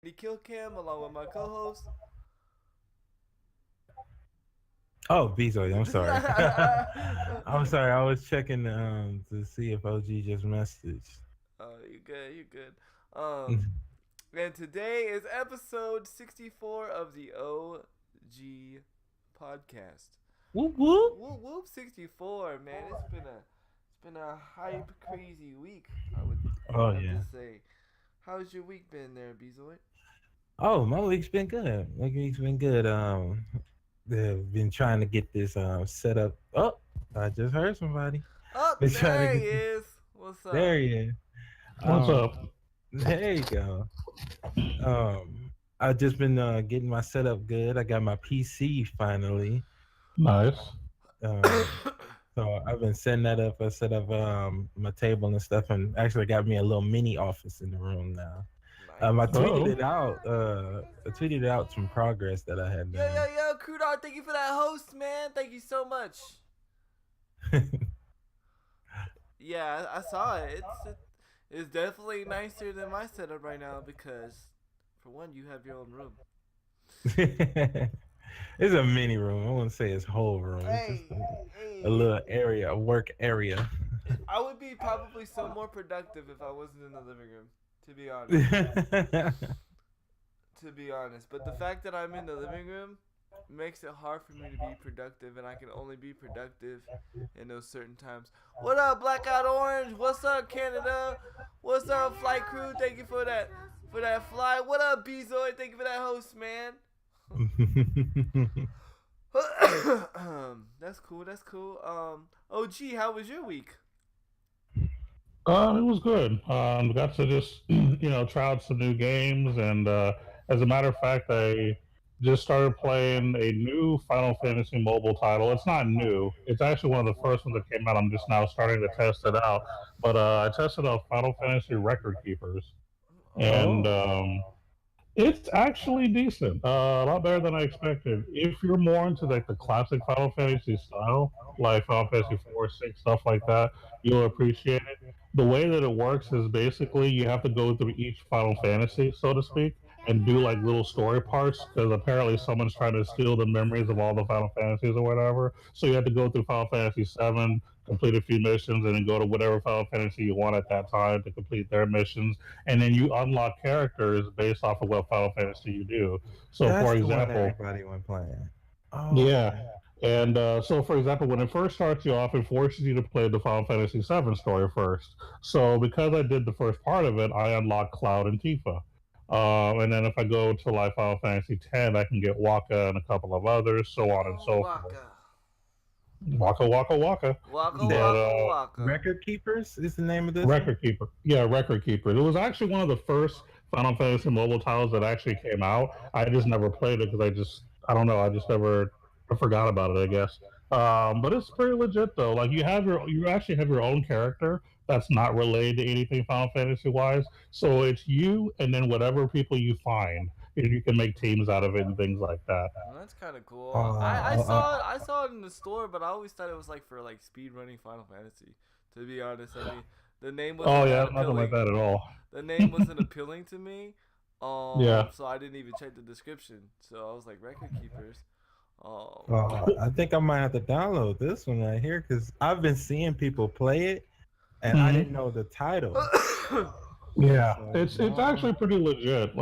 Kill Cam along with my co-host. Oh, Bezo, I'm sorry. I'm sorry. I was checking to see if OG just messaged. Oh, you good? You good? Um, and today is episode 64 of the OG podcast. Whoop whoop. Whoop whoop 64, man. It's been a hype crazy week. I would Oh have to yeah. say. How's your week been there, Bezoid? Oh, my week's been good. My week's been good. They've been trying to get this set up. Oh, I just heard somebody. Oh, Been trying to there he get this. is. What's There up? he is. What's Um, up? there you go. I just been getting my setup good. I got my PC finally. Nice. Um, so I've been setting that up. I set up my table and stuff, and actually got me a little mini office in the room now. I Nice. tweeted Oh, it out. I tweeted out some progress that I had Yo, yo, done. yo, Crudar, thank you for that host, man. Thank you so much. Yeah, I saw it. It's definitely nicer than my setup right now because, for one, you have your own room. It's a mini room. I wouldn't say it's whole room. It's just Hey, a hey, little area, a work area. I would be probably so more productive if I wasn't in the living room. To be honest. Yeah, To be honest, but the fact that I'm in the living room makes it hard for me to be productive, and I can only be productive in those certain times. What up, Blackout Orange? What's up, Canada? What's up, Flight Crew? Thank you for that fly. What up, Bezoid? Thank you for that host, man. That's cool. That's cool. OG, how was your week? it was good. Got to just try out some new games, and as a matter of fact, I just started playing a new Final Fantasy mobile title. It's not new. It's actually one of the first ones that came out. I'm just now starting to test it out. But I tested out Final Fantasy Record Keepers, and Oh, Oh. it's actually decent. A lot better than I expected. If you're more into like the classic Final Fantasy style, like Final Fantasy 4, 6, stuff like that, you'll appreciate it. The way that it works is basically you have to go through each Final Fantasy, so to speak, and do like little story parts because apparently someone's trying to steal the memories of all the Final Fantasies or whatever. So you have to go through Final Fantasy 7, complete a few missions, and then go to whatever Final Fantasy you want at that time to complete their missions, and then you unlock characters based off of what Final Fantasy you do. So, That's for the one example, everybody went playing. Oh, yeah. okay. And so, for example, when it first starts you off, it forces you to play the Final Fantasy VII story first. So, because I did the first part of it, I unlocked Cloud and Tifa. And then if I go to like Final Fantasy X, I can get Waka and a couple of others, so on and oh, so forth. Waka, Waka, Waka, Waka. Waka, But The Waka, Waka. Record Keepers is the name of this one. Record Keeper. Yeah, Record Keeper. It was actually one of the first Final Fantasy mobile titles that actually came out. I just never played it because I don't know, I just never, I forgot about it, I guess. But it's pretty legit though. Like you actually have your own character that's not related to anything Final Fantasy wise. So it's you and then whatever people you find, and you can make teams out of it and things like that. Well, that's kind of cool. Uh, uh, I saw it in the store, but I always thought it was like for like speed running Final Fantasy. To be honest, I mean, the name Oh wasn't that yeah, nothing like appealing. that at all. The name wasn't appealing to me. Yeah. So I didn't even check the description. So I was like, record keepers. I think I might have to download this one right here because I've been seeing people play it, and I Mhm. didn't know the title. Yeah, So it's now, actually pretty legit.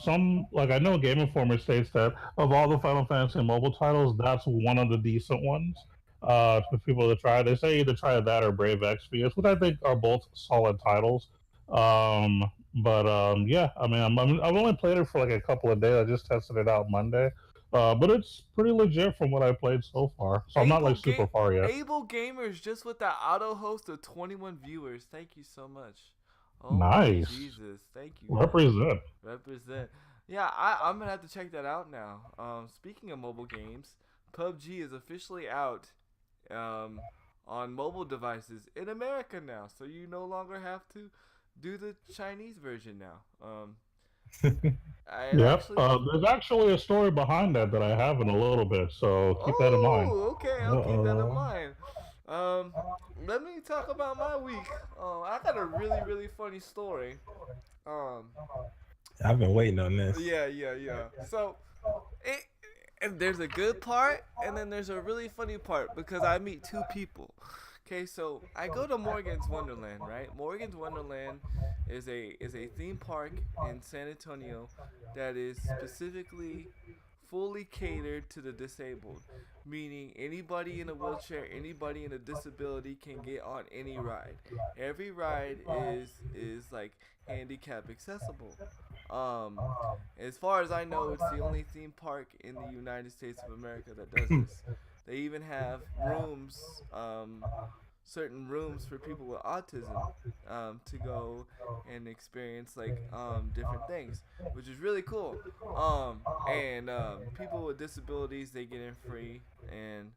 Some like I know Game Informer states that of all the Final Fantasy mobile titles, that's one of the decent ones. For people to try, they say either try that or Brave Exvius, which I think are both solid titles. But yeah, I mean, I've only played it for like a couple of days. I just tested it out Monday, but it's pretty legit from what I played so far. So I'm not Able like super game far yet. Able gamers just with that auto host of 21 viewers. Thank you so much. Oh Nice, Jesus, thank you, man. represent. Represent. Yeah, I'm gonna have to check that out now. Speaking of mobile games, PUBG is officially out um, on mobile devices in America now. So you no longer have to do the Chinese version now. I Yep. actually. There's actually a story behind that I have in a little bit, so keep that in mind. Oh, okay. I'll keep that in uh-oh. mind. Um, Let me talk about my week. I got a really funny story. Um, I've been waiting on this. Yeah. So, it, and there's a good part, and then there's a really funny part because I meet two people. Okay, so I go to Morgan's Wonderland, right? Morgan's Wonderland is a theme park in San Antonio that is specifically fully catered to the disabled, meaning anybody in a wheelchair, anybody in a disability can get on any ride. Every ride is like handicap accessible. Um, as far as I know, it's the only theme park in the United States of America that does this. They even have rooms, certain rooms for people with autism, to go and experience like different things, which is really cool. And people with disabilities they get in free and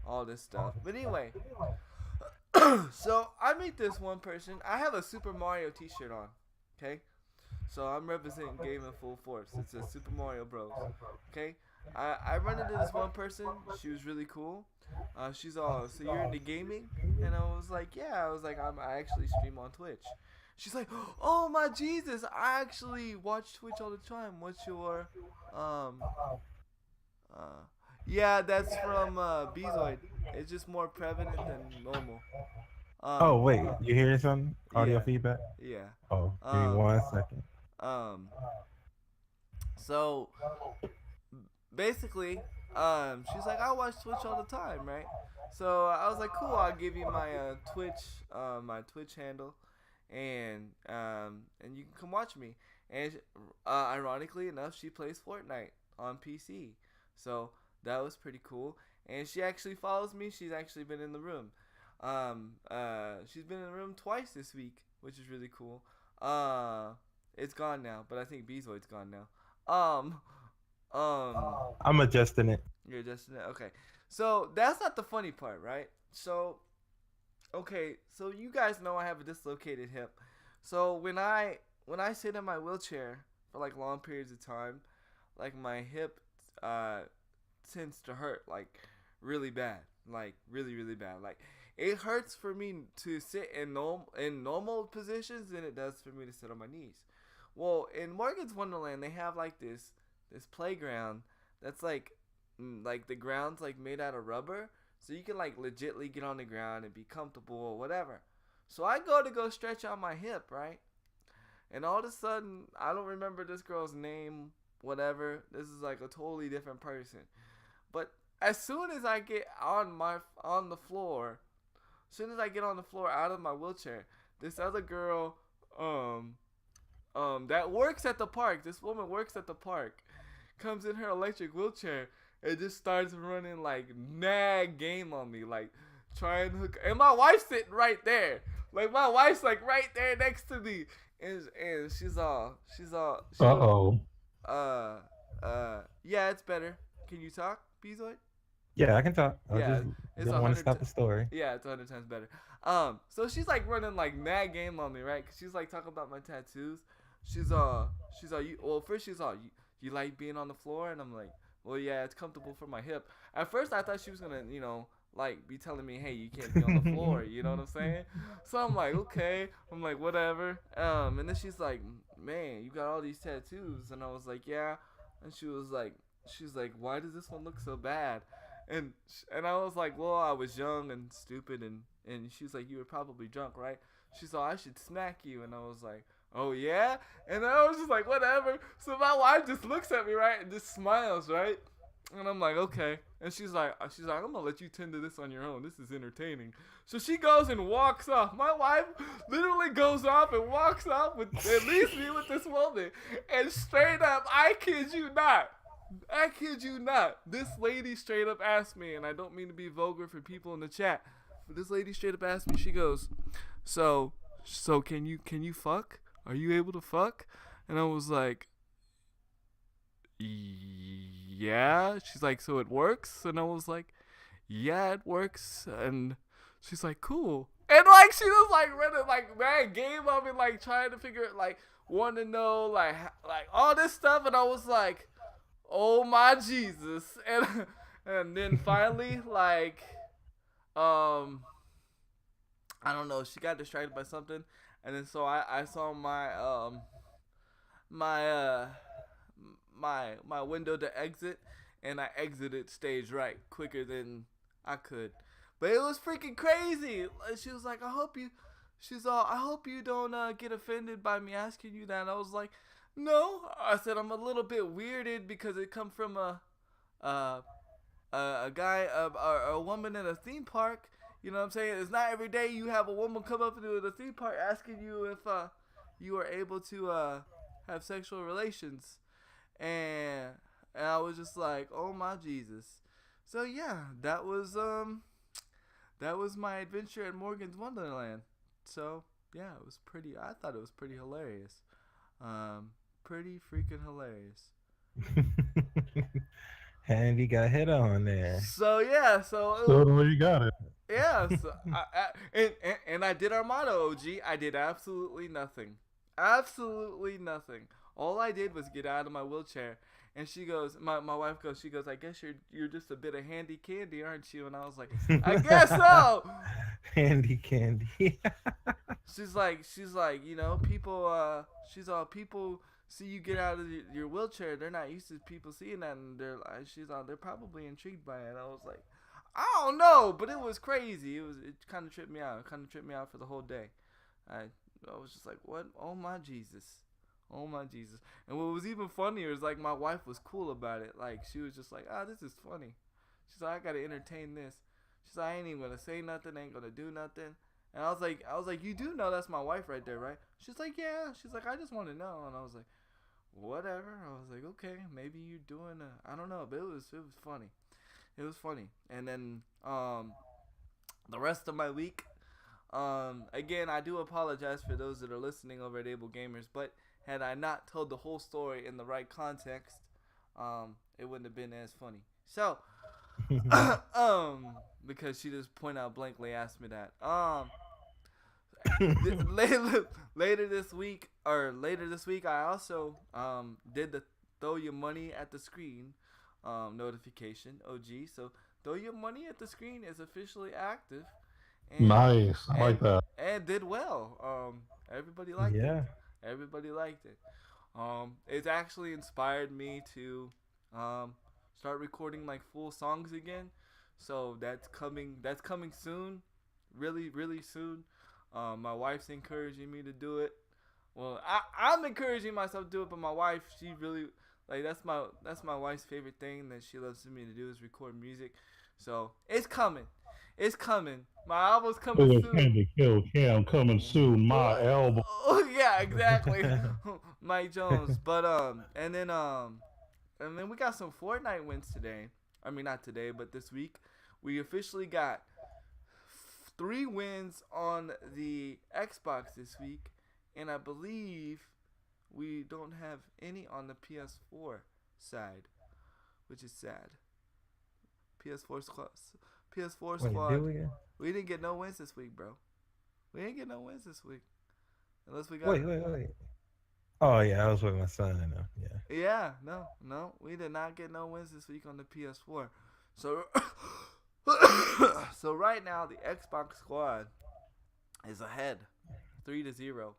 all this stuff. But anyway, so I meet this one person. I have a Super Mario T-shirt on. Okay, so I'm representing Game in full force. It's a Super Mario Bros. Okay, I run into this one person. She was really cool. She's all, so you're into gaming? And I was like, yeah. I was like, I actually stream on Twitch. She's like, oh my Jesus, I actually watch Twitch all the time. What's your, uh, yeah, that's from Bezoid. It's just more prevalent than normal. Oh Um, wait, you hearing something? Audio yeah, feedback? yeah. Oh, give me Um, 1 second. um, so basically, she's like, I watch Twitch all the time, right? So I was like, cool, I'll give you my my Twitch handle, and you can come watch me. And ironically enough, she plays Fortnite on PC, so that was pretty cool. And she actually follows me. She's actually been in the room. She's been in the room twice this week, which is really cool. It's gone now, but I think Bezoid's gone now. I'm adjusting it. You're adjusting it? Okay. So that's not the funny part, right? So, okay, so you guys know I have a dislocated hip. So when I sit in my wheelchair for like long periods of time, like my hip uh tends to hurt like really bad, like really bad. Like it hurts for me to sit in normal positions than it does for me to sit on my knees. Well, in Morgan's Wonderland, they have like this playground that's like the ground's like made out of rubber, so you can like legitly get on the ground and be comfortable or whatever. So I go stretch out my hip, right? And all of a sudden, I don't remember this girl's name, whatever. This is like a totally different person. But as soon as I get on the floor, as soon as I get on the floor out of my wheelchair, this other girl, that works at the park. This woman works at the park. Comes in her electric wheelchair and just starts running like nag game on me, like trying to hook. And my wife's sitting right there. Like my wife's like right there next to me, and Uh oh. uh yeah, it's better. Can you talk, Bezoid? Yeah, I can talk. I Yeah, just it's didn't want to stop the story. yeah, it's 100 times better. So she's like running like nag game on me, right? Cause she's like talking about my tattoos. She's you. Well, first she's all, you like being on the floor, and I'm like, well, yeah, it's comfortable for my hip. At first, I thought she was gonna, like be telling me, hey, you can't be on the floor. You know what I'm saying? So I'm like, okay. I'm like, whatever. And then she's like, man, you got all these tattoos, and I was like, yeah. And she's like, why does this one look so bad? And I was like, well, I was young and stupid, and she was like, you were probably drunk, right? She said, I should smack you, and I was like, oh yeah? And I was just like, whatever. So my wife just looks at me, right, and just smiles, right? And I'm like, okay. And she's like, I'm gonna let you tend to this on your own. This is entertaining. So she goes and walks off. My wife literally goes off and walks off and leaves me with this woman. And straight up, I kid you not. This lady straight up asked me, and I don't mean to be vulgar for people in the chat, but this lady straight up asked me. She goes, "So can you fuck? Are you able to fuck?" And I was like, "Yeah." She's like, "So it works?" And I was like, "Yeah, it works." And she's like, "Cool." And like she was like running like mad game on me, like trying to figure it, like wanting to know like all this stuff, and I was like, oh my Jesus. And then finally, like, I don't know, she got distracted by something, and then so I saw my my window to exit, and I exited stage right quicker than I could. But it was freaking crazy. She was like, I hope you don't get offended by me asking you that. And I was like, no. I said I'm a little bit weirded because it come from uh, a guy, a woman in a theme park. You know what I'm saying? It's not every day you have a woman come up to the theme park asking you if you are able to have sexual relations, and I was just like, oh my Jesus. So yeah, that was my adventure at Morgan's Wonderland. So yeah, it was pretty. I thought it was pretty hilarious. Pretty freaking hilarious. Handy got hit on there. So yeah, Totally, you got it. yeah, so and I did Armado, OG. I did absolutely nothing. Absolutely nothing. All I did was get out of my wheelchair. And she goes, my wife goes, she goes, I guess you're just a bit of handy candy, aren't you? And I was like, I guess so. Handy candy. She's like, you know, people, people see you get out of your wheelchair. They're not used to people seeing that, and they're probably intrigued by it. And I was like, I don't know, but it was crazy. It kind of tripped me out. It kind of tripped me out for the whole day. I was just like, what? Oh my Jesus. Oh my Jesus. And what was even funnier is like my wife was cool about it. Like she was just like, this is funny. She's like, I gotta entertain this. She's like, I ain't even gonna say nothing, ain't gonna do nothing. And I was like, you do know that's my wife right there, right? She's like, yeah. She's like, I just want to know. And I was like, whatever. I was like, okay, maybe you're doing I don't know, but it was funny. It was funny. And then the rest of my week, again, I do apologize for those that are listening over at Able Gamers, but had I not told the whole story in the right context, it wouldn't have been as funny. So, because she just point out blankly asked me that. Later this week, I also did the throw your money at the screen notification. OG, so throw your money at the screen is officially active. And, nice, I like that. And did well. Everybody liked it. Everybody liked it. It's actually inspired me to start recording like full songs again. So that's coming soon. Really, really soon. My wife's encouraging me to do it. Well, I'm encouraging myself to do it, but my wife, she really like that's my wife's favorite thing that she loves me to do is record music. So it's coming. It's coming. My album's coming soon. Candy Kill Cam coming soon. My album. Oh yeah, exactly. Mike Jones. But and then we got some Fortnite wins today. I mean not today, but this week. We officially got 3 wins on the Xbox this week, and I believe we don't have any on the PS4 side, which is sad. PS4 squad. We didn't get no wins this week, bro. We didn't get no wins this week, unless we got. Wait. Oh yeah, I was with my son. Yeah. Yeah, no, we did not get no wins this week on the PS4. So, so right now the Xbox squad is ahead, 3-0.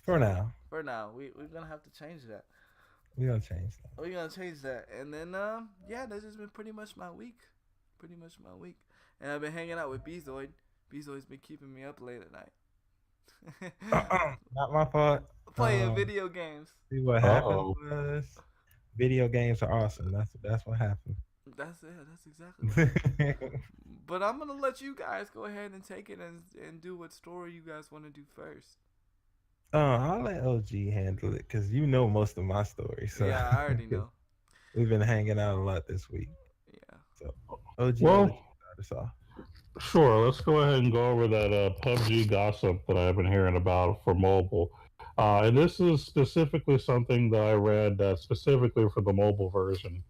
For now. We're gonna have to change that. We're gonna change that. And then that's just been pretty much my week. And I've been hanging out with Bezoid. Bezoid's been keeping me up late at night. Not my fault. Playing video games. See what happened was video games are awesome. That's what happened. That's it. That's exactly right. But I'm gonna let you guys go ahead and take it and do what story you guys want to do first. I'll let OG handle it because you know most of my stories. So. Yeah, I already know. We've been hanging out a lot this week. Yeah. So OG, well, sure. Let's go ahead and go over that PUBG gossip that I've been hearing about for mobile. And this is specifically something that I read specifically for the mobile version.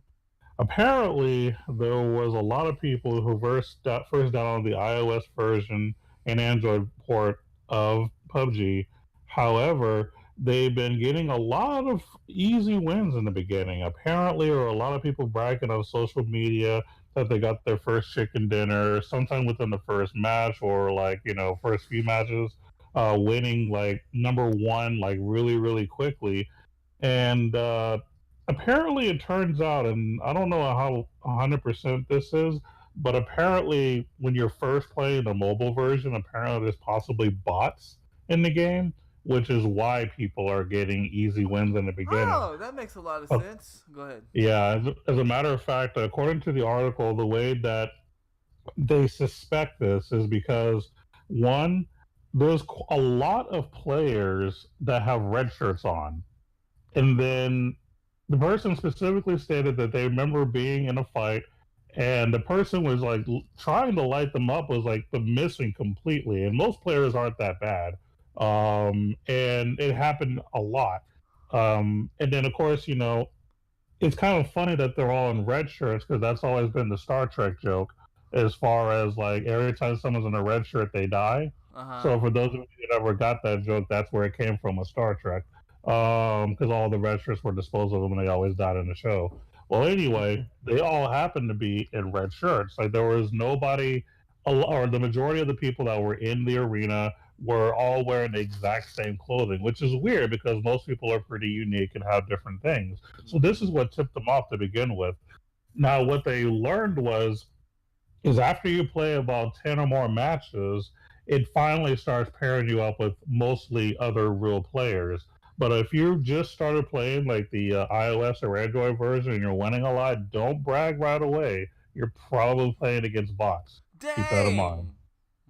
Apparently, there was a lot of people who first downloaded the iOS version and Android port of PUBG. However, they've been getting a lot of easy wins in the beginning. Apparently, there are a lot of people bragging on social media that they got their first chicken dinner sometime within the first match or first few matches, winning like number 1 like really, really quickly. And apparently, it turns out, and I don't know how 100% this is, but apparently, when you're first playing the mobile version, apparently there's possibly bots in the game, which is why people are getting easy wins in the beginning. Oh, that makes a lot of Uh, sense. Go ahead. yeah, as a matter of fact, according to the article, the way that they suspect this is because one, there's a lot of players that have red shirts on, and then the person specifically stated that they remember being in a fight, and the person was like trying to light them up was like the missing completely, and most players aren't that bad, and it happened a lot, and then of course it's kind of funny that they're all in red shirts because that's always been the Star Trek joke. As far as like every time someone's in a red shirt, they die. Uh huh. So for those of you that ever got that joke, that's where it came from, a Star Trek. Because all the red shirts were disposed of and they always died in the show. Well, anyway, they all happened to be in red shirts. Like there was nobody, or the majority of the people that were in the arena were all wearing the exact same clothing, which is weird because most people are pretty unique and have different things. So this is what tipped them off to begin with. Now, what they learned is after you play about 10 or more matches, it finally starts pairing you up with mostly other real players. But if you just started playing like the iOS or Android version and you're winning a lot, don't brag right away. You're probably playing against bots. Keep that in mind.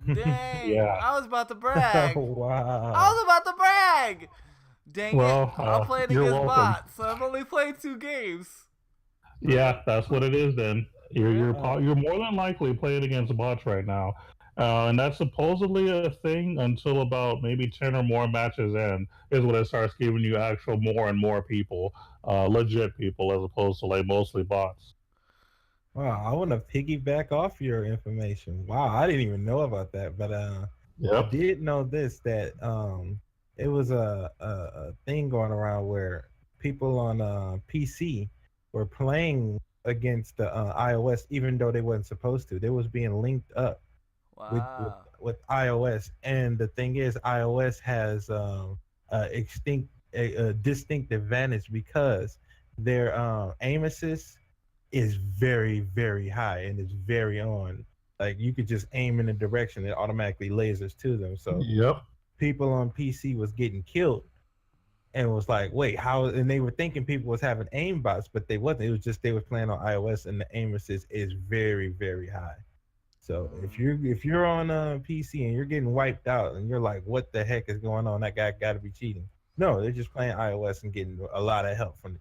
Dang. Dang. Yeah. I was about to brag. I Wow. was about to brag. Dang it. Well, I'm playing you're against welcome. bots, so I've only played 2 games. Yeah, that's what it is. Then Yeah. you're more than likely playing against bots right now, and that's supposedly a thing until about maybe 10 or more matches in is when it starts giving you actual more and more people, legit people, as opposed to like mostly bots. Wow, I want to piggyback off your information. Wow, I didn't even know about that, but I Yep. did know this that it was a thing going around where people on PC were playing against the iOS even though they wasn't supposed to. They was being linked up with with, Wow. with iOS, and the thing is, iOS has a distinct advantage because their aim assist is very very high and it's very on. Like you could just aim in a direction, it automatically lasers to them. So Yep. people on PC was getting killed and was like, wait, how? And they were thinking people was having aim bots, but they wasn't. It was just they were playing on iOS, and the aim assist is very very high. So if you're on a PC and you're getting wiped out and you're like, what the heck is going on? That guy got to be cheating. No, they're just playing iOS and getting a lot of help from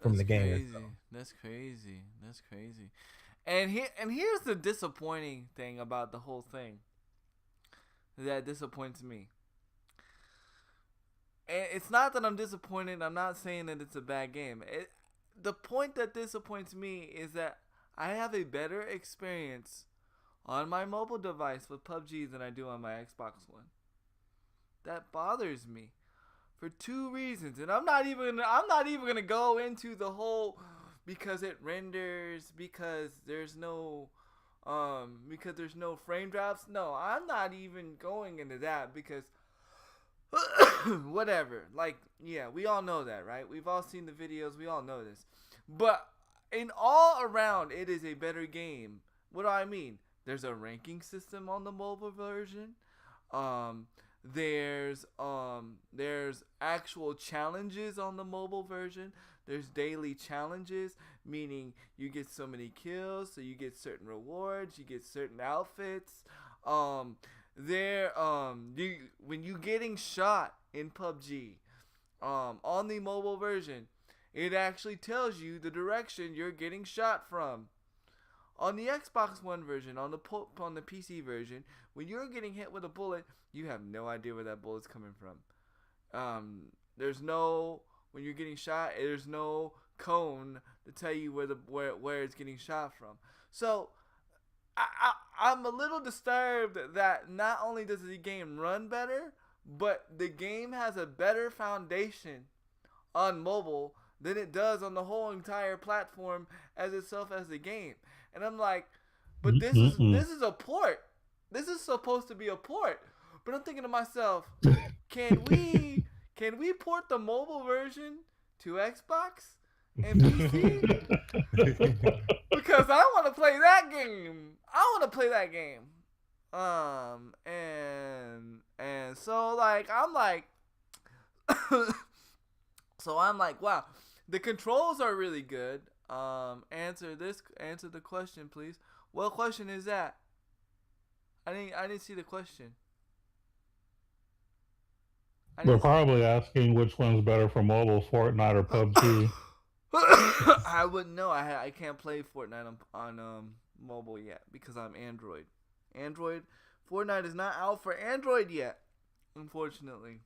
That's the game itself. crazy. That's crazy. That's crazy. And here's the disappointing thing about the whole thing. That disappoints me. And it's not that I'm disappointed. I'm not saying that it's a bad game. The point that disappoints me is that I have a better experience on my mobile device with PUBG than I do on my Xbox One. That bothers me for 2 reasons, and I'm not even gonna go into the whole because it renders because there's no frame drops. No, I'm not even going into that because whatever. Like, yeah, we all know that, right? We've all seen the videos. We all know this. But in all around, it is a better game. What do I mean? There's a ranking system on the mobile version. Um, there's actual challenges on the mobile version. There's daily challenges, meaning you get so many kills, so you get certain rewards, you get certain outfits. Um, when you getting shot in PUBG, on the mobile version, it actually tells you the direction you're getting shot from. On the Xbox One version, on the PC version, when you're getting hit with a bullet, you have no idea where that bullet's coming from. There's no when you're getting shot, there's no cone to tell you where it's getting shot from. So I'm a little disturbed that not only does the game run better, but the game has a better foundation on mobile than it does on the whole entire platform as itself as the game. And I'm like, but this is a port. This is supposed to be a port. But I'm thinking to myself, can can we port the mobile version to Xbox and PC? Because I want to play that game. And so like I'm like so I'm like, wow, the controls are really good. Answer the question, please. What question is that? I didn't see the question. They're probably asking which one's better for mobile, Fortnite or PUBG. I wouldn't know. I can't play Fortnite on mobile yet because I'm Android. Fortnite is not out for Android yet, unfortunately.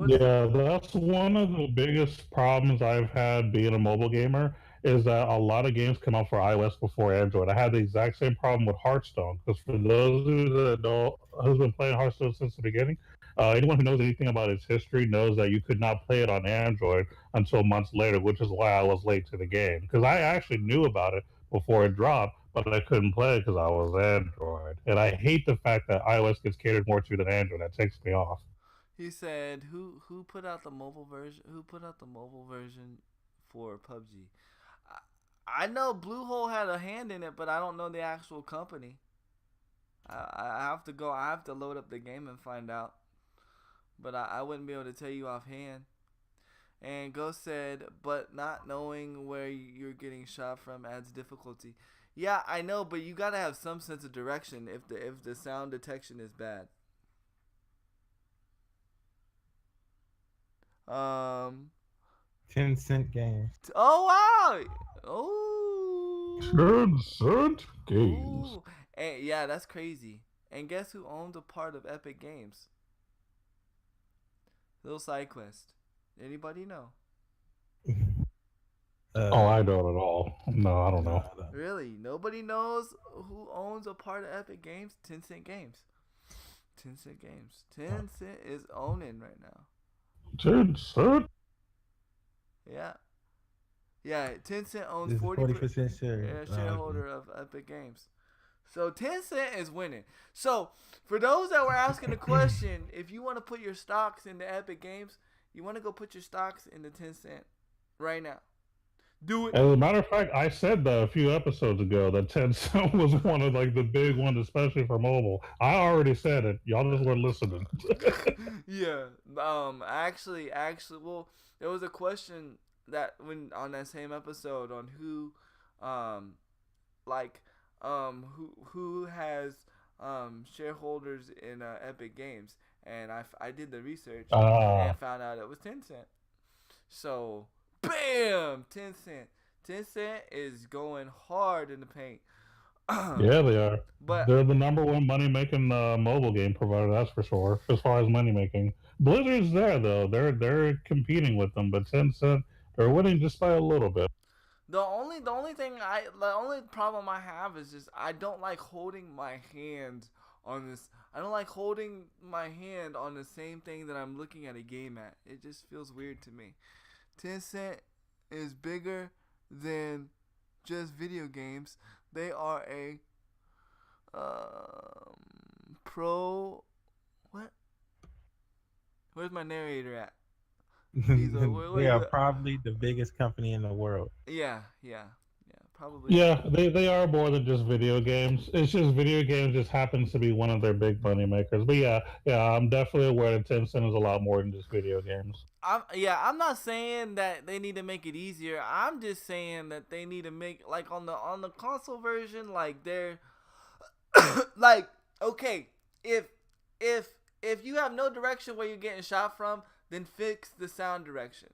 Yeah, that's one of the biggest problems I've had being a mobile gamer is that a lot of games come out for iOS before Android. I had the exact same problem with Hearthstone because for those of you that don't, who's been playing Hearthstone since the beginning, anyone who knows anything about its history knows that you could not play it on Android until months later, which is why I was late to the game because I actually knew about it before it dropped, but I couldn't play it because I was Android. And I hate the fact that iOS gets catered more to than Android. That takes me off. He said, "Who put out the mobile version? Who put out the mobile version for PUBG?" I know Bluehole had a hand in it, but I don't know the actual company. I have to go. I have to load up the game and find out. But I wouldn't be able to tell you offhand. And Ghost said, "But not knowing where you're getting shot from adds difficulty." Yeah, I know, but you gotta have some sense of direction if the sound detection is bad. 10-cent games. Oh wow! Oh. 10-cent games. Ooh. And yeah, that's crazy. And guess who owns a part of Epic Games? Little side quest. Anybody know? I don't at all. No, I don't know. Really? Nobody knows who owns a part of Epic Games? 10-cent Games. 10-cent Games. 10-cent is owning right now. 10-cent? Yeah. Yeah, 10-cent owns 40% shareholder of Epic Games. So 10-cent is winning. So for those that were asking the question, if you want to put your stocks into Epic Games, you want to go put your stocks into 10-cent right now. Do it. As a matter of fact, I said that a few episodes ago that 10-cent was one of like the big ones, especially for mobile. I already said it. Y'all just weren't listening. Yeah. Actually, well, there was a question that when on that same episode on who has shareholders in Epic Games, and I did the research and found out it was 10-cent. So bam, 10-cent. 10-cent is going hard in the paint. Yeah, they are. But they're the number one money making mobile game provider, that's for sure. As far as money making, Blizzard's there though. They're competing with them, but 10-cent they're winning just by a little bit. The only problem I have is just I don't like holding my hand on this. I don't like holding my hand on the same thing that I'm looking at a game at. It just feels weird to me. 10-cent is bigger than just video games. They are a pro. What? Where's my narrator at? They are probably the biggest company in the world. Yeah, probably. Yeah, they are more than just video games. It's just video games just happens to be one of their big money makers. But yeah, I'm definitely aware that 10-cent is a lot more than just video games. I'm not saying that they need to make it easier. I'm just saying that they need to make like on the console version, like they're like, okay, if you have no direction where you're getting shot from, then fix the sound direction,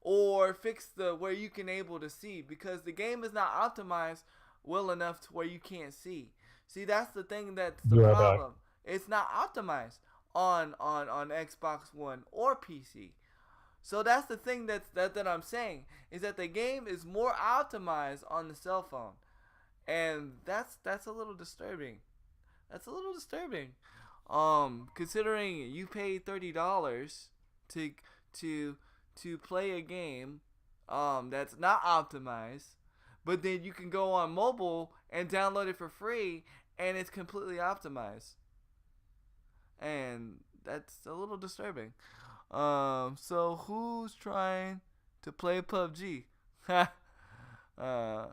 or fix the where you can able to see, because the game is not optimized well enough to where you can't see. See, that's the thing that's the problem. It's not optimized on Xbox One or PC. So that's the thing that I'm saying, is that the game is more optimized on the cell phone, and that's a little disturbing. That's a little disturbing. Considering you paid $30 to play a game that's not optimized, but then you can go on mobile and download it for free and it's completely optimized. And that's a little disturbing. So who's trying to play PUBG? uh,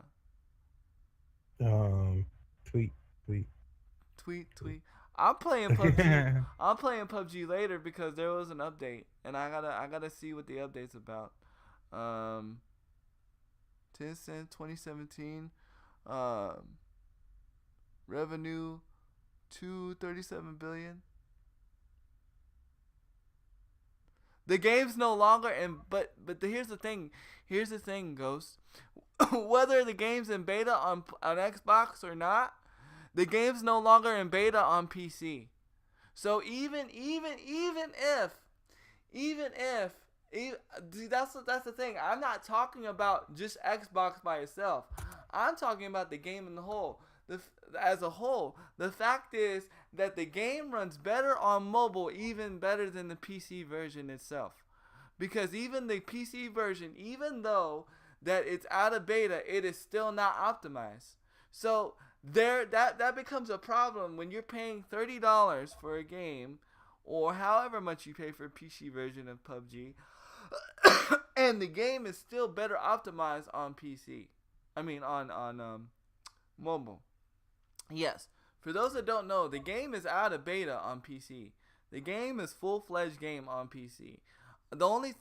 Tweet, tweet. tweet. I'm playing PUBG. I'm playing PUBG later because there was an update, and I gotta see what the update's about. Um, Tencent 2017, revenue 237 billion. The game's no longer in, here's the thing. Here's the thing, Ghost. Whether the game's in beta on Xbox or not, the game's no longer in beta on PC. So even if dude, that's the thing. I'm not talking about just Xbox by itself. I'm talking about the game in the whole. As a whole, the fact is that the game runs better on mobile, even better than the PC version itself. Because even the PC version, even though that it's out of beta, it is still not optimized. So that becomes a problem when you're paying $30 for a game, or however much you pay for a PC version of PUBG, and the game is still better optimized on PC. I mean on mobile. Yes. For those that don't know, the game is out of beta on PC. The game is full-fledged game on PC. The only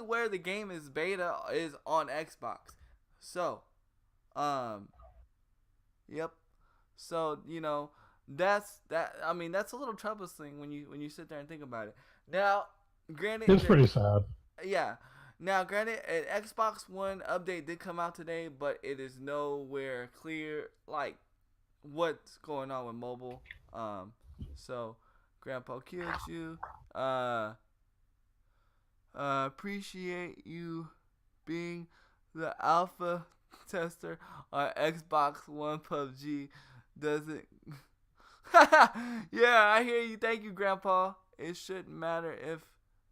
where the game is beta is on Xbox. So, yep. So, that's that. I mean, that's a little troublesome when you sit there and think about it. Now, granted, It's pretty sad. yeah. Now, granted, an Xbox One update did come out today, but it is nowhere clear like what's going on with mobile. So Grandpa killed you. Appreciate you being the alpha tester on Xbox One PUBG. Doesn't yeah, I hear you. Thank you, Grandpa. It shouldn't matter if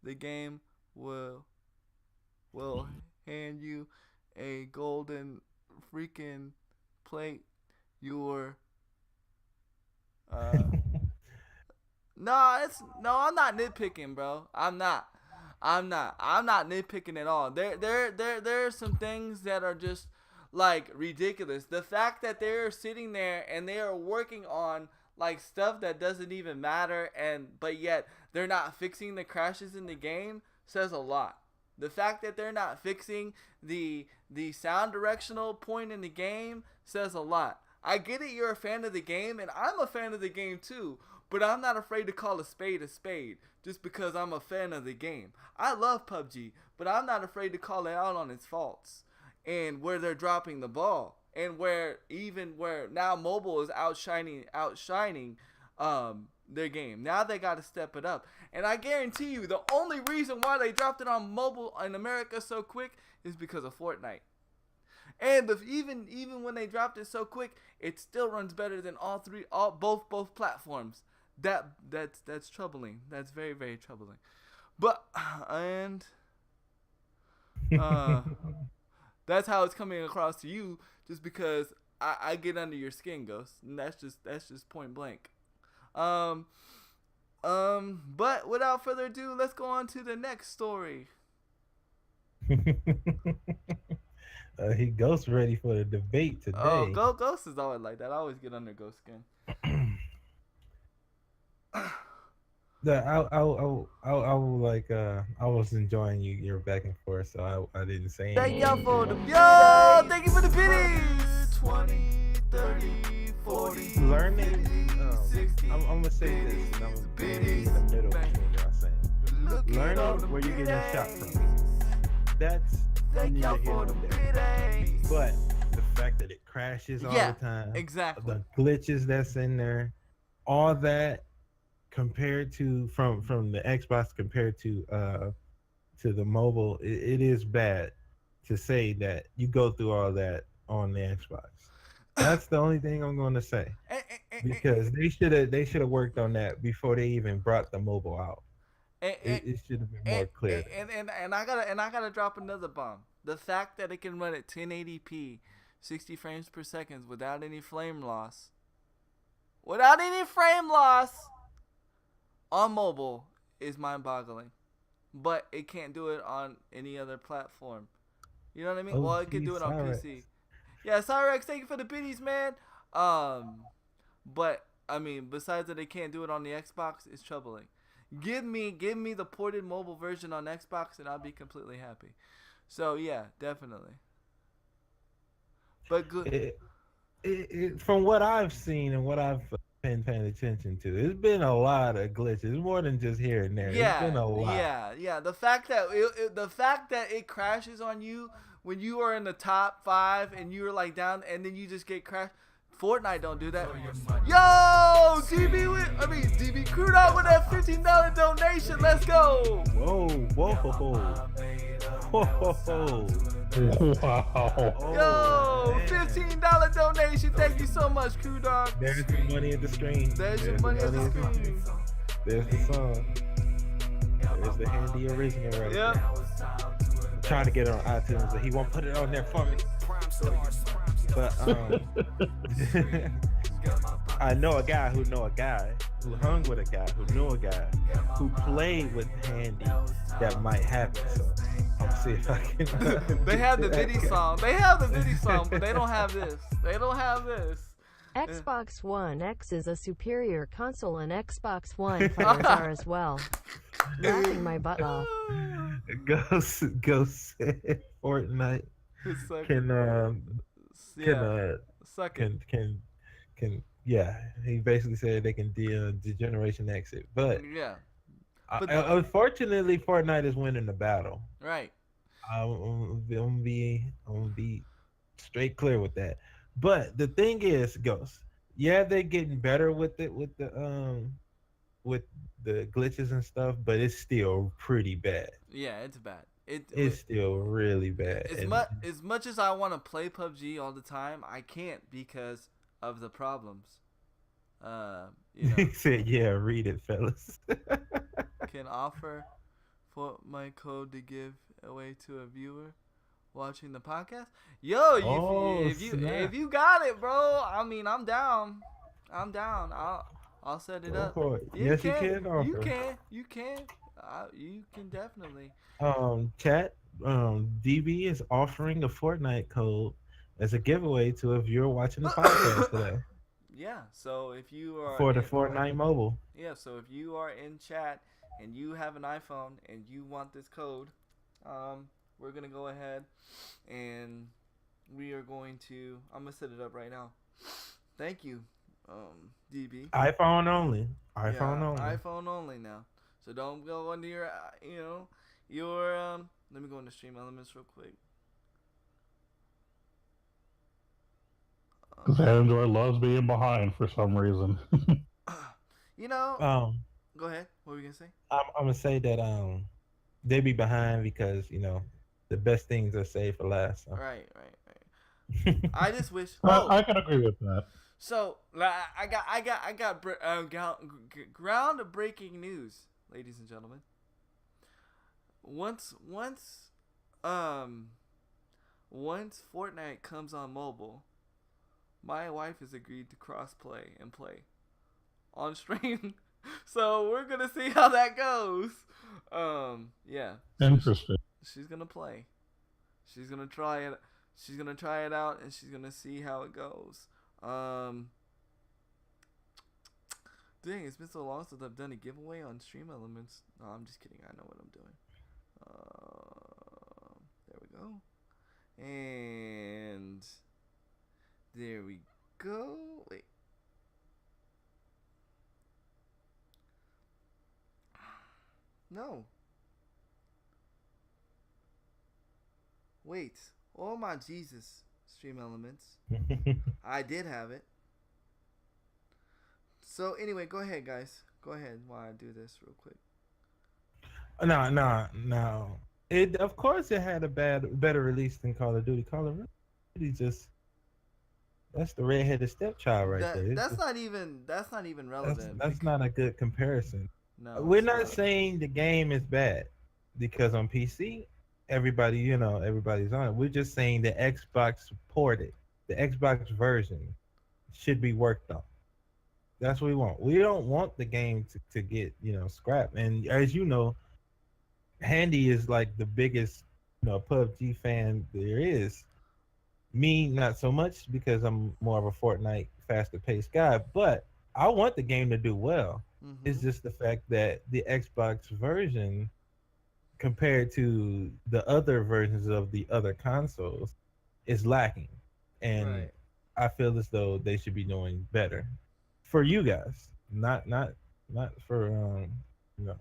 the game will hand you a golden freaking plate. Your no, I'm not nitpicking, bro. I'm not nitpicking at all. There are some things that are just like ridiculous. The fact that they're sitting there and they are working on like stuff that doesn't even matter, but yet they're not fixing the crashes in the game says a lot. The fact that they're not fixing the sound directional point in the game says a lot. I get it, you're a fan of the game, and I'm a fan of the game too, but I'm not afraid to call a spade just because I'm a fan of the game. I love PUBG, but I'm not afraid to call it out on its faults and where they're dropping the ball, and where now mobile is outshining their game. Now they got to step it up. And I guarantee you, the only reason why they dropped it on mobile in America so quick is because of Fortnite. And even when they dropped it so quick, it still runs better than both platforms. That's troubling. That's very, very troubling. But that's how it's coming across to you, just because I get under your skin, Ghost, and that's just point blank. But without further ado, let's go on to the next story. He Ghost ready for the debate today. Oh, Ghost is always like that. I always get under Ghost skin. I was enjoying your back and forth, so I didn't say anything. Thank y'all for thank you for the biddies. 20, 30, 40. Learning. I'm gonna say this, and I'm gonna be in the middle between y'all saying. Learning where you're getting shot from. That's neither here nor there. But the fact that it crashes all the time, exactly, the glitches that's in there, all that compared to from the Xbox compared to the mobile, it is bad to say that you go through all that on the Xbox. That's the only thing I'm going to say, because they should have worked on that before they even brought the mobile out. It should have been more clear. And I gotta drop another bomb. The fact that it can run at 1080p, 60 frames per second without any frame loss on mobile is mind-boggling. but it can't do it on any other platform. You know what I mean? Oh, Well, it can do it on Cyrex. PC. Yeah, Cyrex, thank you for the biddies, man. But I mean, besides that, it can't do it on the Xbox. It's troubling. Give me the ported mobile version on Xbox, and I'll be completely happy. So yeah, definitely. But good. From what I've seen and what I've been paying attention to, there's been a lot of glitches, more than just here and there. It's been a lot. Yeah. The fact that it crashes on you when you are in the top 5 and you're like down, and then you just get crashed. Fortnite don't do that. Yo, DB Crude out with that $15 donation. Let's go. Whoa. Wow. Yo, Man. $15 donation. Thank you so much, Crew Dog. There's the money at the screen. There's your money at the screen. There's the song. There's the handy original right Yep. there. I'm trying to get it on iTunes, but he won't put it on there for me. But I know a guy who know a guy who hung with a guy who knew a guy who played with Handy that might have it. So I'm see if I can. They have the Diddy song. They have the Diddy song, but they don't have this. They don't have this. Xbox One X is a superior console and Xbox One players are as well. Laughing my butt off. Go say Fortnite Suck can Suck it. can yeah. He basically said they can Generation exit, but Yeah. unfortunately, Fortnite is winning the battle. Right. I'm gonna be straight clear with that. But the thing is, Ghost, yeah, they're getting better with the glitches and stuff, but it's still pretty bad. Yeah, it's bad. It's still really bad. As much as I want to play PUBG all the time, I can't because of the problems. You know, He said, "Yeah, read it, fellas." can offer for my code to give away to a viewer watching the podcast. Yo, if you got it, bro. I mean, I'm down. I'll set it up. Yes, you can offer. You can. You can definitely. Chat. DB is offering a Fortnite code as a giveaway to a viewer watching the podcast today Yeah. So if you are for the Fortnite mobile. Yeah. So if you are in chat and you have an iPhone and you want this code, we're gonna go ahead and we are going to. I'm gonna set it up right now. Thank you, DB. iPhone only. iPhone only now. So don't go under your, let me go into Stream Elements real quick. Because Android loves being behind for some reason. Go ahead. What were you gonna say? I'm gonna say that they be behind because the best things are saved for last. So. Right. I just wish. I can agree with that. So I got groundbreaking news, ladies and gentlemen. Once Fortnite comes on mobile, my wife has agreed to cross-play and play on stream. So we're gonna see how that goes. Yeah. Interesting. She's gonna play. She's gonna try it. She's gonna try it out, and she's gonna see how it goes. Dang, it's been so long since I've done a giveaway on Stream Elements. No, I'm just kidding. I know what I'm doing. There we go. And there we go. Wait. No. Wait. Oh my Jesus. Stream Elements. I did have it. So anyway, go ahead, guys. Go ahead while I do this real quick. No. It of course it had a better release than Call of Duty. Call of Duty that's the redheaded stepchild right there. That's not even relevant. That's not a good comparison. No. We're not saying the game is bad because on PC everybody's on it. We're just saying the Xbox ported, the Xbox version should be worked on. That's what we want. We don't want the game to get scrapped. And as you know, Handy is like the biggest, PUBG fan there is. Me, not so much because I'm more of a Fortnite faster paced guy, but I want the game to do well. It's Mm-hmm. just the fact that the Xbox version compared to the other versions of the other consoles is lacking. And Right. I feel as though they should be doing better for you guys, not for you know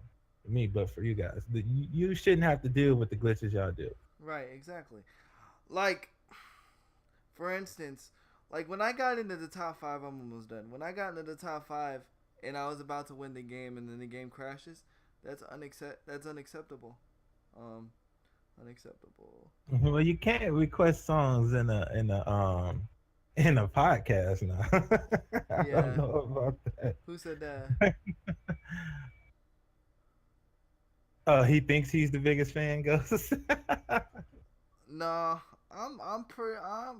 me, but for you guys. You shouldn't have to deal with the glitches y'all do. Right. Exactly. Like, for instance, like when I got into the top five, I'm almost done. When I got into the top five and I was about to win the game and then the game crashes, that's unacceptable. Um, unacceptable. Well, you can't request songs in a podcast now. I don't Yeah. know about Who said that? that. He thinks he's the biggest fan, Ghost. Nah, I'm pretty. I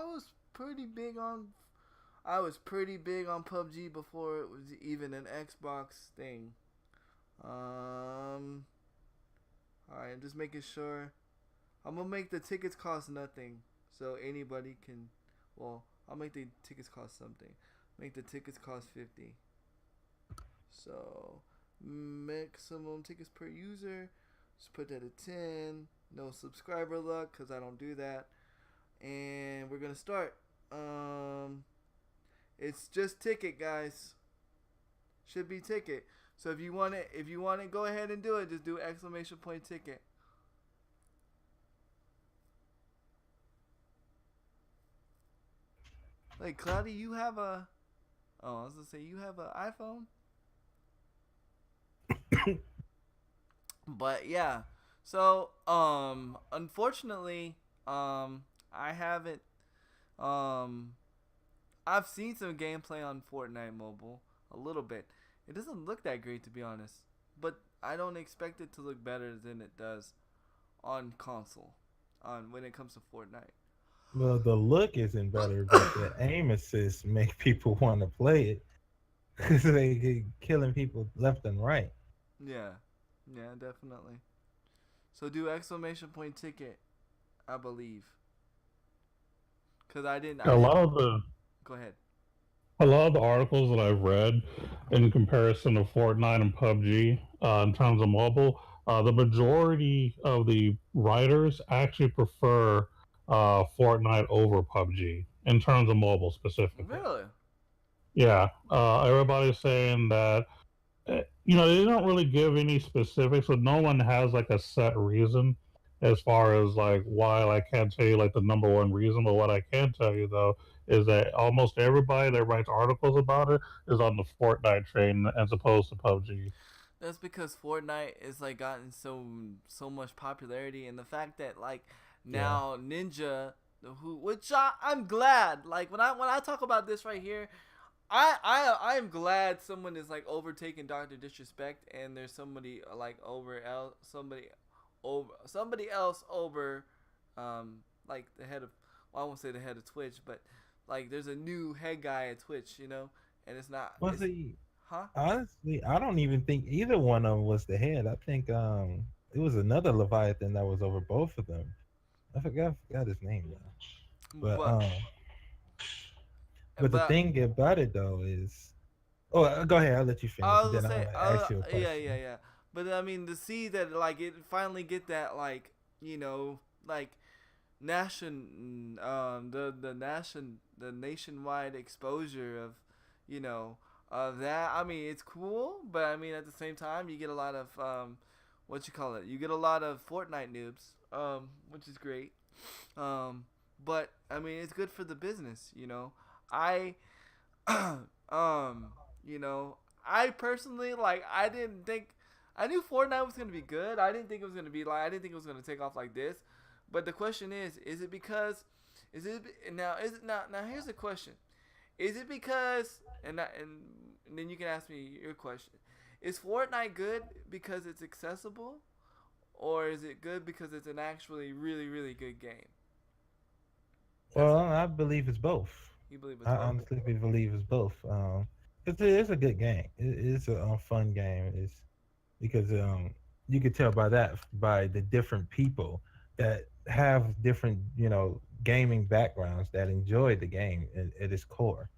was pretty big on. I was pretty big on PUBG before it was even an Xbox thing. Um. All right, I'm just making sure. I'm gonna make the tickets cost nothing, so anybody can. Well, I'll make the tickets cost something. Make the tickets cost 50. So maximum tickets per user. Just put that at 10. No subscriber luck because I don't do that. And we're gonna start. Um, it's just ticket, guys. Should be ticket. So if you want it, go ahead and do it. Just do exclamation point ticket. Like Cloudy, you have a. Oh, I was gonna say you have an iPhone. But yeah. So unfortunately, I haven't um I've seen some gameplay on Fortnite Mobile a little bit. It doesn't look that great to be honest, but I don't expect it to look better than it does on console. On when it comes to Fortnite. Well, the look isn't better, but the aim assists make people want to play it because they get killing people left and right. Yeah, yeah, definitely. So do exclamation point ticket, I believe, cause I A lot didn't. of the Go ahead. a lot of the articles that I've read in comparison to Fortnite and PUBG in terms of mobile, the majority of the writers actually prefer Fortnite over PUBG in terms of mobile specifically. Really? Yeah, everybody's saying that they don't really give any specifics, so no one has like a set reason as far as like why. I can't tell you like the number one reason, but what I can tell you though is that almost everybody that writes articles about it is on the Fortnite train as opposed to PUBG. That's because Fortnite is like gotten so much popularity, and the fact that like Yeah. now Ninja, who which I'm glad. Like when I talk about this right here, I am glad someone is like overtaking Doctor Disrespect, and there's somebody like somebody else over, like the head of. Well, I won't say the head of Twitch, but like there's a new head guy at Twitch, and it's not. Well, It's see, huh? honestly, I don't even think either one of them was the head. I think it was another Leviathan that was over both of them. I forgot his name though. But But but the but thing about it though is, oh, go ahead. I'll let you finish, I and was then gonna I'm say, gonna ask you a yeah, question. yeah, yeah. But I mean, to see that, like, it finally get that, like, like, the nationwide exposure of, of that. I mean, it's cool, but I mean, at the same time, you get a lot of, what you call it? You get a lot of Fortnite noobs, which is great. Um, but I mean, it's good for the business, I um, you know, I personally like I didn't think I knew Fortnite was gonna be good. I didn't think it was gonna be like I didn't think it was gonna take off like this. But the question is it because is it now is it now here's the question. Is it because and then you can ask me your question. Is Fortnite good because it's accessible or is it good because it's an actually really really good game? That's Well, a I believe it's both. you believe it's I both? honestly believe it's both. It's a good game. It's a fun game. It's because you could tell by that, by the different people that have different, gaming backgrounds that enjoy the game at its core.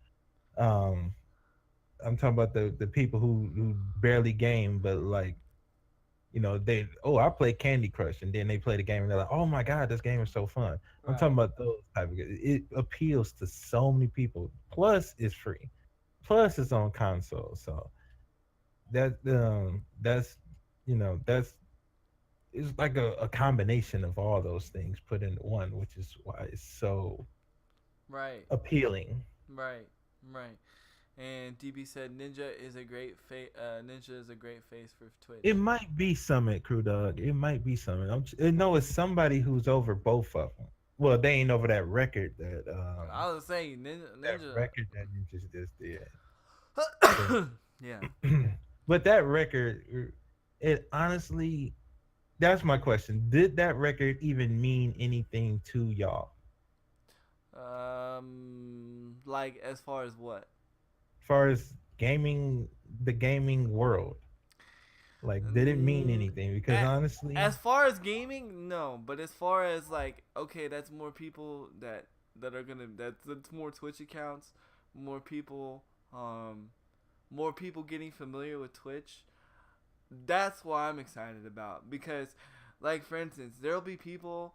Um, I'm talking about the people who barely game, but like, I play Candy Crush, and then they play the game and they're like, oh my god, this game is so fun. I'm Right. talking about those type of games. It appeals to so many people. Plus, it's free. Plus, it's on console. So that's it's like a combination of all those things put into one, which is why it's so Right. appealing. Right. Right. And DB said Ninja is a great face for It Twitch. might be Summit, Crew Dog. It might be Summit. I know it's somebody who's over both of them. Well, they ain't over that record I was saying that Ninja. record that Ninja just did. Yeah. But that record, it honestly, that's my question. Did that record even mean anything to y'all? Like as far as what? As far as gaming, the gaming world, like, did it mean Mm, anything? Because a- honestly, as far as gaming, no. But as far as like, okay, that's more people that are gonna that's more Twitch accounts, more people, more people getting familiar with Twitch. That's what I'm excited about because, like for instance, there'll be people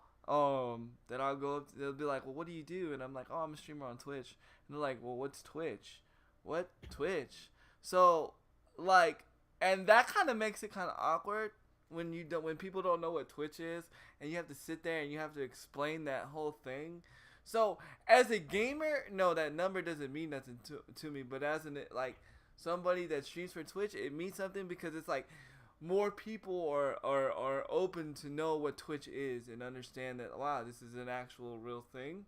that I'll go up to, they'll be like, well, what do you do? And I'm like, oh, I'm a streamer on Twitch. And they're like, well, what's Twitch? What Twitch? So like, and that kind of makes it kind of awkward when people don't know what Twitch is and you have to sit there and you have to explain that whole thing. So as a gamer, no, that number doesn't mean nothing to me. But as an like somebody that streams for Twitch, it means something because it's like more people are open to know what Twitch is and understand that wow, this is an actual real thing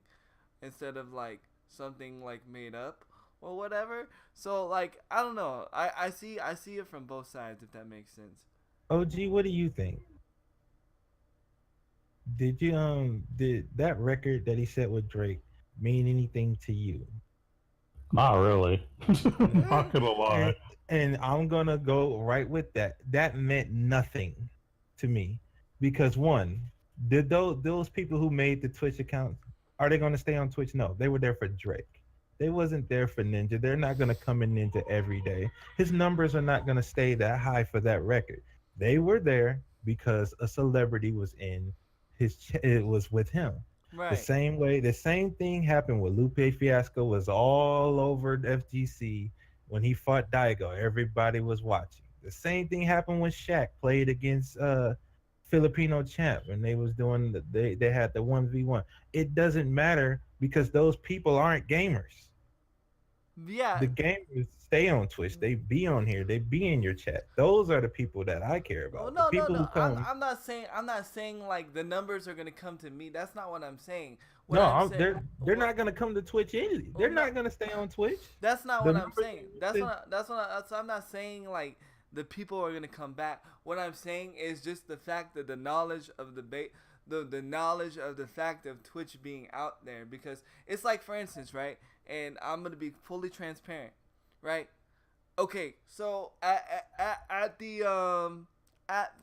instead of like something like made up or whatever. So like I don't know. I see it from both sides if that makes sense. OG, what do you think? Did that record that he set with Drake mean anything to you? Not really. Eh, Not gonna lie. and and I'm gonna go right with that. That meant nothing to me because one, did those people who made the Twitch accounts, are they gonna stay on Twitch? No, they were there for Drake. They wasn't there for Ninja. They're not gonna come in Ninja every day. His numbers are not gonna stay that high for that record. They were there because a celebrity was in it was with him. The Right. same way, the same thing happened with Lupe Fiasco was all over FGC when he fought Daigo. Everybody was watching. The same thing happened when Shaq played against Filipino champ and they was doing they had the 1v1. It doesn't matter because those people aren't gamers. Yeah. The gamers stay on Twitch. They be on here. They be in your chat. Those are the people that I care Oh about. The no no people no! who come. I'm not saying like the numbers are gonna come to me. That's not what I'm saying. What No, I'm saying, they're not gonna come to Twitch either. well, They're no, not gonna stay on Twitch. that's not The what I'm numbers saying. are That's listed. what I, that's what I, that's, I'm not saying like the people are gonna come back. What I'm saying is just the fact that the knowledge of the knowledge of the fact of Twitch being out there because it's like for instance, right? And I'm gonna be fully transparent, right? Okay, so at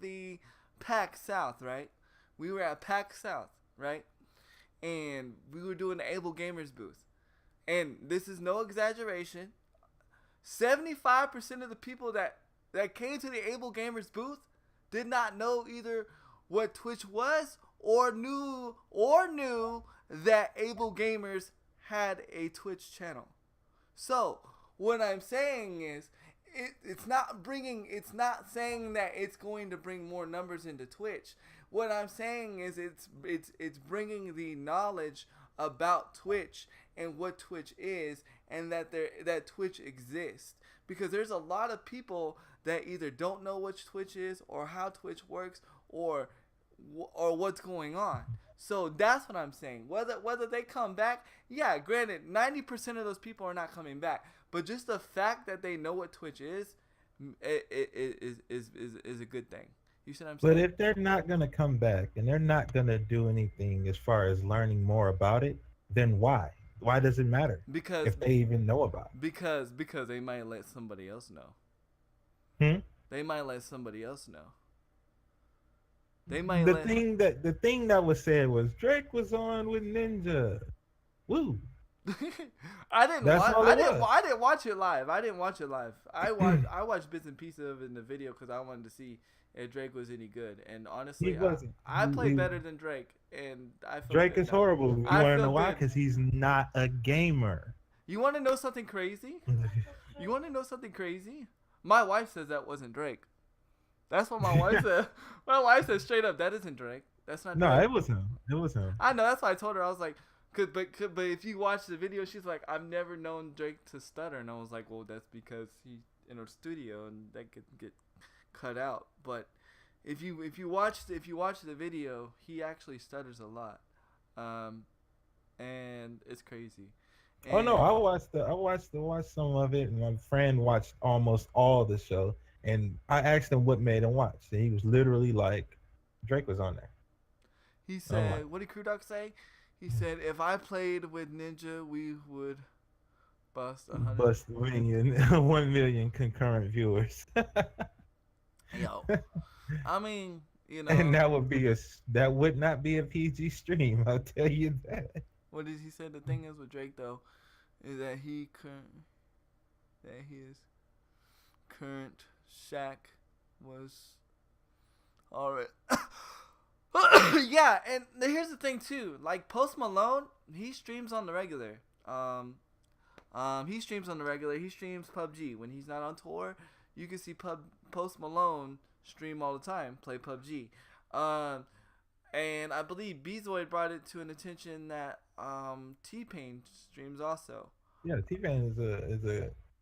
the PAC South, right? We were at PAC South, right? And we were doing the Able Gamers booth. And this is no exaggeration. 75% of the people that came to the Able Gamers booth did not know either what Twitch was or knew that Able Gamers had a Twitch channel. So what I'm saying is it's not saying that it's going to bring more numbers into Twitch. What I'm saying is it's bringing the knowledge about Twitch and what Twitch is and that Twitch exists because there's a lot of people that either don't know what Twitch is or how Twitch works or what's going on. So that's what I'm saying. Whether they come back, yeah, granted, 90% of those people are not coming back, but just the fact that they know what Twitch is, is a good thing. You see what I'm But saying? if they're not gonna come back and they're not gonna do anything as far as learning more about it, then why? Why does it matter Because if they even know about because they might let somebody else know. it? Hmm? They might let somebody else know. They might The let. thing that was said was Drake was on with Ninja. Woo. I didn't That's watch. all it was. I didn't watch it live. I watched bits and pieces of it in the video because I wanted to see if Drake was any good. And He honestly, wasn't. I play better than Drake, and I feel Drake good is now. horrible. You I want to feel know why? good. Because he's not a gamer. You want to know something crazy? You want to know something crazy? My wife says that wasn't Drake. That's what my wife said. My wife said straight up, that isn't Drake. That's not No, Drake. it was him. It was him. I know. That's why I told her. I was like, but if you watch the video, she's like, I've never known Drake to stutter, and I was like, well, that's because he's in a studio and that could get cut out. But if you watch the video, he actually stutters a lot, and it's crazy. Oh no, And- I watched some of it, and my friend watched almost all the show. And I asked him what made him watch, and he was literally like, Drake was on there. He Oh said, my. what did Crew Dog say? He said, if I played with Ninja, we would bust 100. Bust 1 million concurrent viewers. Yo, I mean, you know, And that would not be a PG stream. I'll tell you that. what did he say? The thing is with Drake though, is that his current shack was alright. Yeah, and here's the thing too. Like Post Malone, he streams on the regular. He streams on the regular. He streams PUBG when he's not on tour. You can see Post Malone stream all the time, play PUBG. And I believe Bezoid brought it to an attention that T-Pain streams also. Yeah, T-Pain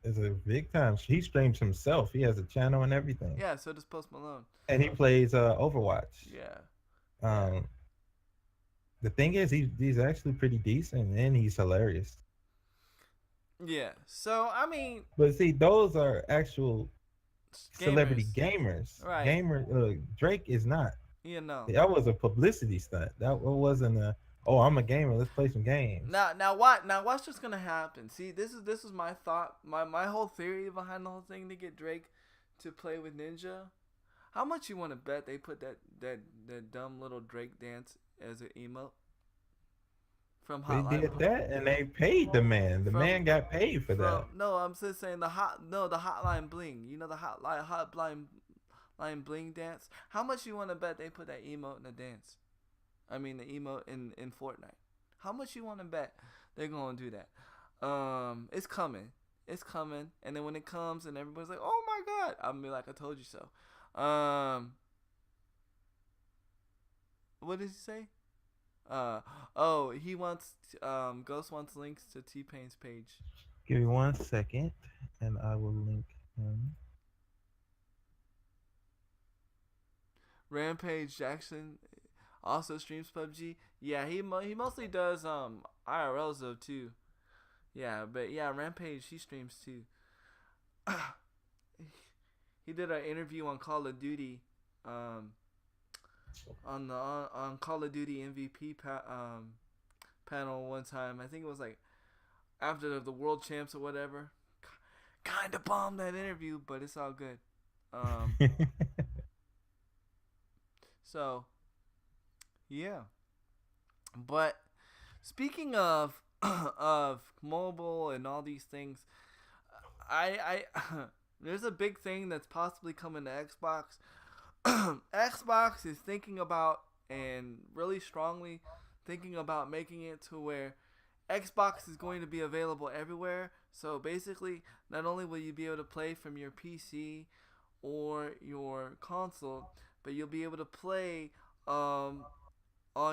is a big time. He streams himself. He has a channel and everything. Yeah, so does Post Malone. And he plays Overwatch. Yeah. The thing is, he's actually pretty decent, and he's hilarious. Yeah. So I mean, But see, those are actual celebrity gamers. gamers. Right. Drake is not. You know. That was a publicity stunt. That wasn't a. Oh, I'm a gamer. Let's play some games. Now what's just gonna happen? See, this is my thought, my whole theory behind the whole thing to get Drake to play with Ninja. How much you want to bet they put that dumb little Drake dance as an emote from They Hotline? did that, and they paid the man. The From- man got paid for that. No, I'm just saying the Hotline Bling. You know the Hotline Bling dance. How much you want to bet they put that emote in the dance? I mean the emote in Fortnite. How much you want to bet they're gonna do that? It's coming. It's coming. And then when it comes and everybody's like, oh my god, I'm gonna be like, I told you so. What did he say? He wants Ghost wants links to T-Pain's page. Give me 1 second, and I will link him. Rampage Jackson also streams PUBG. Yeah, he mostly does IRLs though too. Yeah, but yeah, Rampage he streams too. He did an interview on Call of Duty, on Call of Duty MVP panel one time. I think it was like after the World Champs or whatever. Kind of bombed that interview, but it's all good. So, yeah. But speaking of of mobile and all these things, I there's a big thing that's possibly coming to Xbox. Xbox is thinking about and really strongly thinking about making it to where Xbox is going to be available everywhere. So basically, not only will you be able to play from your PC or your console, but you'll be able to play on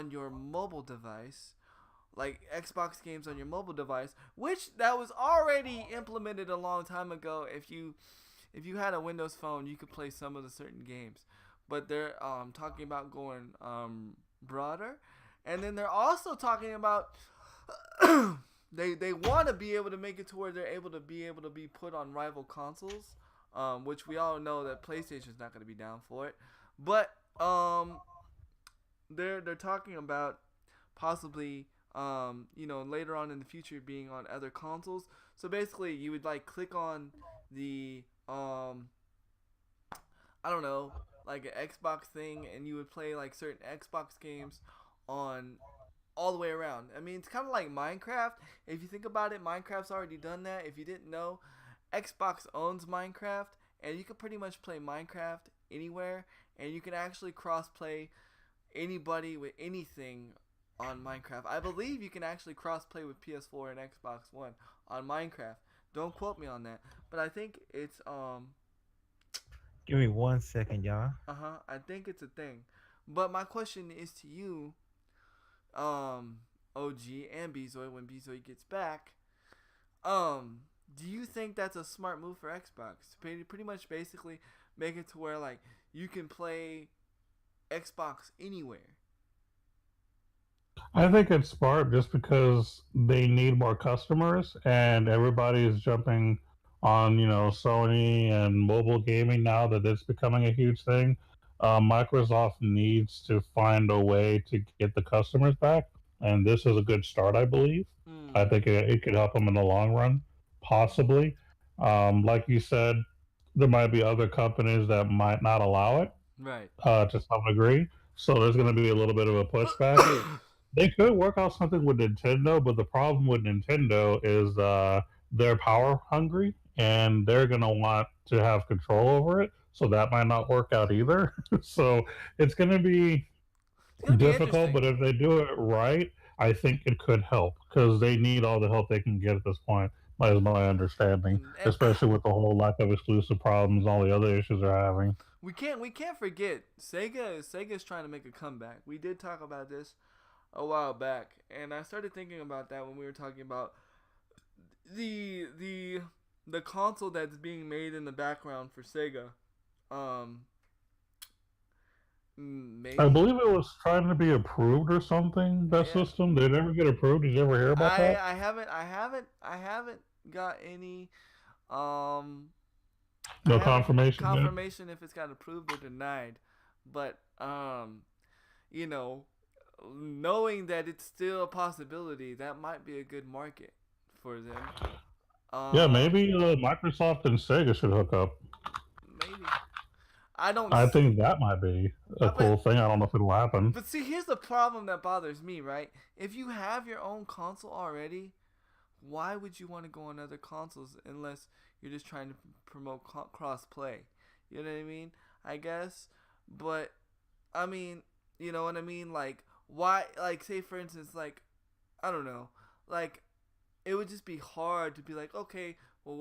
your mobile device, like Xbox games on your mobile device, which that was already implemented a long time ago. If you had a Windows phone, you could play some of the certain games, but they're talking about going broader, and then they're also talking about they want to be able to make it to where they're able to be put on rival consoles, which we all know that PlayStation's not going to be down for it, but they're talking about possibly later on in the future being on other consoles. So basically you would like click on the I don't know, like an Xbox thing, and you would play like certain Xbox games on all the way around. I mean, it's kind of like Minecraft. If you think about it, Minecraft's already done that. If you didn't know, Xbox owns Minecraft, and you can pretty much play Minecraft anywhere, and you can actually cross-play anybody with anything on Minecraft. I believe you can actually cross-play with PS4 and Xbox One on Minecraft. Don't quote me on that, but I think it's Give me 1 second, y'all. I think it's a thing. But my question is to you, OG and Bezoy when Bezoy gets back. Do you think that's a smart move for Xbox? Pretty much basically make it to where like you can play Xbox anywhere. I think it's smart just because they need more customers, and everybody is jumping on, Sony and mobile gaming now that it's becoming a huge thing. Microsoft needs to find a way to get the customers back, and this is a good start, I believe. I Mm, think it could help them in the long run, possibly. Like you said, there might be other companies that might not allow it right. to some degree, so there's going to be a little bit of a pushback. They could work out something with Nintendo, but the problem with Nintendo is they're power hungry and they're going to want to have control over it. So that might not work out either. So it's going to be It's gonna be difficult, interesting. but if they do it right, I think it could help because they need all the help they can get at this point, is my understanding, And especially with the whole lack of exclusive problems and all the other issues they're having. we can't forget Sega's trying to make a comeback. We did talk about this a while back, and I started thinking about that when we were talking about the the the console that's being made in the background for Sega. Um, I maybe believe it was trying to be approved or something. That yeah. system, did it ever get approved? Did you ever hear about I that? I haven't got any um I No haven't confirmation yet. confirmation if it's got approved or denied, but you know, knowing that it's still a possibility, that might be a good market for them. Yeah, Um, maybe Microsoft and Sega should hook up. maybe I don't. I think that might be a But cool thing. I don't know if it'll happen. see, here's the problem that bothers me. Right? If you have your own console already, why would you want to go on other consoles unless you're just trying to promote cross play? You know what I mean? I guess, but I mean, you know what I mean? Like, why? Like, say for instance, like, I don't know, like, it would just be hard to be like, okay, well,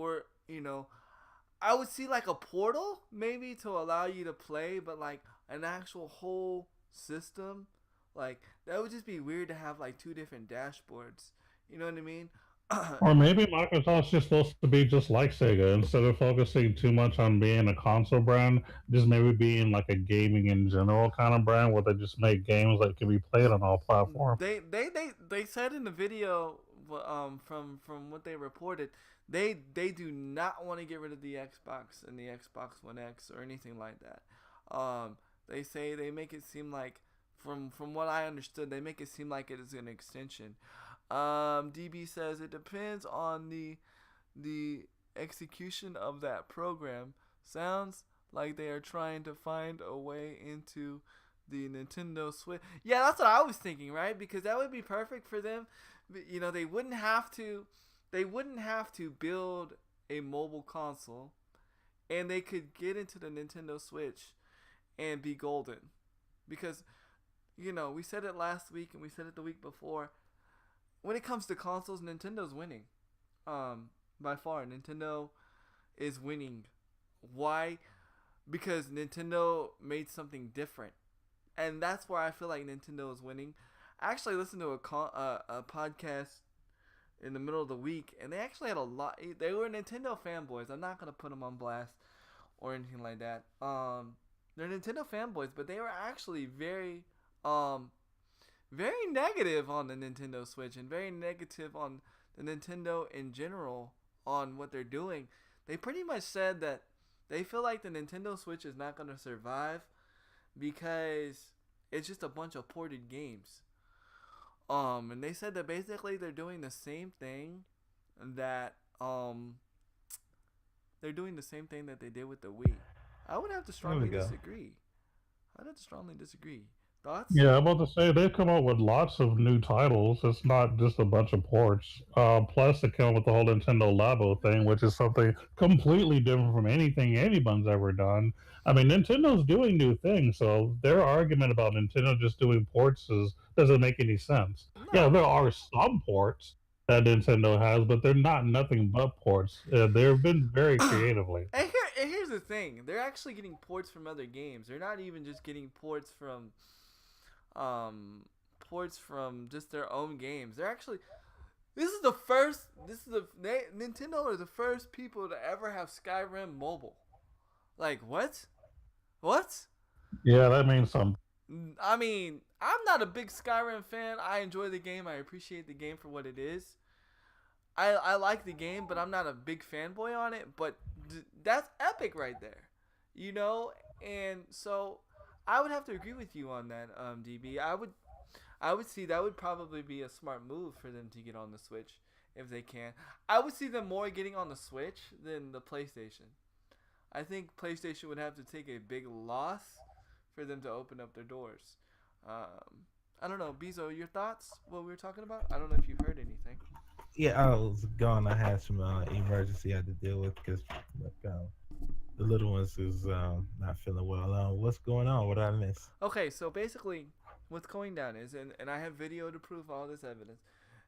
I would see like a portal maybe to allow you to play, but like an actual whole system, like that would just be weird to have like two different dashboards. You know what I mean? Or maybe Microsoft's just supposed to be just like Sega. Instead of focusing too much on being a console brand, just maybe being like a gaming in general kind of brand where they just make games that can be played on all platforms. They said in the video, from what they reported, they do not want to get rid of the Xbox and the Xbox One X or anything like that. They say they make it seem like, from what I understood, they make it seem like it is an extension. DB says it depends on the execution of that program. Sounds like they are trying to find a way into the Nintendo Switch. Yeah, that's what I was thinking, right? Because that would be perfect for them. You know, they wouldn't have to build a mobile console, and they could get into the Nintendo Switch and be golden. Because we said it last week and we said it the week before. When it comes to consoles, Nintendo's winning. By far, Nintendo is winning. Why? Because Nintendo made something different, and that's where I feel like Nintendo is winning. I actually listened to a podcast in the middle of the week, and they actually had a lot. They were Nintendo fanboys. I'm not gonna put them on blast or anything like that. They're Nintendo fanboys, but they were actually very negative on the Nintendo Switch and very negative on the Nintendo in general on what they're doing. They pretty much said that they feel like the Nintendo Switch is not going to survive because it's just a bunch of ported games. And they said that basically they're doing the same thing that they did with the Wii. I would have to There we strongly go. disagree. I'd have to strongly disagree. Thoughts? Yeah, I'm about to say they've come out with lots of new titles. It's not just a bunch of ports. Plus, they come with the whole Nintendo Labo thing, which is something completely different from anything anyone's ever done. I mean, Nintendo's doing new things, so their argument about Nintendo just doing ports doesn't make any sense. Yeah, No. there are some ports that Nintendo has, but they're not nothing but ports. They've been very creatively. And here's the thing: they're actually getting ports from other games. They're not even just getting um, ports from just their own games. They're actually this is the first. This is Nintendo are the first people to ever have Skyrim mobile. Like what? What? Yeah, that means something. I mean, I'm not a big Skyrim fan. I enjoy the game. I appreciate the game for what it is. I like the game, but I'm not a big fanboy on it. But that's epic right there, you know. And so I would have to agree with you on that, DB. I would see that would probably be a smart move for them to get on the Switch if they can. I would see them more getting on the Switch than the PlayStation. I think PlayStation would have to take a big loss for them to open up their doors. I don't know, Bezo, your thoughts? What we were talking about? I don't know if you've heard anything. Yeah, I was gone. I had some emergency I had to deal with because the little ones is not feeling well. What's going on? What did I miss? Okay, so basically, what's going down is, and I have video to prove all this evidence.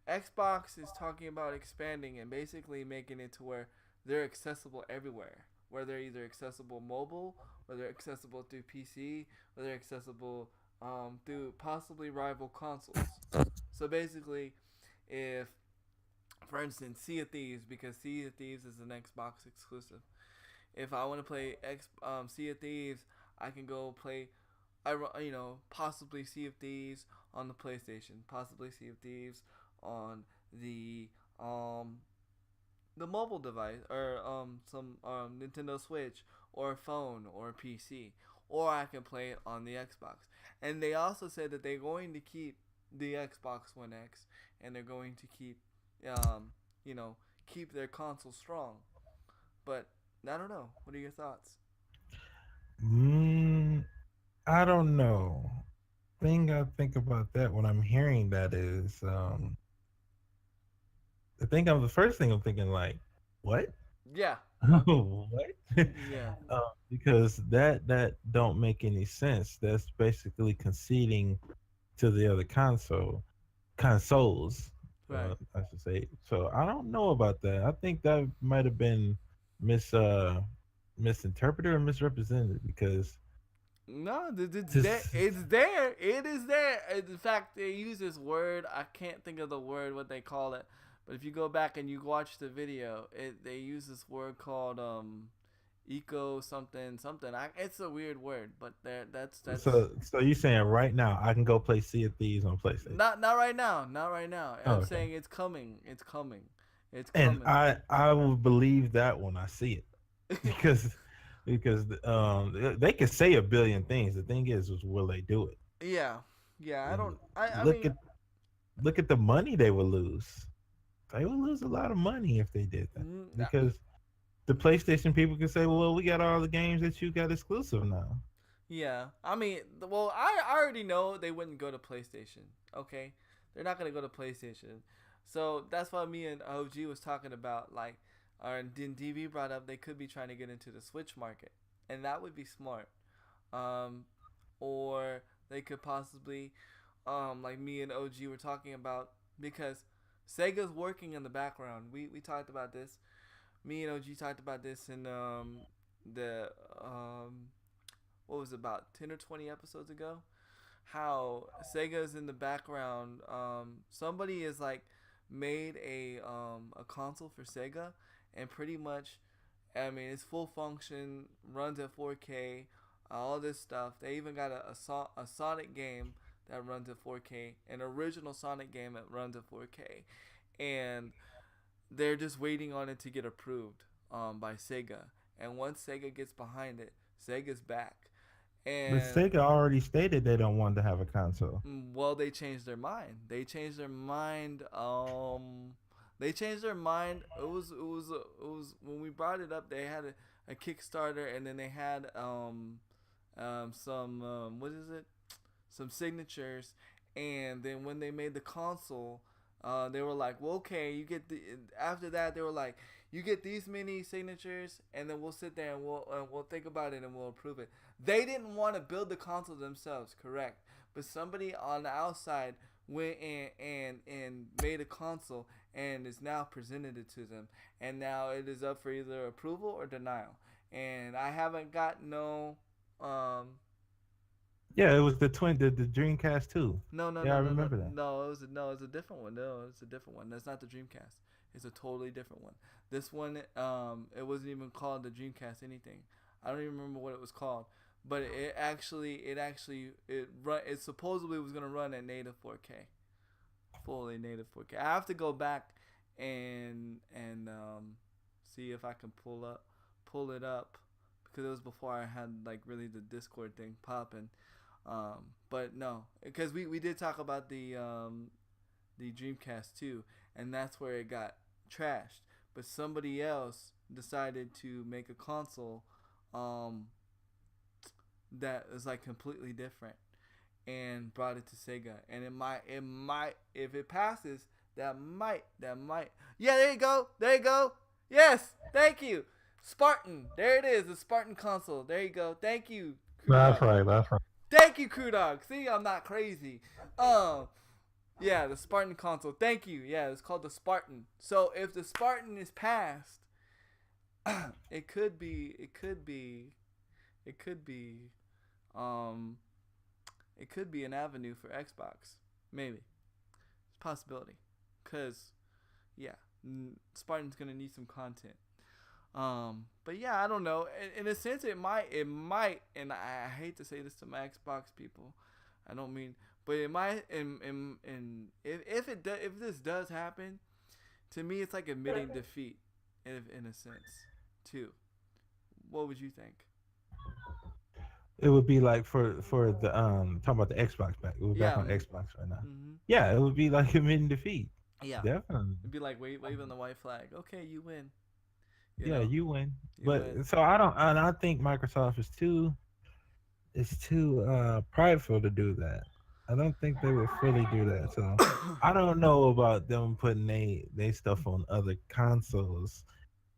Xbox is talking about expanding and basically making it to where they're accessible everywhere. Where they're either accessible mobile, or they're accessible through PC, or they're accessible through possibly rival consoles. So basically, if, for instance, Sea of Thieves, because Sea of Thieves is an Xbox exclusive. If I want to play Sea of Thieves, I can go play, possibly Sea of Thieves on the PlayStation, possibly Sea of Thieves on the mobile device or some Nintendo Switch or a phone or a PC, or I can play it on the Xbox. And they also said that they're going to keep the Xbox One X, and they're going to keep keep their console strong. But I don't know. What are your thoughts? I don't know. Thing I think about that when I'm hearing that is the first thing I'm thinking like, what? Yeah. What? Yeah. Because that don't make any sense. That's basically conceding to the other consoles. Right. I should say. So I don't know about that. I think that might have been misinterpreted or misrepresented because No, it's just there. It's there. It is there. In fact, they use this word. I can't think of the word, what they call it. But if you go back and you watch the video, they use this word called eco something something. It's a weird word, but that's so you saying right now I can go play Sea of Thieves on PlayStation? not right now. Not right now. Oh, I'm okay. saying it's coming. It's coming. It's And coming. I will believe that when I see it because they can say a billion things. The thing is will they do it? Yeah. Yeah. I And don't. I look mean. look at the money they would lose. They would lose a lot of money if they did that because the PlayStation people can say, well, we got all the games that you got exclusive now. Yeah, I mean, well, I already know they wouldn't go to PlayStation. Okay, they're not gonna go to PlayStation, so that's why me and OG was talking about and then DV brought up they could be trying to get into the Switch market, and that would be smart. Or they could possibly, like me and OG were talking about, because Sega's working in the background. We talked about this. Me and OG talked about this in the what was it, about 10 or 20 episodes ago, how Sega's in the background. Somebody is made a console for Sega, and pretty much, I mean, it's full function, runs at 4K, all this stuff. They even got a Sonic game that runs at 4K, an original Sonic game that runs at 4K, and they're just waiting on it to get approved by Sega. And once Sega gets behind it, Sega's back. And But Sega already stated they don't want to have a console. well, they changed their mind. They changed their mind. They changed their mind. It was when we brought it up. They had a Kickstarter, and then they had some what is it? Some signatures, and then when they made the console, they were like, well, okay, you get the. After that, they were like, you get these many signatures, and then we'll sit there and we'll think about it and we'll approve it. They didn't want to build the console themselves, correct? But somebody on the outside went and made a console and is now presented it to them, and now it is up for either approval or denial. And I haven't got no Yeah, it was the Dreamcast too. no, no, Yeah, I no, no, no, remember that. no. It's a different one. No, it's a different one. That's not the Dreamcast. It's a totally different one. This one, it wasn't even called the Dreamcast anything. I don't even remember what it was called. But it supposedly was gonna run at native 4K, fully native 4K. I have to go back and see if I can pull it up because it was before I had like really the Discord thing popping. But no, because we did talk about the Dreamcast too, and that's where it got trashed. But somebody else decided to make a console that is like completely different and brought it to Sega. And it might if it passes, that might yeah, there you go. Yes, thank you. Spartan. There it is, the Spartan console. There you go. Thank you. That's right. That's right. Thank you, Crew Dog. See, I'm not crazy. Yeah, the Spartan console. Thank you. Yeah, it's called the Spartan. So if the Spartan is passed, it could be, um, it could be an avenue for Xbox. Maybe it's a possibility. Cause, yeah, Spartan's gonna need some content. But yeah, I don't know. In a sense, it might, and I hate to say this to my Xbox people. I don't mean, but it might, if this does happen, to me, it's like admitting defeat, in a sense, too. What would you think? It would be like for the talking about the Xbox back. We're back Yeah. on Xbox right now. Mm-hmm. Yeah, it would be like admitting defeat. Yeah. Definitely. It'd be like waving the white flag. Okay, you win. Yeah, you win. You But win. so I don't, and I think Microsoft is too, prideful to do that. I don't think they would fully do that. So I don't know about them putting they stuff on other consoles.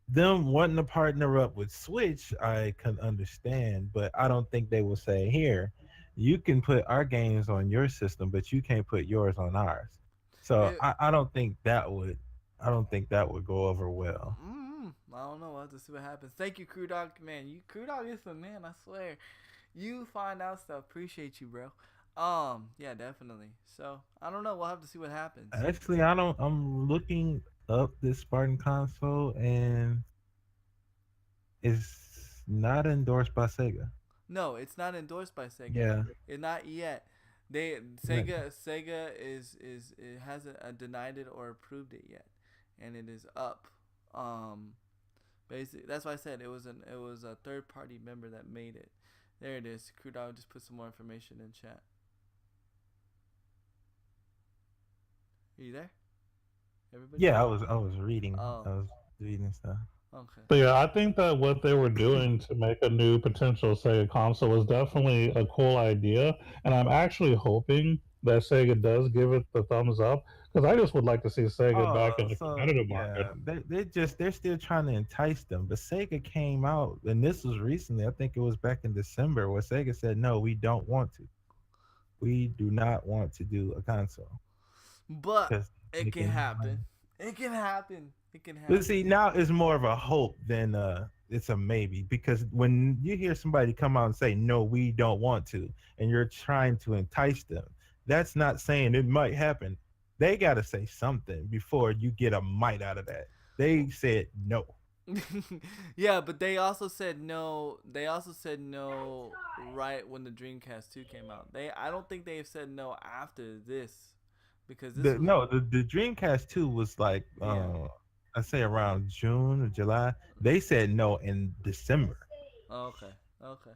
Them wanting to partner up with Switch, I can understand, but I don't think they will say, here, you can put our games on your system, but you can't put yours on ours. So It, I don't think that would go over well. I don't know. We'll have to see what happens. Thank you, Crew Dog. Man, Crew Dog is the man. I swear. You find out stuff. Appreciate you, bro. Yeah, definitely. So I don't know. We'll have to see what happens. Actually, I don't. I'm looking up this Spartan console, and it's not endorsed by Sega. No, it's not endorsed by Sega. Yeah, It not yet. They Sega is it hasn't denied it or approved it yet, and it is up. Basically, that's why I said it was a third party member that made it. There it is. Crew Dog just put some more information in chat. Are you there? Everybody? yeah. I was reading. Oh. I was reading stuff. Okay. So yeah, I think that what they were doing to make a new potential Sega console was definitely a cool idea, and I'm actually hoping that Sega does give it the thumbs up because I just would like to see Sega back in the So competitive market. yeah, they're still trying to entice them. But Sega came out, and this was recently. I think it was back in December, where Sega said, "No, we don't want to. We do not want to do a console." But 'Cause it they can can- happen. It can happen. It can But happen. see, now it's more of a hope than it's a maybe, because when you hear somebody come out and say, "No, we don't want to," and you're trying to entice them, that's not saying it might happen. They got to say something before you get a might out of that. They said no. Yeah, but they also said no. They also said no right when the Dreamcast 2 came out. I don't think they've said no after this because this was, The Dreamcast 2 was like Yeah. I say around June or July. They said no in December. Oh, okay. Okay.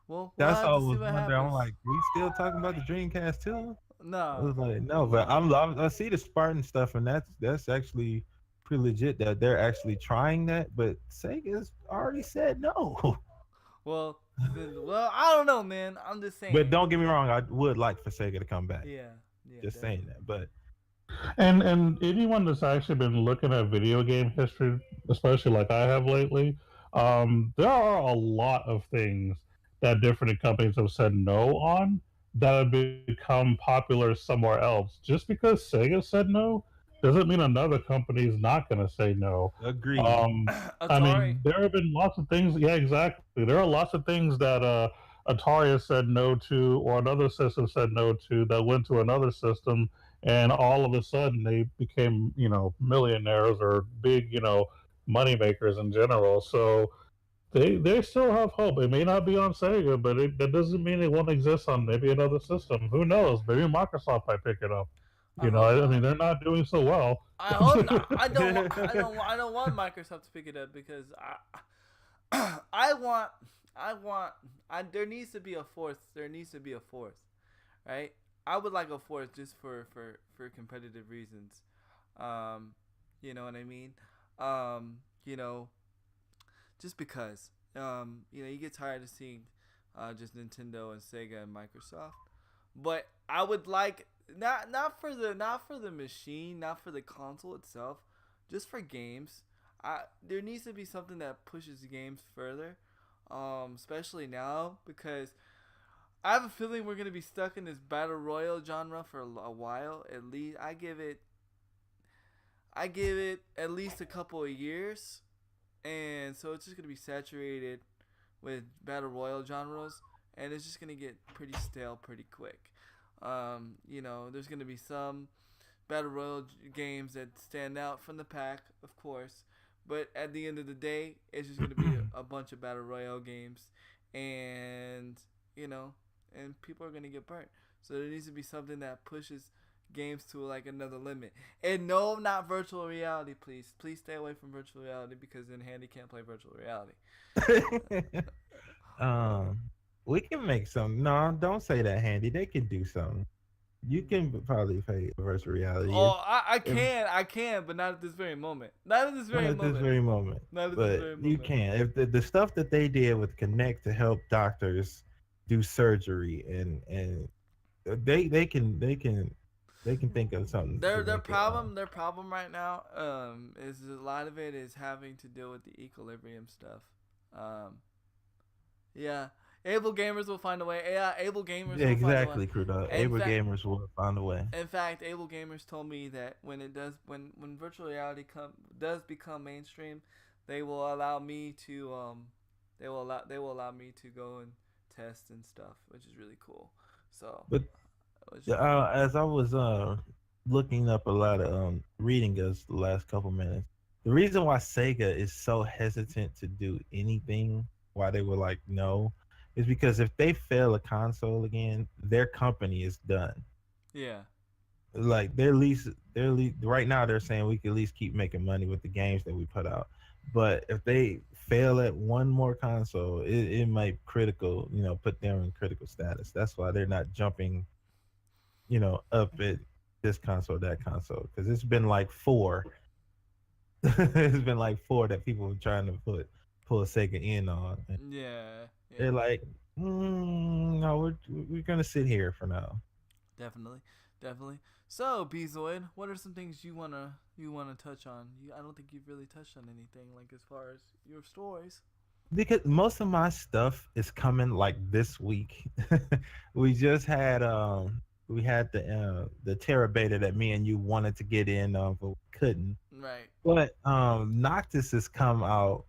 Well, we'll That's have all I to see was what wondering. I'm happens. like, we still talking about the Dreamcast 2? I No. was like, no, but I see the Spartan stuff, and that's actually pretty legit that they're actually trying that. But Sega's already said no. Well, well, I don't know, man. I'm just But saying. don't get me wrong, I would like for Sega to come back. Yeah, yeah, Just saying definitely. that. But And anyone that's actually been looking at video game history, especially like I have lately, there are a lot of things that different companies have said no on that have become popular somewhere else. Just because Sega said no doesn't mean another company is not going to say no. agreed. Um, I Atari. mean, there have been lots of things. Yeah, exactly. There are lots of things that Atari has said no to, or another system said no to, that went to another system, and all of a sudden they became, millionaires or big, money makers in general. So they still have hope. It may not be on Sega, but that doesn't mean it won't exist on maybe another system. Who knows? Maybe Microsoft might pick it up. I hope I mean, not. they're not doing so well. I hope not. I don't. I don't want Microsoft to pick it up because I want. I want. There needs to be a fourth. There needs to be a fourth, right? I would like a fourth just for competitive reasons. Um, you know what I mean? Um, you know, just because. You get tired of seeing just Nintendo and Sega and Microsoft. But I would like not for the machine, not for the console itself, just for games. There needs to be something that pushes games further, especially now because I have a feeling we're gonna be stuck in this battle royale genre for a while. At least I give it at least a couple of years, and so it's just gonna be saturated with battle royale genres, and it's just gonna get pretty stale pretty quick. There's gonna be some battle royale games that stand out from the pack, of course, but at the end of the day, it's just gonna be a bunch of battle royale games, and you know, and people are gonna get burnt. So there needs to be something that pushes games to like another limit. And no, not virtual reality, please. Please stay away from virtual reality because then Handy can't play virtual reality. Uh, um, we can make some. No, don't say that, Handy. They can do something. You can probably play virtual reality if I can, but not at this very moment. Not at this not very at this moment. very moment. Not at this But very you moment. can. If the stuff that they did with Connect to help doctors do surgery and they can think of something to Their make it. problem right now is a lot of it is having to deal with the equilibrium stuff. Um, yeah, able gamers will find a way. Yeah, able gamers Yeah, will find a way. exactly, Crudo. In Able fact, gamers will find a way. in fact, able gamers told me that when virtual reality does become mainstream, they will allow me to they will allow me to go and test and stuff, which is really cool. So, But which is as I was looking up a lot of reading us the last couple minutes, the reason why Sega is so hesitant to do anything, why they were like no, is because if they fail a console again, their company is done. yeah, Like their least right now they're saying we can at least keep making money with the games that we put out. But if they fail at one more console, it might put them in critical status. That's why they're not jumping, up at this console, that console. Because it's been like four. It's been like four that people were trying to pull Sega in on. And yeah, yeah. they're like, no, we're gonna sit here for now. Definitely, definitely. So, Bezoid, what are some things you wanna touch on? I don't think you've really touched on anything like as far as your stories. Because most of my stuff is coming like this week. we just had the Terra beta that me and you wanted to get in but we couldn't. Right. But Noctis has come out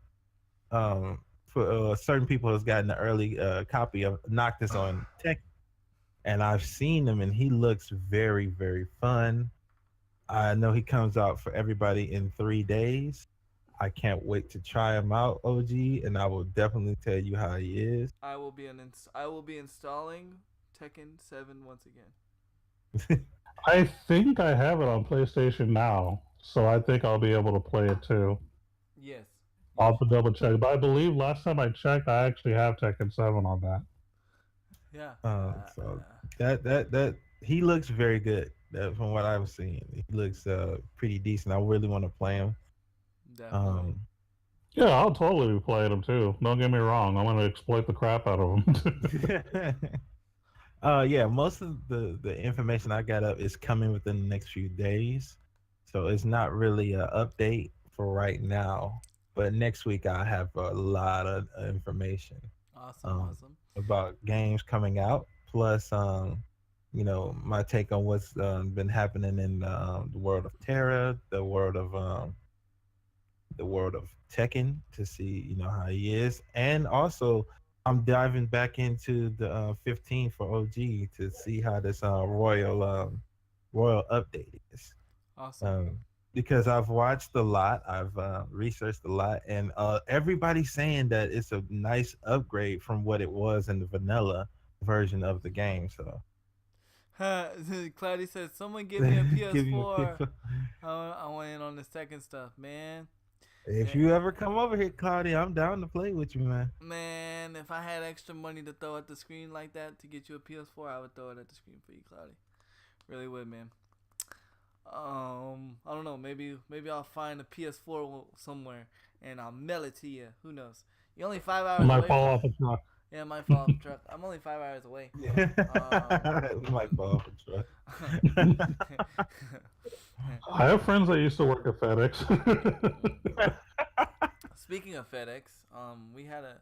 for certain people has gotten an early copy of Noctis on Tech, and I've seen him and he looks very very fun. I know he comes out for everybody in 3 days. I can't wait to try him out, OG, and I will definitely tell you how he is. I will be installing Tekken 7 once again. I think I have it on PlayStation now, so I think I'll be able to play it too. Yes. I'll Yes. have to double check, but I believe last time I checked, I actually have Tekken 7 on that. Yeah. So that he looks very good. From what I've seen, he looks pretty decent. I really want to play him. Definitely. Um, Yeah, I'll totally be playing them too. Don't get me wrong. I'm gonna exploit the crap out of them. Yeah, most of the information I got up is coming within the next few days, so it's not really an update for right now. But next week I'll have a lot of information Awesome, um, awesome. about games coming out, plus my take on what's been happening in the world of Terra, the world of Tekken to see how he is, and also I'm diving back into the 15 for OG to see how this royal update is. Awesome. Um, because I've watched a lot, I've researched a lot, and everybody's saying that it's a nice upgrade from what it was in the vanilla version of the game. So Cloudy says, "Someone give me a give you a PS4. pick. I went in on the second stuff, man. If Eh, you ever come over here, Claudia, I'm down to play with you, man. Man, if I had extra money to throw at the screen like that to get you a PS4, I would throw it at the screen for you, Cloudy. Really would, man. I don't know. Maybe I'll find a PS4 somewhere and I'll mail it to you. Who knows? You're only 5 hours Might away fall from. off a truck. Yeah, it might fall off the truck. I'm only 5 hours away. We might fall off a truck. I have friends that used to work at FedEx. Speaking of FedEx, we had a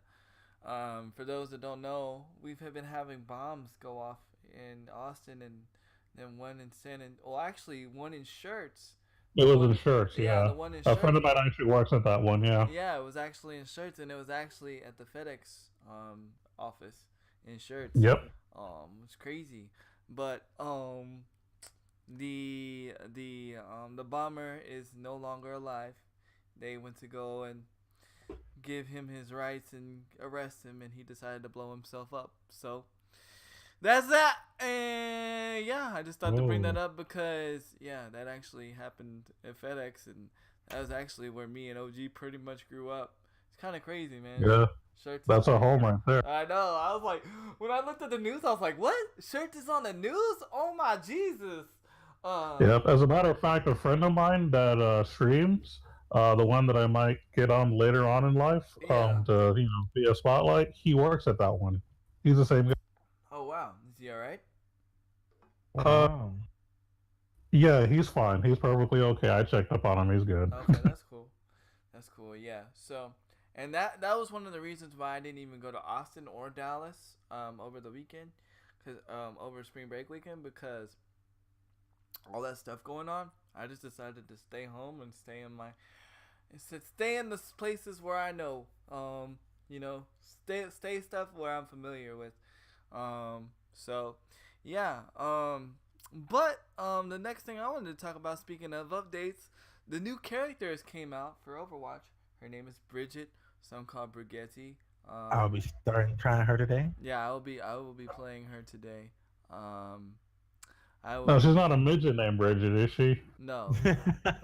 for those that don't know, we've been having bombs go off in Austin and then one in actually one in Shirts. It The was in one, shirts, yeah, yeah. the one in A friend Shirts. of mine actually works at that one, yeah. Yeah, it was actually in Shirts, and it was actually at the FedEx office in Shirts. Yep. It's crazy, but the bomber is no longer alive. They went to go and give him his rights and arrest him, and he decided to blow himself up. So that's that. And yeah, I just thought to bring that Whoa. up because yeah, that actually happened at FedEx, and that was actually where me and OG pretty much grew up. It's kind of crazy, man. Yeah. Shirts is That's a crazy. home right there. I know. I was like, when I looked at the news, I was like, what? Shirts is on the news? Oh my Jesus. Yep. As a matter of fact, a friend of mine that streams, the one that I might get on later on in life, Yeah. to be a spotlight, he works at that one. He's the same guy. Oh wow. Is he all right? Uh, Wow. yeah, he's fine. He's perfectly okay. I checked up on him. He's good. Okay, that's cool. That's cool. Yeah. So, and that was one of the reasons why I didn't even go to Austin or Dallas over the weekend, cause over spring break weekend because all that stuff going on. I just decided to stay home and stay in the places where I know. Stay stuff where I'm familiar with. So yeah. But the next thing I wanted to talk about, speaking of updates, the new characters came out for Overwatch. Her name is Bridget. Some call Brigetti. I'll be starting trying her today. Yeah, I will be playing her today. I No, will. she's not a midget named Bridget, is she? No,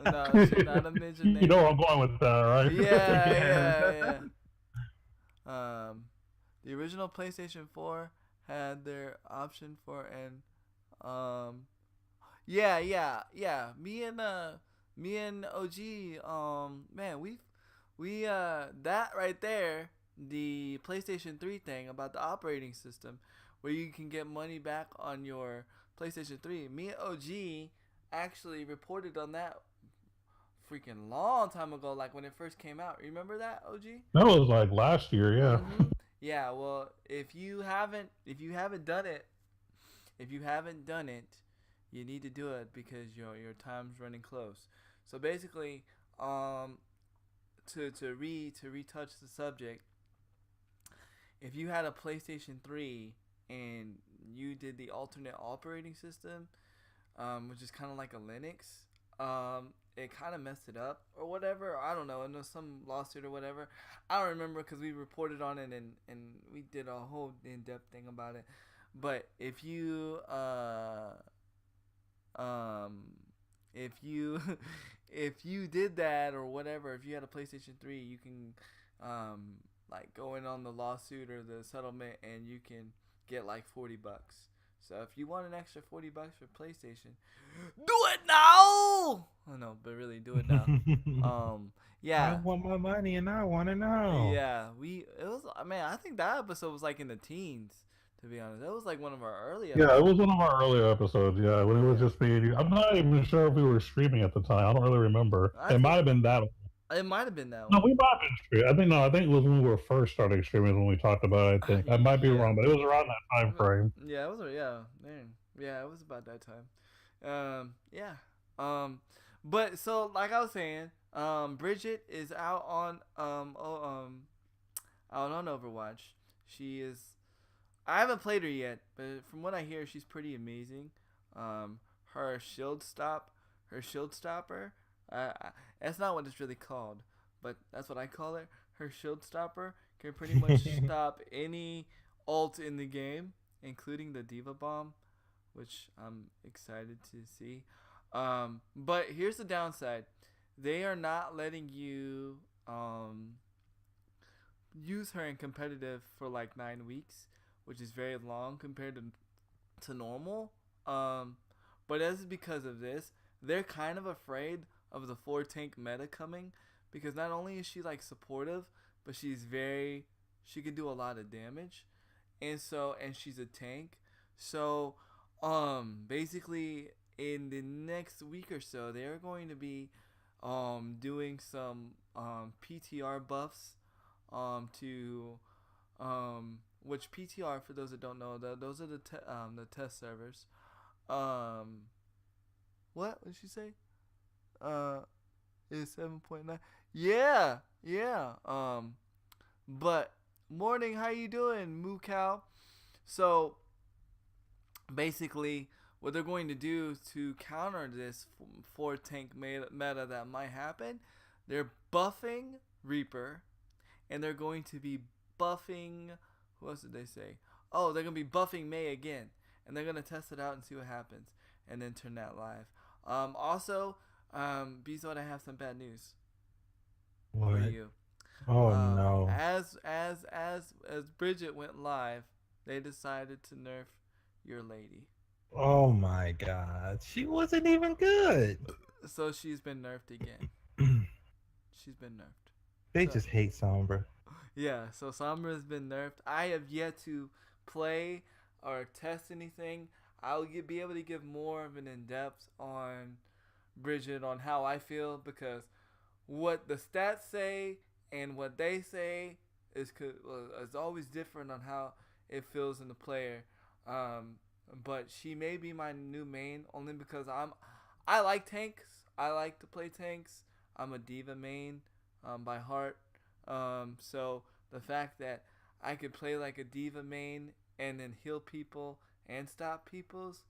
no, she's not a midget You name. know where I'm going with that, right? Yeah. The original PlayStation 4 had their option for an yeah. Me and OG man, we that right there, the PlayStation 3 thing about the operating system where you can get money back on your PlayStation 3. Me and OG actually reported on that freaking long time ago, like when it first came out. Remember that, OG? That was like last year, yeah. Yeah. Well, if you haven't done it, you need to do it because your time's running close. So basically, to retouch the subject, if you had a PlayStation 3 and you did the alternate operating system, which is kind of like a Linux, it kind of messed it up or whatever. I don't know. I know some lawsuit or whatever. I don't remember because we reported on it and we did a whole in-depth thing about it. But if you if you if you did that or whatever, if you had a PlayStation 3, you can like go in on the lawsuit or the settlement and you can get like $40. So if you want an extra $40 for PlayStation, do it now. Oh no, but really do it now. I Yeah. want my money and I want to know. Yeah, it was, man, I think that episode was like in the teens, to be honest. That was like one of our early Yeah, it episodes. was one of our earlier episodes. Yeah, when it was Yeah. just me and you. I'm not even sure if we were streaming at the time. I don't really remember. I It think might have been that one. it might have been that No, one. we might have been streaming. I think no. I think it was when we were first starting streaming when we talked about it. I think I might be Yeah. wrong, but it was around that time frame. Yeah, it was, yeah, man. Yeah, it was about that time. Yeah. But so like I was saying, Bridget is out on out on Overwatch. She is. I haven't played her yet, but from what I hear, she's pretty amazing. Her her shield stopper. That's not what it's really called, but that's what I call it. Her shield stopper can pretty much stop any ult in the game, including the Diva Bomb, which I'm excited to see. But here's the downside: they are not letting you use her in competitive for like 9 weeks, which is very long compared to normal. But as because of this, they're kind of afraid of the 4 tank meta coming, because not only is she like supportive, but she can do a lot of damage, and she's a tank. So basically in the next week or so, they're going to be doing some PTR buffs to which PTR, for those that don't know, those are the test servers. What did she say? Is 7.9? Yeah, yeah. But morning, how you doing, Moo Cow? So basically, what they're going to do to counter this 4 tank meta that might happen, they're buffing Reaper, and they're going to be buffing. Who else did they say? Oh, they're gonna be buffing May again, and they're gonna test it out and see what happens, and then turn that live. Also, Bezo, I have some bad news What? for you. Oh no. As Bridget went live, they decided to nerf your lady. Oh my god. She wasn't even good. So she's been nerfed again. She's been nerfed. They So- just hate Sombra. Yeah, so Sombra's been nerfed. I have yet to play or test anything. I'll be able to give more of an in-depth on Bridget, on how I feel, because what the stats say and what they say is always different on how it feels in the player. But she may be my new main only because I like tanks. I like to play tanks. I'm a diva main by heart. So the fact that I could play like a diva main and then heal people and stop people's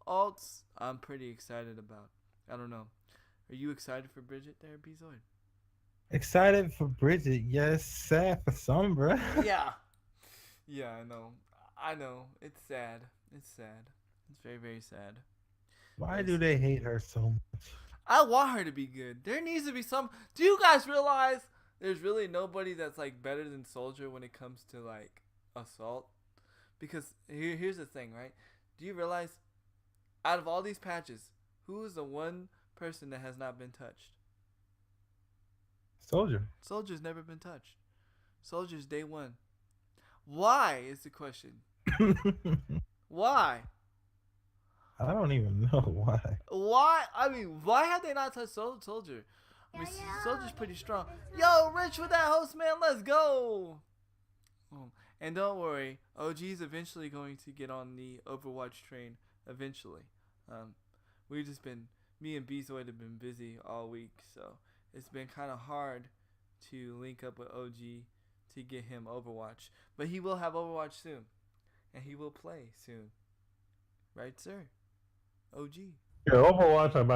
alts, I'm pretty excited about. I don't know. Are you excited for Bridget there, Bezoid? Excited for Bridget, yes. Sad for Sombra. Yeah. Yeah, I know. I know. It's sad. It's sad. It's very, very sad. Why do they hate her so much? I want her to be good. There needs to be some. Do you guys realize there's really nobody that's like better than Soldier when it comes to like assault? Because here's the thing, right? Do you realize out of all these patches, who is the one person that has not been touched? Soldier. Soldier's never been touched. Soldier's day one. Why is the question? Why? I don't even know why. Why? I mean, why have they not touched Soldier? I mean, Soldier's pretty strong. Yo, Rich with that host, man. Let's go. Oh, and don't worry, OG's eventually going to get on the Overwatch train. Eventually. We've just been, me and Bezoid have been busy all week, so it's been kind of hard to link up with OG to get him Overwatch. But he will have Overwatch soon, and he will play soon. Right, sir? OG. Yeah, Overwatch. I'm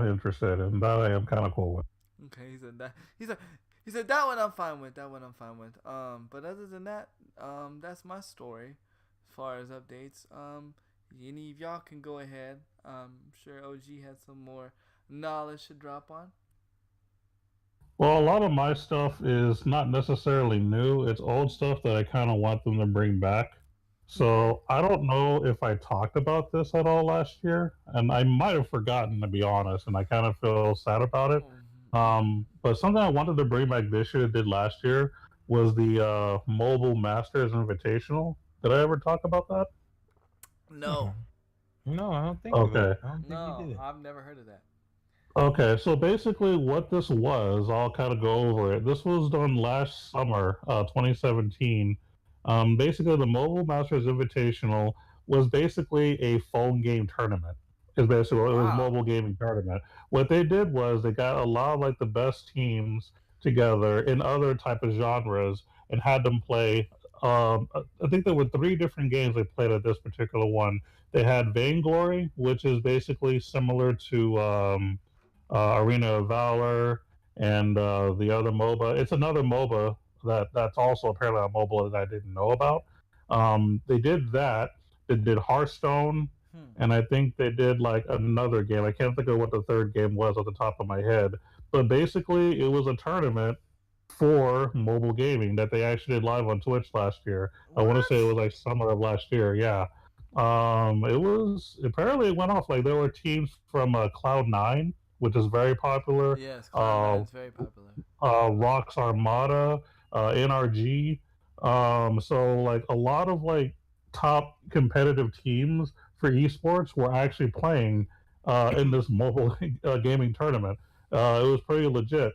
interested in. That I am kind of cool with. Okay, he said that. He said that one I'm fine with. That one I'm fine with. But other than that, that's my story as far as updates. Any of y'all can go ahead. I'm sure OG has some more knowledge to drop on. Well, a lot of my stuff is not necessarily new. It's old stuff that I kind of want them to bring back. Okay. So I don't know if I talked about this at all last year, and I might have forgotten to be honest, and I kind of feel sad about it. Mm-hmm. But something I wanted to bring back this year, did last year, was the Mobile Masters Invitational. Did I ever talk about that? No. No, I don't think of it. Okay. I don't think you No, did. I've never heard of that. Okay, so basically, what this was, I'll kind of go over it. This was done last summer, 2017. Basically, the Mobile Masters Invitational was basically a phone game tournament. Is basically it was Wow. mobile gaming tournament. What they did was they got a lot of like the best teams together in other type of genres and had them play. I think there were three different games they played at this particular one. They had Vainglory, which is basically similar to Arena of Valor, and the other MOBA. It's another MOBA that's also apparently a MOBA that I didn't know about. They did that. They did Hearthstone, Hmm. and I think they did like another game. I can't think of what the third game was off the top of my head. But basically, it was a tournament for mobile gaming that they actually did live on Twitch last year. I want to say it What? was like summer of last year. Yeah. It was apparently it went off like there were teams from Cloud9, which is very popular. Yes, Cloud Uh, Nine's very popular. Rocks Armada, NRG. So like a lot of like top competitive teams for esports were actually playing in this mobile gaming tournament. It was pretty legit.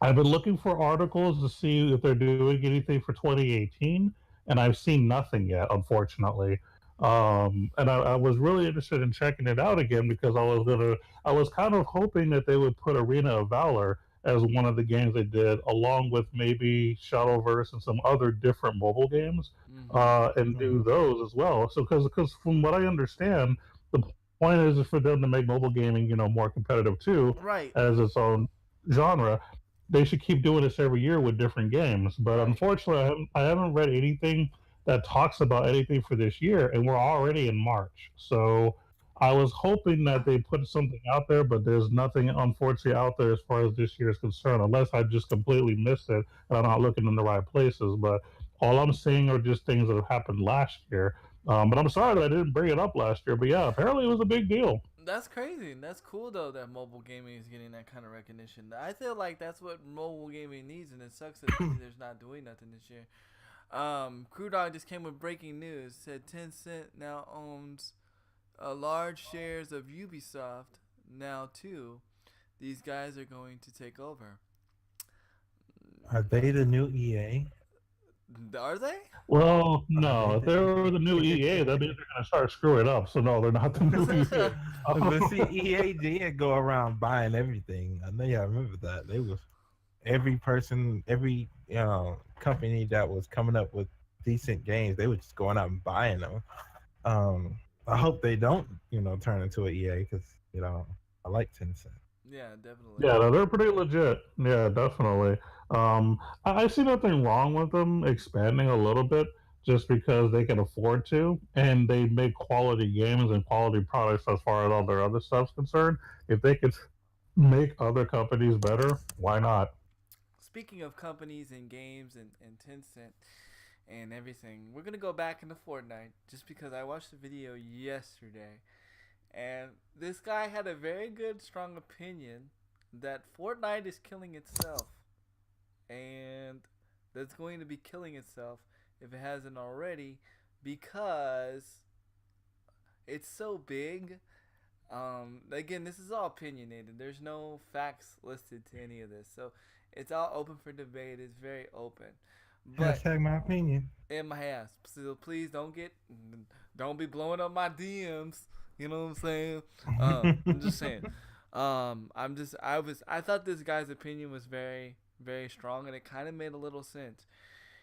I've been looking for articles to see if they're doing anything for 2018, and I've seen nothing yet, unfortunately. And I was really interested in checking it out again because I was kind of hoping that they would put Arena of Valor as one of the games they did, along with maybe Shadowverse and some other different mobile games, Mm-hmm. and do Mhm. those as well. So, because from what I understand, the point is for them to make mobile gaming, more competitive too, Right. as its own genre. They should keep doing this every year with different games. But Right. unfortunately, I haven't read anything that talks about anything for this year, and we're already in March. So I was hoping that they put something out there, but there's nothing, unfortunately, out there as far as this year is concerned, unless I just completely missed it and I'm not looking in the right places. But all I'm seeing are just things that have happened last year. But I'm sorry that I didn't bring it up last year. But yeah, apparently it was a big deal. That's crazy. That's cool though that mobile gaming is getting that kind of recognition. I feel like that's what mobile gaming needs, and it sucks that there's not doing nothing this year. Crew Dog just came with breaking news. Said Tencent now owns large shares of Ubisoft now too. These guys are going to take over. Are they the new EA? Are they? Well, Are they no. If the they were the new EA, that means they're going to start screwing up. So no, they're not the new EA. But see, EA did go around buying everything. I know y'all remember that. They was every person, every company that was coming up with decent games, they were just going out and buying them. I hope they don't, turn into an EA because I like Tencent. Yeah, definitely. Yeah, no, they're pretty legit. Yeah, definitely. I see nothing wrong with them expanding a little bit just because they can afford to, and they make quality games and quality products as far as all their other stuff's concerned. If they could make other companies better, why not? Speaking of companies and games and Tencent and everything, we're gonna go back into Fortnite just because I watched the video yesterday, and this guy had a very good, strong opinion that Fortnite is killing itself, and that's going to be killing itself if it hasn't already because it's so big. Again, this is all opinionated. There's no facts listed to any of this, so it's all open for debate. It's very open, but Hashtag my opinion. in my ass. So please don't be blowing up my DMs. You know what I'm saying? I'm just saying. I thought this guy's opinion was very, very strong, and it kind of made a little sense.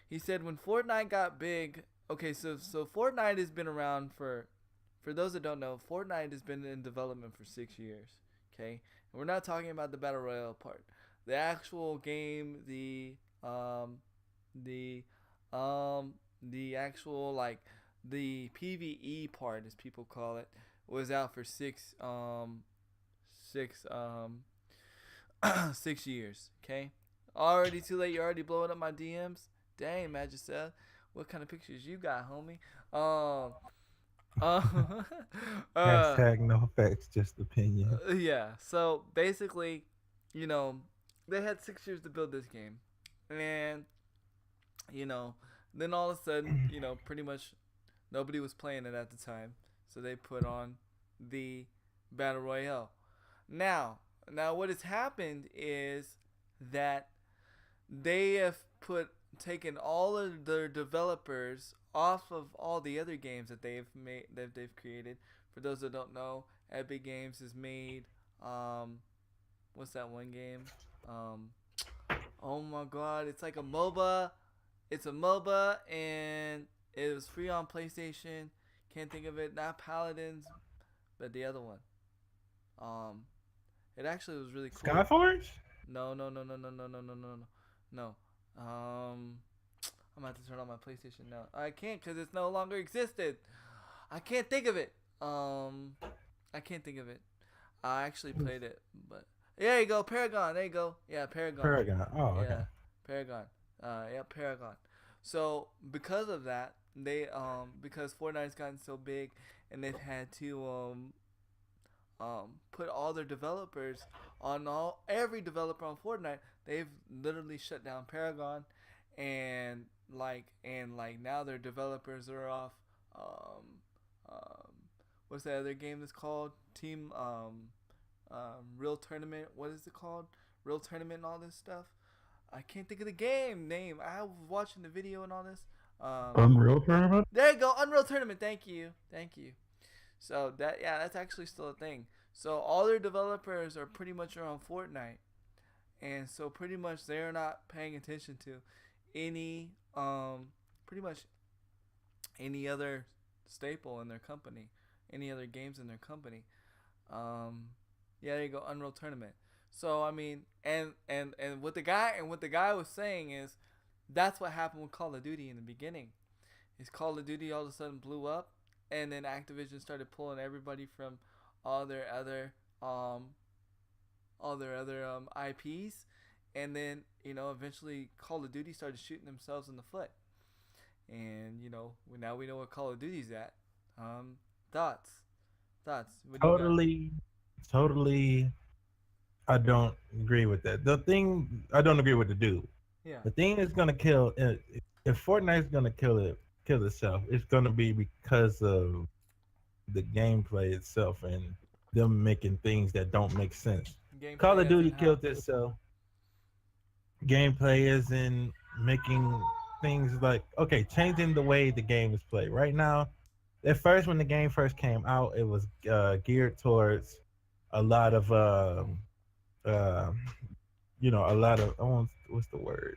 He said when Fortnite got big, okay, so Fortnite has been around for those that don't know, Fortnite has been in development for 6 years. Okay, and we're not talking about the battle royale part. The actual game, the the actual like the PVE part, as people call it, was out for six 6 years. Okay, already too late. You're already blowing up my DMs. Dang, Magicel. What kind of pictures you got, homie? Um, uh, uh, Hashtag no facts, just opinion. yeah. So basically, you know, they had 6 years to build this game, and you know, then all of a sudden, pretty much nobody was playing it at the time, so they put on the battle royale. Now, what has happened is that they have taken all of their developers off of all the other games that they've created. For those that don't know, Epic Games has made what's that one game? Um, oh my god, it's like a MOBA. It's a MOBA and it was free on PlayStation. Can't think of it. Not Paladins, but the other one. Um, it actually was really cool. Skyforge? No, no, no, no, no, no, no, no, no, no. I'm gonna have to turn on my PlayStation now. I can't because it's no longer existed. I can't think of it. I can't think of it. I actually played it, but there you go, Paragon. There you go. Yeah, Paragon. Paragon. Oh, okay. Yeah, Paragon. Yeah, Paragon. So because of that, they because Fortnite's gotten so big, and they've had to put all their developers on every developer on Fortnite. They've literally shut down Paragon, and now their developers are off. Um, um, what's that other game that's called? Team Real Tournament. What is it called? Real Tournament and all this stuff. I can't think of the game name. I was watching the video and all this. Unreal Tournament? There you go, Unreal Tournament. Thank you. So that's actually still a thing. So all their developers are pretty much on Fortnite, and so pretty much they're not paying attention to any pretty much any other staple in their company, any other games in their company. There you go, Unreal Tournament. So I mean, and what the guy was saying is that's what happened with Call of Duty in the beginning. Is Call of Duty all of a sudden blew up, and then Activision started pulling everybody from all their other IPs, and then eventually Call of Duty started shooting themselves in the foot, and now we know what Call of Duty's at. Thoughts? What do you got? Totally. I don't agree with that. The thing I don't agree with the dude. Yeah. The thing is gonna kill if Fortnite's gonna kill itself. It's gonna be because of the gameplay itself and them making things that don't make sense. Gameplay Call of as Duty in how? killed itself. Gameplay is in making things like changing the way the game is played. Right now, at first when the game first came out, it was geared towards a lot of a lot of what's the word?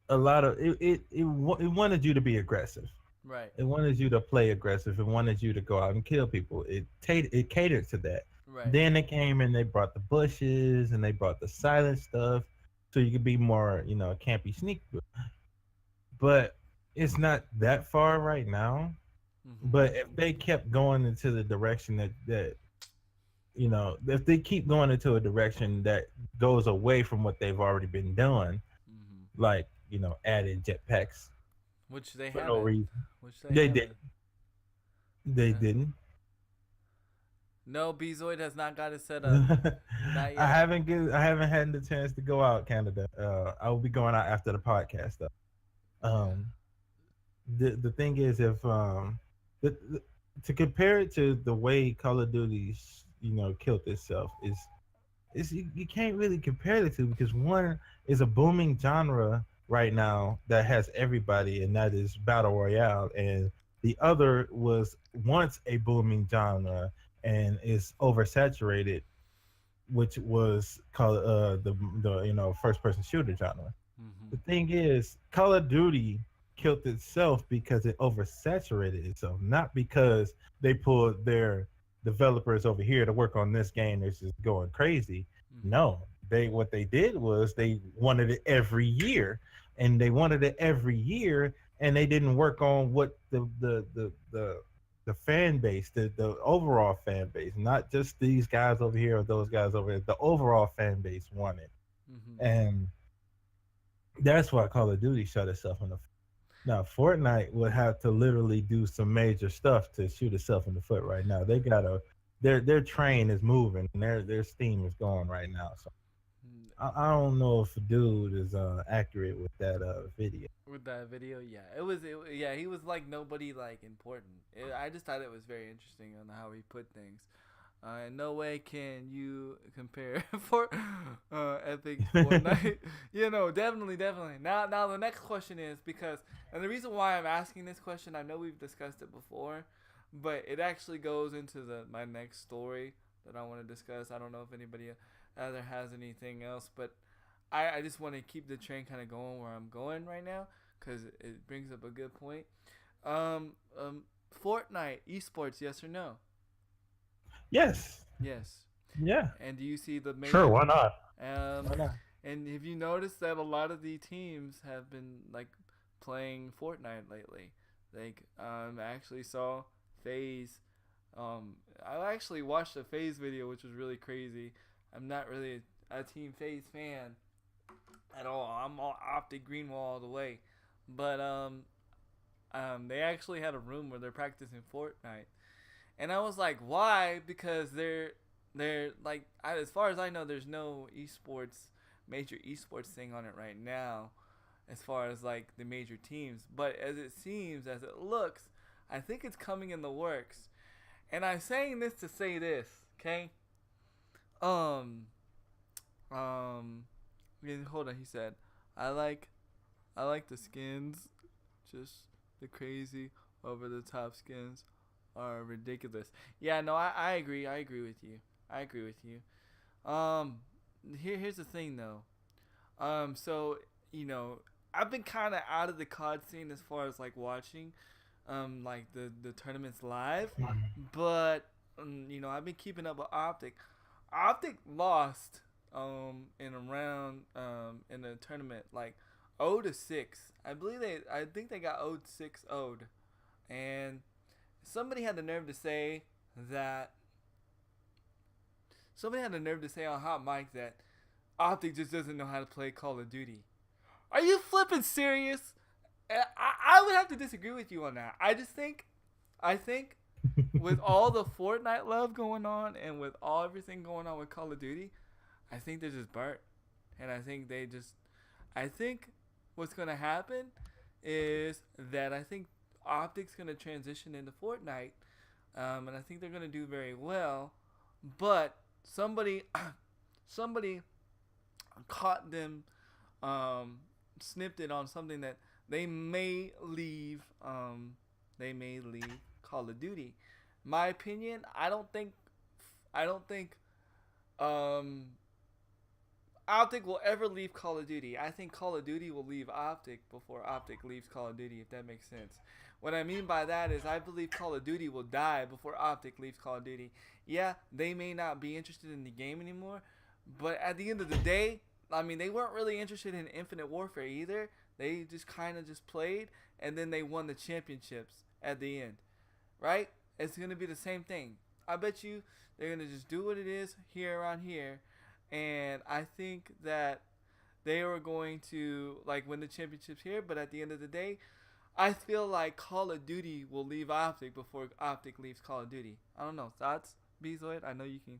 A lot of it wanted you to be aggressive. Right. It wanted you to play aggressive. It wanted you to go out and kill people. It catered to that. Right. Then they came and they brought the bushes and they brought the silent stuff, so you could be more, campy sneak. But it's not that far right now. Mm-hmm. But if they kept going into the direction that if they keep going into a direction that goes away from what they've already been doing, Mm-hmm. like added jetpacks Which they for haven't. no reason. Which They haven't. did. They Yeah. didn't. No, Bezoid has not got it set up. Not yet. I haven't had the chance to go out Canada. I will be going out after the podcast though. The thing is, if to compare it to the way Call of Duty's killed itself is you can't really compare the two, because one is a booming genre right now that has everybody, and that is battle royale, and the other was once a booming genre and is oversaturated, which was called the first person shooter genre. Mm-hmm. The thing is, Call of Duty killed itself because it oversaturated itself, not because they pulled their developers over here to work on this game that's just going crazy. Mm-hmm. No, what they did was they wanted it every year, and they wanted it every year, and they didn't work on what the fan base, the overall fan base, not just these guys over here or those guys over here, the overall fan base wanted. Mm-hmm. And that's why Call of Duty shut itself in the Now, Fortnite would have to literally do some major stuff to shoot itself in the foot right now. They got a their train is moving and their steam is going right now. So Mm, I don't know if a dude is accurate with that video. with that video, yeah, it was. Yeah, he was like nobody like important. I just thought it was very interesting on how he put things. In no way can you compare for Epic Fortnite. Definitely, definitely. Now the next question is because, and the reason why I'm asking this question, I know we've discussed it before, but it actually goes into my next story that I want to discuss. I don't know if anybody other has anything else, but I just want to keep the train kind of going where I'm going right now because it brings up a good point. Um, um, Fortnite esports, yes or no? Yes. Yes. Yeah. And do you see the Sure, major? why not? Um, Why not? and have you noticed that a lot of the teams have been like playing Fortnite lately? Like, I actually saw FaZe. I actually watched a FaZe video, which was really crazy. I'm not really a Team FaZe fan at all. I'm all Optic Greenwall all the way. But they actually had a room where they're practicing Fortnite, and I was like, why? Because they're like, as far as I know, there's no major esports thing on it right now, as far as like the major teams. But as it seems, as it looks, I think it's coming in the works. And I'm saying this to say this, okay? Um, hold on. He said, I like, I like the skins, just the crazy over the top skins are ridiculous. Yeah, no, I agree. I agree with you. I agree with you. Um, here's the thing though. So I've been kind of out of the COD scene as far as like watching, like the tournaments live, but I've been keeping up with Optic. Optic lost, in a round, in a tournament like 0-6. I think they got 0-6 0'd, and somebody had the nerve to say that somebody had the nerve to say on hot mic that Optic just doesn't know how to play Call of Duty. Are you flipping serious? I would have to disagree with you on that. I think with all the Fortnite love going on and with all everything going on with Call of Duty, I think they're just burnt. And I think what's going to happen is that I think Optic's going to transition into Fortnite. And I think they're going to do very well. But somebody caught them, snipped it on something that they may leave. They may leave Call of Duty. My opinion, I don't think Optic will ever leave Call of Duty. I think Call of Duty will leave Optic before Optic leaves Call of Duty, if that makes sense. What I mean by that is I believe Call of Duty will die before Optic leaves Call of Duty. Yeah, they may not be interested in the game anymore, but at the end of the day, I mean, they weren't really interested in Infinite Warfare either. They just kind of just played, and then they won the championships at the end, right? It's going to be the same thing. I bet you they're going to just do what it is here around here, and I think that they are going to like win the championships here, but at the end of the day, I feel like Call of Duty will leave Optic before Optic leaves Call of Duty. I don't know. Thoughts, Bezoid? I know you can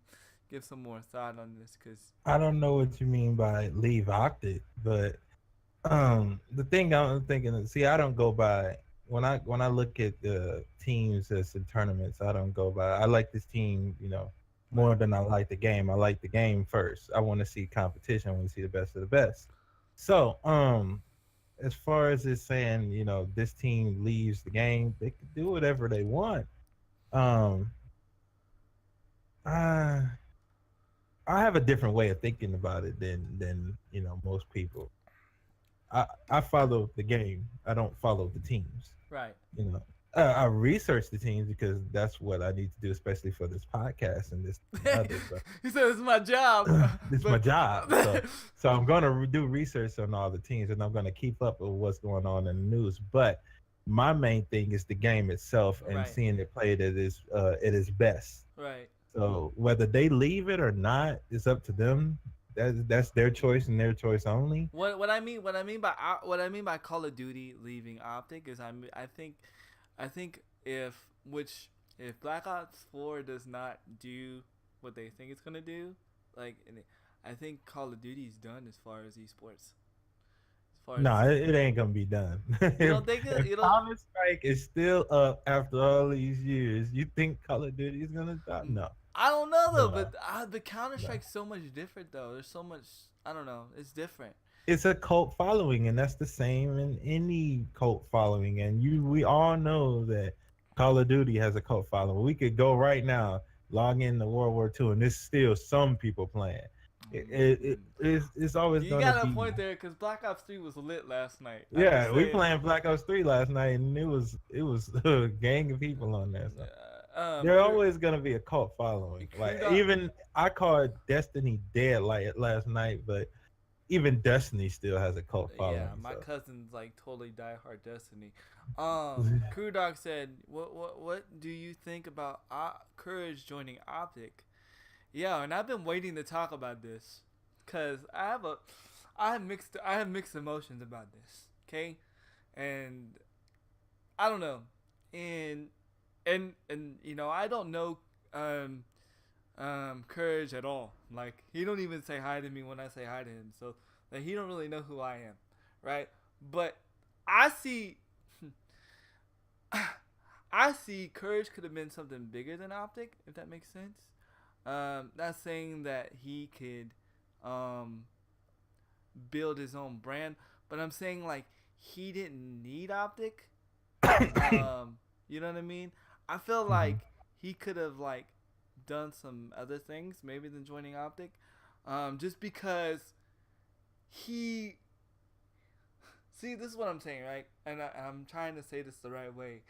give some more thought on this because I don't know what you mean by leave Octet, but the thing I'm thinking is, see, I don't go by when I look at the teams that's in tournaments, I don't go by I like this team, more than I like the game. I like the game first. I want to see competition, I want to see the best of the best. So, as far as it's saying, this team leaves the game, they can do whatever they want. Um, I I have a different way of thinking about it than most people. I follow the game. I don't follow the teams. right. You know, I research the teams because that's what I need to do, especially for this podcast and this and others. So He said it's my job. it's my job. So I'm going to do research on all the teams, and I'm going to keep up with what's going on in the news. But my main thing is the game itself and Right. seeing it played at its best. right. So whether they leave it or not is up to them. That's their choice and their choice only. What I mean by Call of Duty leaving Optic is I think if Black Ops 4 does not do what they think it's gonna do, like I think Call of Duty is done as far as esports. As far as No, it ain't gonna be done. you if don't think if you don't. Counter Strike is still up after all these years, you think Call of Duty is gonna die? No, I don't know though, no, but the Counter no. Strike's so much different though. There's so much. I don't know. It's different. It's a cult following, and that's the same in any cult following. And we all know that Call of Duty has a cult following. We could go right now, log into World War II, and there's still some people playing. It's always You gonna got a be. point there because Black Ops 3 was lit last night. I'm just Yeah, we saying. playing Black Ops 3 last night, and it was a gang of people on there. So. Um, There's Cru- always gonna be a cult following. Like Cruda- even I called Destiny dead like last night, but even Destiny still has a cult yeah, following. my So. cousin's like totally diehard Destiny. Crew Dog said, "What do you think about Courage joining Optic?" Yeah, and I've been waiting to talk about this because I have mixed emotions about this. Okay, and I don't know, and I don't know Courage at all. Like he don't even say hi to me when I say hi to him, so like he don't really know who I am, right? But I see, I see Courage could have been something bigger than Optic, if that makes sense. Not saying that he could um, build his own brand, but I'm saying like he didn't need Optic. You know what I mean? I feel like he could have like done some other things maybe than joining Optic, just because he. See, this is what I'm saying, right? And I'm trying to say this the right way.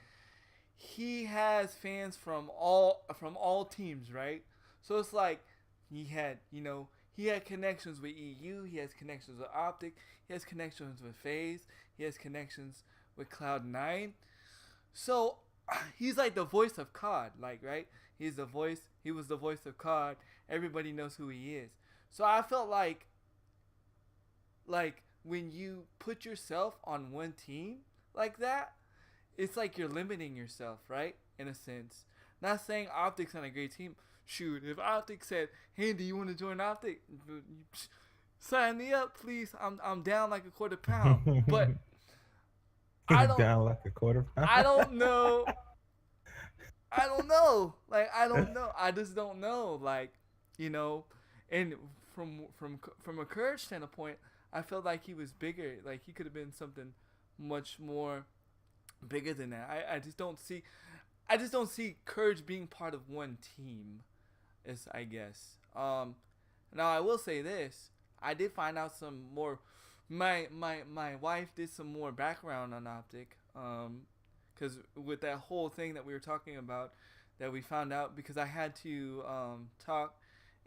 He has fans from all teams, right? So it's like he had connections with EU, he has connections with Optic, he has connections with FaZe, he has connections with Cloud9. So he's like the voice of COD, like right? He was the voice of COD. Everybody knows who he is. So I felt like when you put yourself on one team like that, it's like you're limiting yourself, right? In a sense. Not saying Optic's not a great team. Shoot, if Optic said, "Hey, do you want to join Optic? Sign me up, please. I'm down like a quarter pound." But I don't Down like a quarter pound. I don't know. I don't know. Like I don't know. I just don't know. Like, you know, and from a Courage standpoint, I felt like he was bigger. Like he could have been something much more bigger than that. I just don't see Courage being part of one team. Is I guess. Now I will say this. I did find out some more. My wife did some more background on Optic. Because with that whole thing that we were talking about, that we found out because I had to talk,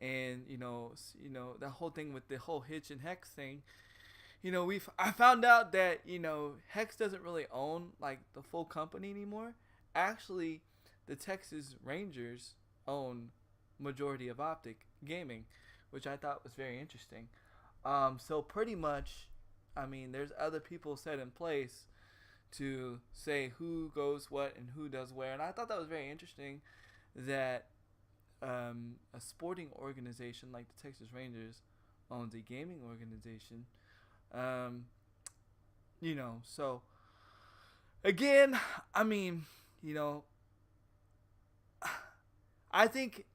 and that whole thing with the whole Hitch and Hex thing. I found out that Hex doesn't really own like the full company anymore. Actually, the Texas Rangers own majority of Optic Gaming, which I thought was very interesting. So pretty much, I mean, there's other people set in place to say who goes what and who does where, and I thought that was very interesting that a sporting organization like the Texas Rangers owns a gaming organization. So again, I mean, I think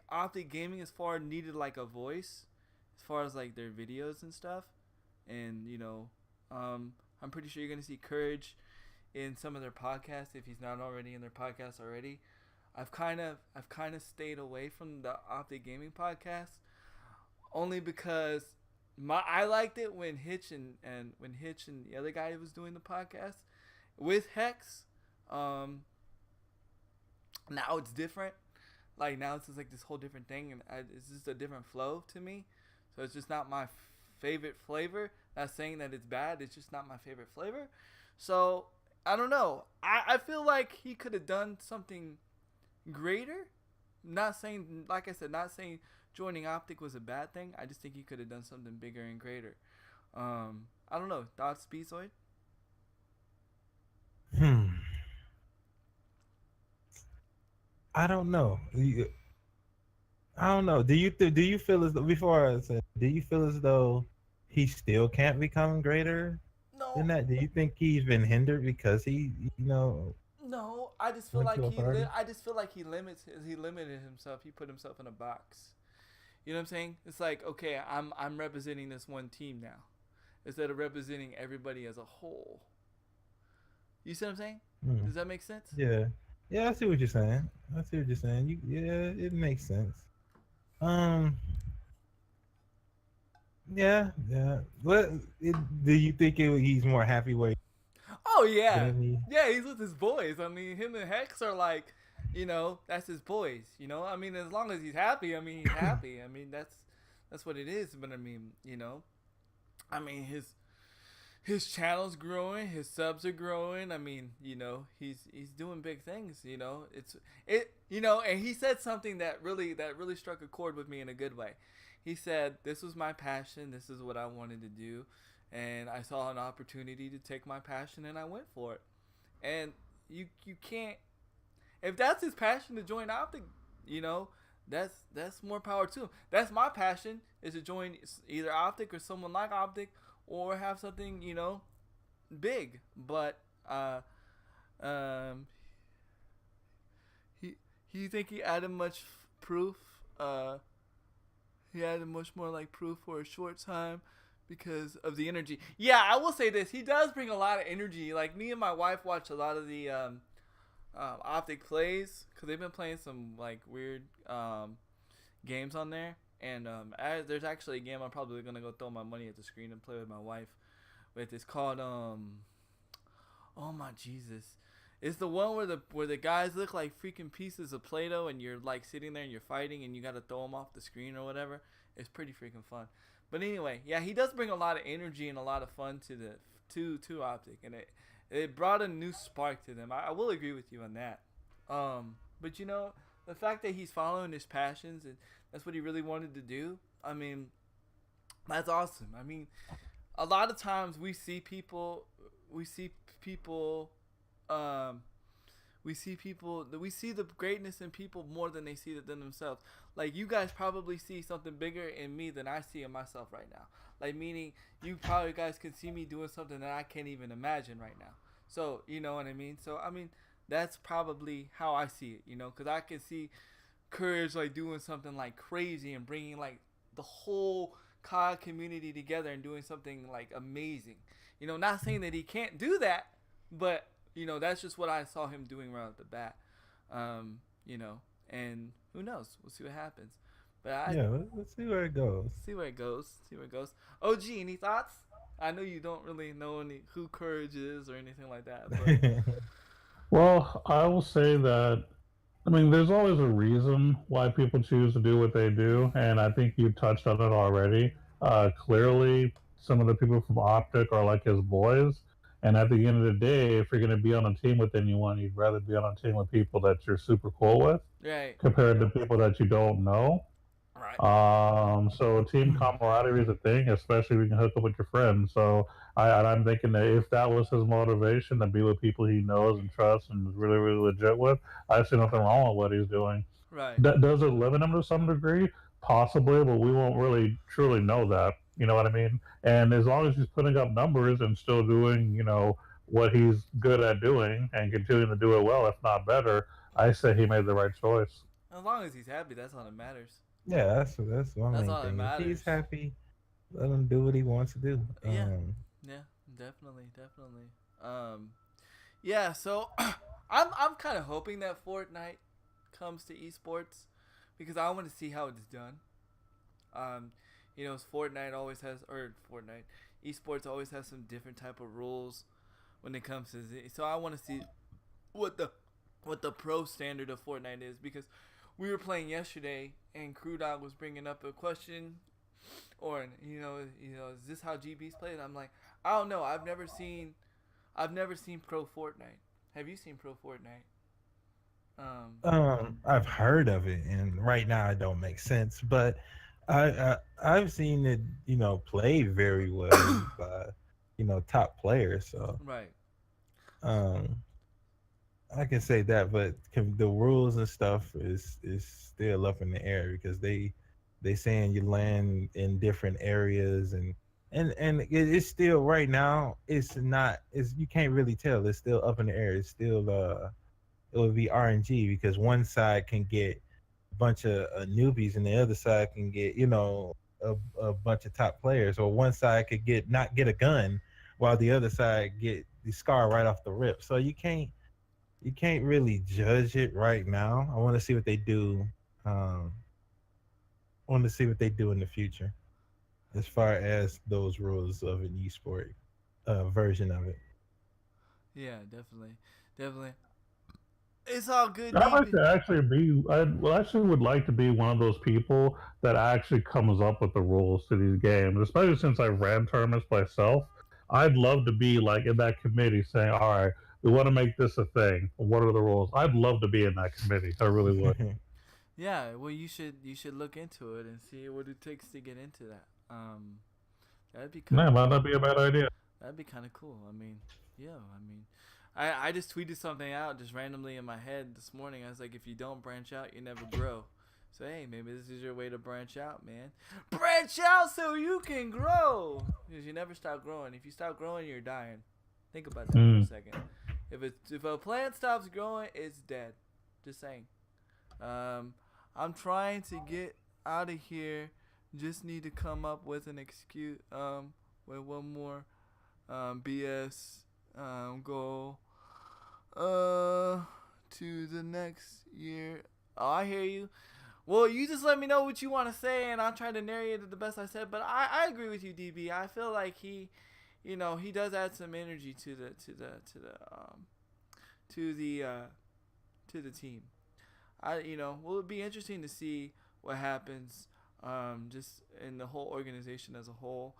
Optic Gaming as far needed like a voice, as far as like their videos and stuff, and I'm pretty sure you're gonna see Courage in some of their podcasts if he's not already in their podcast already. I've kind of stayed away from the Optic Gaming podcast only because I liked it when Hitch and the other guy was doing the podcast with Hex. Now it's different. Like now it's just like this whole different thing, and it's just a different flow to me. So it's just not my favorite flavor. Not saying that it's bad. It's just not my favorite flavor. So I don't know. I feel like he could have done something greater. Not saying, like I said, not saying joining Optic was a bad thing. I just think he could have done something bigger and greater. I don't know. Thoughts, Speedzoid? I don't know. I don't know. Do you feel as though, before I said, do you feel as though he still can't become greater than No, that? Do you think he's been hindered because he, no. I just feel went like to a party? I just feel like he limited himself. He put himself in a box. You know what I'm saying? It's like, okay, I'm representing this one team now, instead of representing everybody as a whole. You see what I'm saying? Hmm. Does that make sense? Yeah. Yeah, I see what you're saying. I see what you're saying. Yeah, it makes sense. Um, yeah. Do you think he's more happy where Oh than yeah, any? yeah. He's with his boys. I mean, him and Hex are like, that's his boys. I mean, as long as he's happy, I mean, he's happy. I mean, that's what it is. But I mean, I mean his channel's growing, his subs are growing. I mean, he's doing big things. And he said something that really struck a chord with me in a good way. He said, "This was my passion. This is what I wanted to do, and I saw an opportunity to take my passion, and I went for it." And you can't, if that's his passion to join Optic, that's more power to him. That's my passion, is to join either Optic or someone like Optic, or have something big. But he think he added much proof. He added much more like proof for a short time because of the energy. Yeah, I will say this. He does bring a lot of energy. Like, me and my wife watch a lot of the Optic plays, because they've been playing some like weird games on there. And there's actually a game I'm probably gonna go throw my money at the screen and play with my wife with. It's called oh my Jesus. It's the one where the guys look like freaking pieces of Play-Doh, and you're like sitting there and you're fighting and you gotta throw them off the screen or whatever. It's pretty freaking fun. But anyway, yeah, he does bring a lot of energy and a lot of fun to Optic, and it brought a new spark to them. I will agree with you on that. But the fact that he's following his passions, and that's what he really wanted to do, I mean, that's awesome. I mean, a lot of times we see people we see the greatness in people more than they see it in themselves. Like, you guys probably see something bigger in me than I see in myself right now. Like, meaning you probably guys can see me doing something that I can't even imagine right now. So, you know what I mean? So, I mean, that's probably how I see it, because I can see Courage like doing something like crazy and bringing like the whole COD community together and doing something like amazing. Not saying that he can't do that, but that's just what I saw him doing right off the bat. And who knows? We'll see what happens. But Yeah, let's see where it goes. See where it goes. OG, any thoughts? I know you don't really know who Courage is or anything like that. But Well, I will say that, I mean, there's always a reason why people choose to do what they do, and I think you touched on it already. Clearly, some of the people from Optic are like his boys, and at the end of the day, if you're going to be on a team with anyone, you'd rather be on a team with people that you're super cool with, right, compared to people that you don't know. right, So team camaraderie is a thing, especially if you can hook up with your friends. So I'm thinking that if that was his motivation, to be with people he knows and trusts and is really, really legit with, I see nothing wrong with what he's doing. right. Does it limit him to some degree? Possibly, but we won't really truly know that. You know what I mean? And as long as he's putting up numbers and still doing, what he's good at doing and continuing to do it well, if not better, I say he made the right choice. As long as he's happy, that's all that matters. Yeah, that's my That's main all that thing. If matters. he's happy, let him do what he wants to do. Yeah. Yeah, definitely. Yeah. So I'm kind of hoping that Fortnite comes to esports, because I want to see how it's done. Fortnite always has, or Fortnite esports always has some different type of rules when it comes to so I want to see what the pro standard of Fortnite is, because we were playing yesterday and Crew Dog was bringing up a question, or is this how GB's played? I'm like, I don't know. I've never seen pro Fortnite. Have you seen pro Fortnite? I've heard of it, and right now it don't make sense. But I've seen it, played very well by, top players. So Right. um, I can say that. But the rules and stuff is still up in the air because they saying you land in different areas and it's still right now. It's not. It's you can't really tell. It's still up in the air. It's still it would be RNG because one side can get a bunch of newbies and the other side can get a bunch of top players, or one side could get not get a gun while the other side get the scar right off the rip. So you can't really judge it right now. I want to see what they do. Um, I want to see what they do in the future as far as those rules of an esport version of it. Yeah, definitely. Definitely. It's all good, I'd like DB. to actually be. Actually would like to be one of those people that actually comes up with the rules to these games, especially since I ran tournaments myself. I'd love to be like in that committee, saying, "All right, we want to make this a thing. What are the rules?" I'd love to be in that committee. I really would. Yeah, well, you should look into it and see what it takes to get into that. That'd be kind Man, of might cool. not be a bad idea. That'd be kind of cool. I mean, yeah. I just tweeted something out just randomly in my head this morning. I was like, if you don't branch out, you never grow. So hey, maybe this is your way to branch out, man. Branch out so you can grow. Because you never stop growing. If you stop growing, you're dying. Think about that for a Mm. second. If a plant stops growing, it's dead. Just saying. Um, I'm trying to get out of here. Just need to come up with an excuse. With one more BS goal. To the next year. Oh, I hear you. Well, you just let me know what you want to say, and I'll try to narrate it the best I said. But I agree with you, DB. I feel like he does add some energy to the to the team. Well, it'd be interesting to see what happens, just in the whole organization as a whole.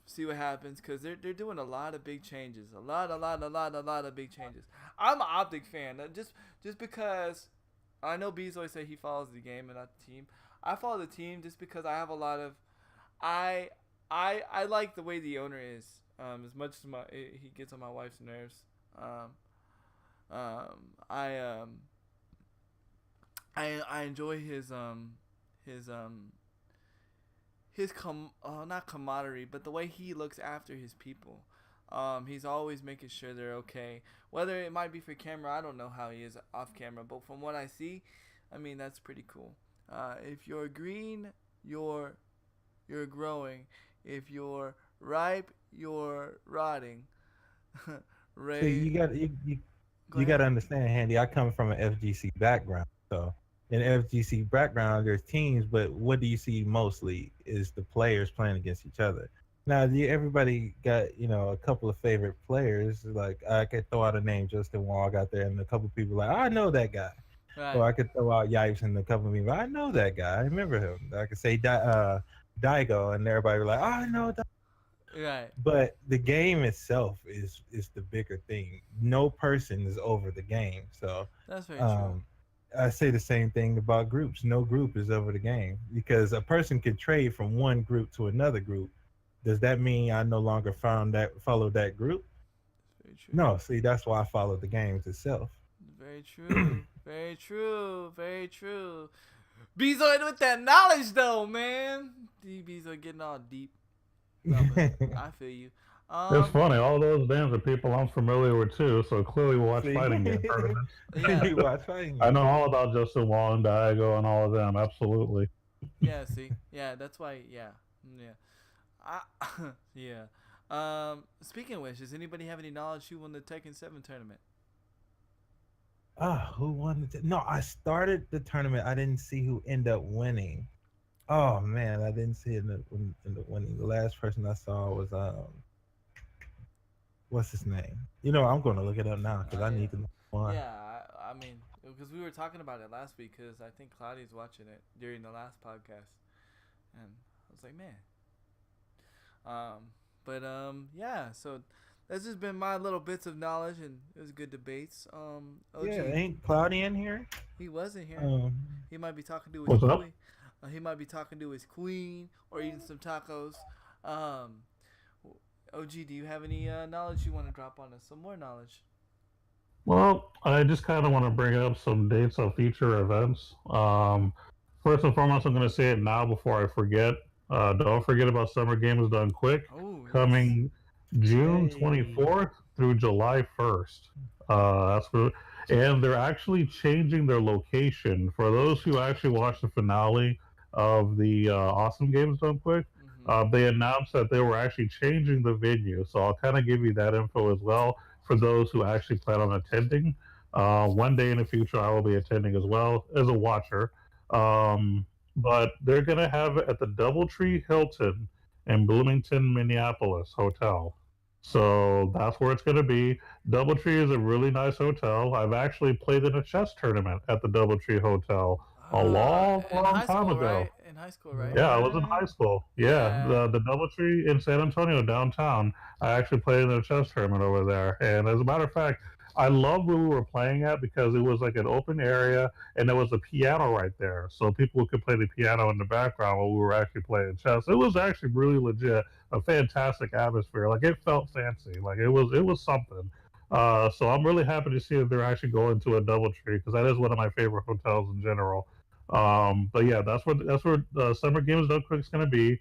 See what happens because they're doing a lot of big changes, a lot of big changes. I'm an Optic fan, just because I know Bees always say he follows the game and not the team. I follow the team just because I have a lot of I I like the way the owner is. As much as he gets on my wife's nerves. Um, I I enjoy his not camaraderie, but the way he looks after his people. He's always making sure they're okay. Whether it might be for camera, I don't know how he is off camera, but from what I see, I mean that's pretty cool. If you're green, you're growing. If you're ripe, you're rotting. See, Ray, go you got to ahead. understand, Handy. I come from an FGC background, so in FGC background, there's teams, but what do you see mostly is the players playing against each other. Now, everybody got a couple of favorite players. Like I could throw out a name, Justin Wall got there, and a couple of people like I know that guy. Or Right, I could throw out Yipes and a couple of people. I know that guy. I remember him. I could say Daigo, and everybody be like, oh, I know. right. But the game itself is the bigger thing. No person is over the game. So That's very true. um, I say the same thing about groups. No group is over the game because a person can trade from one group to another group. Does that mean I no longer follow that group? It's very true. No. See, that's why I follow the games itself. Very true. Very true. Very true. Bezoid with that knowledge though, man. Bezoid getting all deep. No, but I feel you. It's Um, funny. All those names are people I'm familiar with too. So clearly, we watch See, fighting game tournaments. yeah, you watch fighting I know games. all about Justin Wall and Diego and all of them. Absolutely. yeah. See, yeah. That's why. Yeah, yeah. I, yeah. Speaking of which, does anybody have any knowledge who won the Tekken 7 tournament? Who won? No, I started the tournament. I didn't see who ended up winning. Oh man, I didn't see it in the winning. The last person I saw was what's his name? I'm going to look it up now because Oh I yeah, need to know one. yeah. I mean, because we were talking about it last week, because I think Claudia's watching it during the last podcast, and I was like, man. Um, but yeah. So that's just been my little bits of knowledge, and it was good debates. OG, Yeah, ain't Cloudy in here? he wasn't here. Um, He might be talking to his What's up? queen. He might be talking to his queen or eating some tacos. Um, OG, do you have any knowledge you want to drop on us? Some more knowledge. Well, I just kind of want to bring up some dates of future events. First and foremost, I'm going to say it now before I forget. Don't forget about Summer Games Done Quick, Oh yes. coming June yay. 24th through July 1st. That's what, and they're actually changing their location. For those who actually watched the finale of the Awesome Games Done Quick, Mhm. they announced that they were actually changing the venue. So I'll kind of give you that info as well for those who actually plan on attending. One day in the future, I will be attending as well as a watcher. Um, but they're going to have it at the Doubletree Hilton in Bloomington, Minneapolis hotel. So that's where it's going to be. Doubletree is a really nice hotel. I've actually played in a chess tournament at the Doubletree Hotel a long, In long high time school, ago. right? In high school, right? Yeah, I was in What? high school. Yeah, Yeah. the DoubleTree in San Antonio downtown. I actually played in a chess tournament over there. And as a matter of fact, I loved where we were playing at because it was like an open area and there was a piano right there. So people could play the piano in the background while we were actually playing chess. It was actually really legit, a fantastic atmosphere. Like it felt fancy. Like it was something. So I'm really happy to see that they're actually going to a DoubleTree because that is one of my favorite hotels in general. But yeah, that's where Summer Games Done Quick is going to be.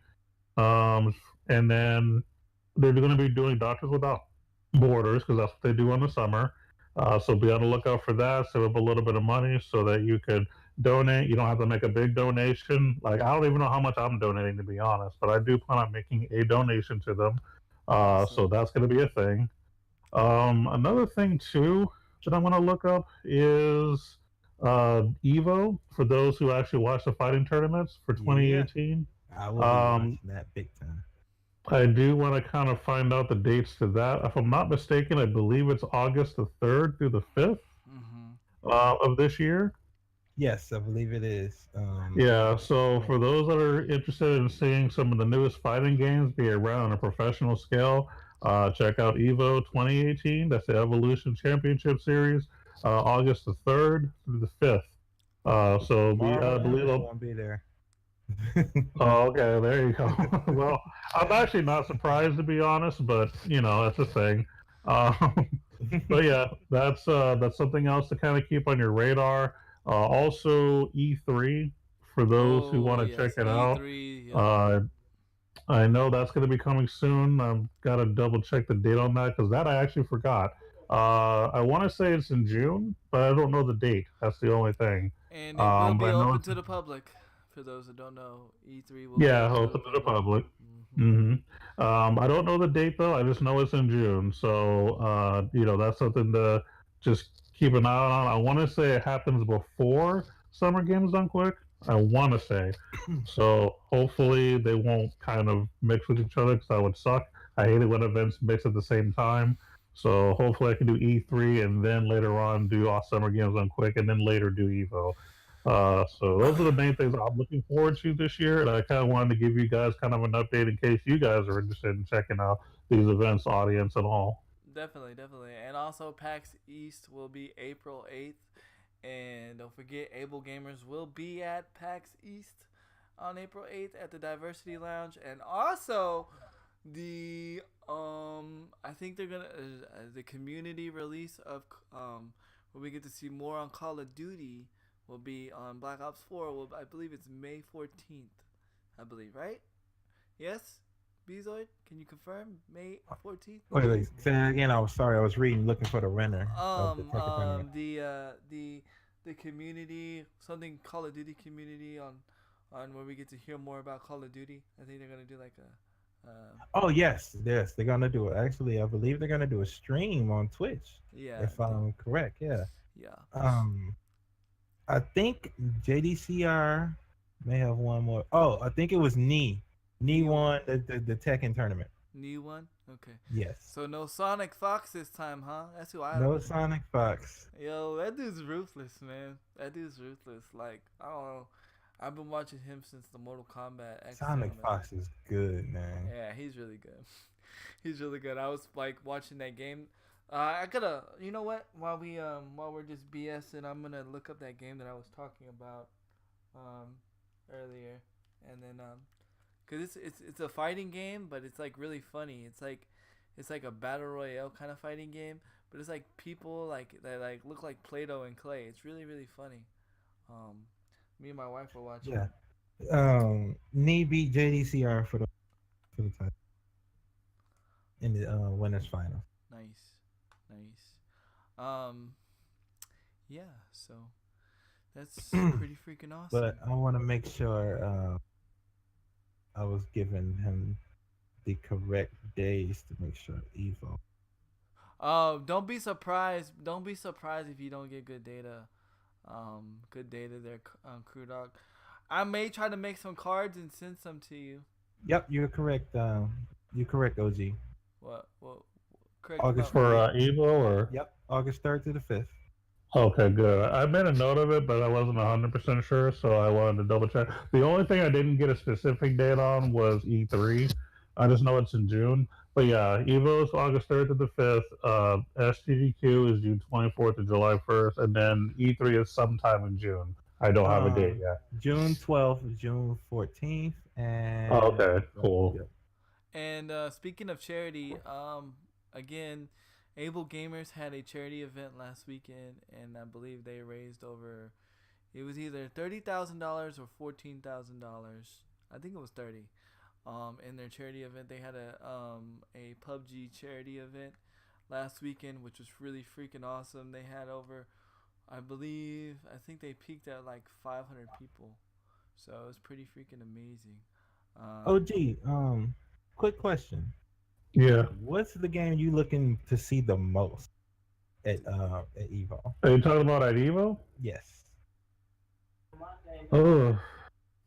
And then they're going to be doing Doctors Without Borders because that's what they do in the summer. So be on the lookout for that. Save up a little bit of money so that you could donate. You don't have to make a big donation. Like I don't even know how much I'm donating to be honest, but I do plan on making a donation to them. So Awesome. that's going to be a thing. Another thing too that I'm going to look up is Evo for those who actually watch the fighting tournaments for Yeah, 2018. I will be Um, watching that big time. I do want to kind of find out the dates to that. If I'm not mistaken, I believe it's August the 3rd through the 5th Mhm. of this year. Yes, I believe it is. Yeah, so Yeah. for those that are interested in seeing some of the newest fighting games be around on a professional scale, check out Evo 2018. That's the Evolution Championship Series, August the 3rd through the 5th. I Tomorrow, believe. I won't be there. Oh, okay, there you go. Well, I'm actually not surprised to be honest, but that's a thing. Um, but yeah, that's something else to kind of keep on your radar. Also, E3 for those who Oh want to check yes, it out. E3. Yep. Uh, I know that's going to be coming soon. I've got to double check the date on that because that I actually forgot. I want to say it's in June, but I don't know the date. That's the only thing. And it will But be I know open it's to the public. For those that don't know, E3 will be yeah, open to the open to the public. public. Mhm. hmm I don't know the date though. I just know it's in June. So that's something to just keep an eye on. I want to say it happens before Summer Games Done Quick. I want to say. So hopefully they won't kind of mix with each other because that would suck. I hate it when events mix at the same time. So hopefully I can do E3 and then later on do all Summer Games Done Quick and then later do Evo. So those are the main things I'm looking forward to this year, and I kind of wanted to give you guys kind of an update in case you guys are interested in checking out these events, audience and all. Definitely, definitely. And also, PAX East will be April 8th. And don't forget, Able Gamers will be at PAX East on April 8th at the Diversity Lounge. And also, the I think they're gonna the community release of where we get to see more on Call of Duty will be on Black Ops 4. Well, I believe it's May 14th. I believe, right? Yes, Bezoid, can you confirm May 14th? Wait, say that again. I was sorry. I was reading, looking for the renter of the ticket tournament. The community, something Call of Duty community on where we get to hear more about Call of Duty. I think they're gonna do like a Oh yes, yes, they're gonna do it. Actually, I believe they're gonna do a stream on Twitch. yeah, If I'm correct, yeah. yeah. I think JDCR may have one more. Oh, I think it was Knee. Knee won the Tekken tournament. New one? Okay. Yes. So no Sonic Fox this time, huh? That's who I No Sonic Fox. Yo, that dude's ruthless, man. That dude's ruthless. Like, I don't know. I've been watching him since the Mortal Kombat X Sonic tournament. Fox is good, man. Yeah, he's really good. He's really good. I was like watching that game. I gotta, you know what? While we're just BSing, I'm gonna look up that game that I was talking about, earlier, and then cause it's a fighting game, but it's like really funny. It's like a battle royale kind of fighting game, but it's like people like that like look like Play-Doh and clay. It's really really funny. Me and my wife were watching. Yeah. Knee beat JDCR for the title in the winners final. Nice, nice. Um, yeah. So that's pretty freaking awesome. But I want to make sure I was giving him the correct days to make sure Evo. Oh, don't be surprised. Don't be surprised if you don't get good data. Good data there, Crew Dog. I may try to make some cards and send some to you. Yep, you're correct. You're correct, OG. What? Correct. August For about- Evo or? Yep, August 3rd to the 5th. Okay, good. I made a note of it, but I wasn't 100% sure, so I wanted to double check. The only thing I didn't get a specific date on was E3. I just know it's in June. But yeah, Evo is August 3rd to the 5th. STDQ is June 24th to July 1st, and then E3 is sometime in June. I don't have a date yet. June 12th, June 14th, and Oh, okay, cool. Yep. And speaking of charity, again, Able Gamers had a charity event last weekend, and I believe they raised over. It was either $30,000 or $14,000. I think it was 30. In their charity event, they had a PUBG charity event last weekend, which was really freaking awesome. They had over, I think they peaked at like 500 people, so it was pretty freaking amazing. OG, quick question. Yeah. What's the game you looking to see the most at Evo? Are you talking about at Evo? Yes. Oh,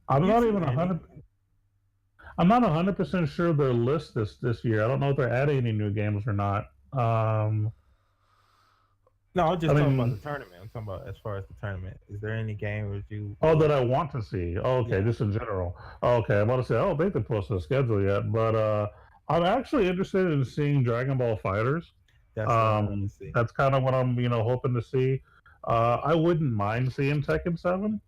I'm You not too, even Andy. 100. I'm not 100% sure their list this year. I don't know if they're adding any new games or not. No, I'm just I talking about mean- the tournament. I'm talking about as far as the tournament. Is there any game that you? Oh, that I want to see. Oh, okay, Yeah. just in general. Oh, okay, I'm about to say I don't think they posted a schedule yet, but I'm actually interested in seeing Dragon Ball Fighters. That's what I want to see. That's kind of what I'm hoping to see. I wouldn't mind seeing Tekken 7.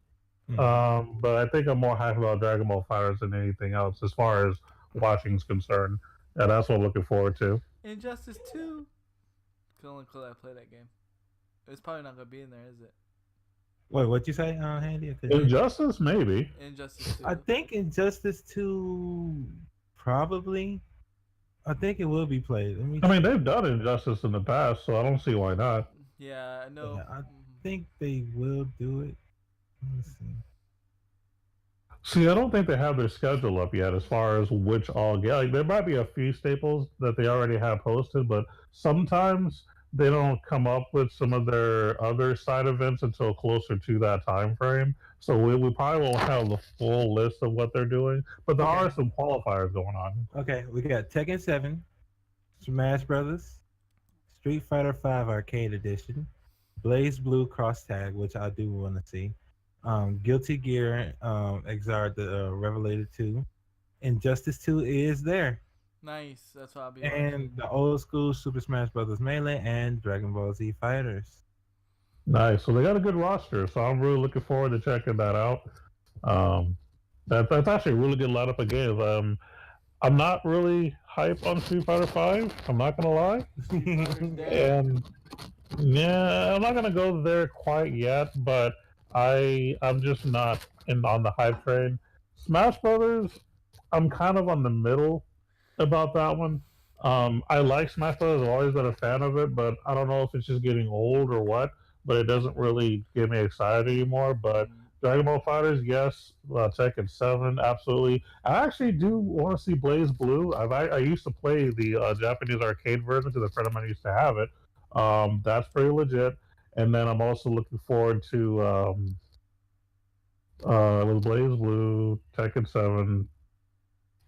But I think I'm more hyped about Dragon Ball Fighters than anything else as far as watching is concerned. And that's what I'm looking forward to. Injustice 2. Can only call that play that game. It's probably not gonna be in there, is it? Wait, what'd you say, Handy? I couldn't hear you. Injustice, maybe. Injustice 2. I think Injustice 2 probably. I think it will be played. I mean, they've done Injustice in the past, so I don't see why not. Yeah, I know. Yeah, I think they will do it. Let's see. See, I don't think they have their schedule up yet as far as which all get. Like, there might be a few staples that they already have posted, but sometimes they don't come up with some of their other side events until closer to that time frame. So we probably won't have the full list of what they're doing, but there Okay. are some qualifiers going on. Okay, we got Tekken 7, Smash Brothers, Street Fighter 5 Arcade Edition, Blaze Blue Cross Tag, which I do want to see, Guilty Gear, Exard the Revelator 2, Injustice 2 is there, Nice. That's what I'll be and watching. the old school Super Smash Brothers Melee and Dragon Ball Z Fighters. Nice. So they got a good roster, so I'm really looking forward to checking that out. That's actually a really good lineup of games. I'm not really hype on Street Fighter 5. I'm not gonna lie, and yeah, I'm not gonna go there quite yet. But I'm just not on the hype train. Smash Brothers, I'm kind of on the middle about that one. I like Smash Brothers. I've always been a fan of it, but I don't know if it's just getting old or what. But it doesn't really get me excited anymore. But Dragon Ball Fighters, yes. Tekken 7, absolutely. I actually do want to see Blaze Blue. I used to play the Japanese arcade version because a friend of mine used to have it. That's pretty legit. And then I'm also looking forward to with Blaze Blue, Tekken 7,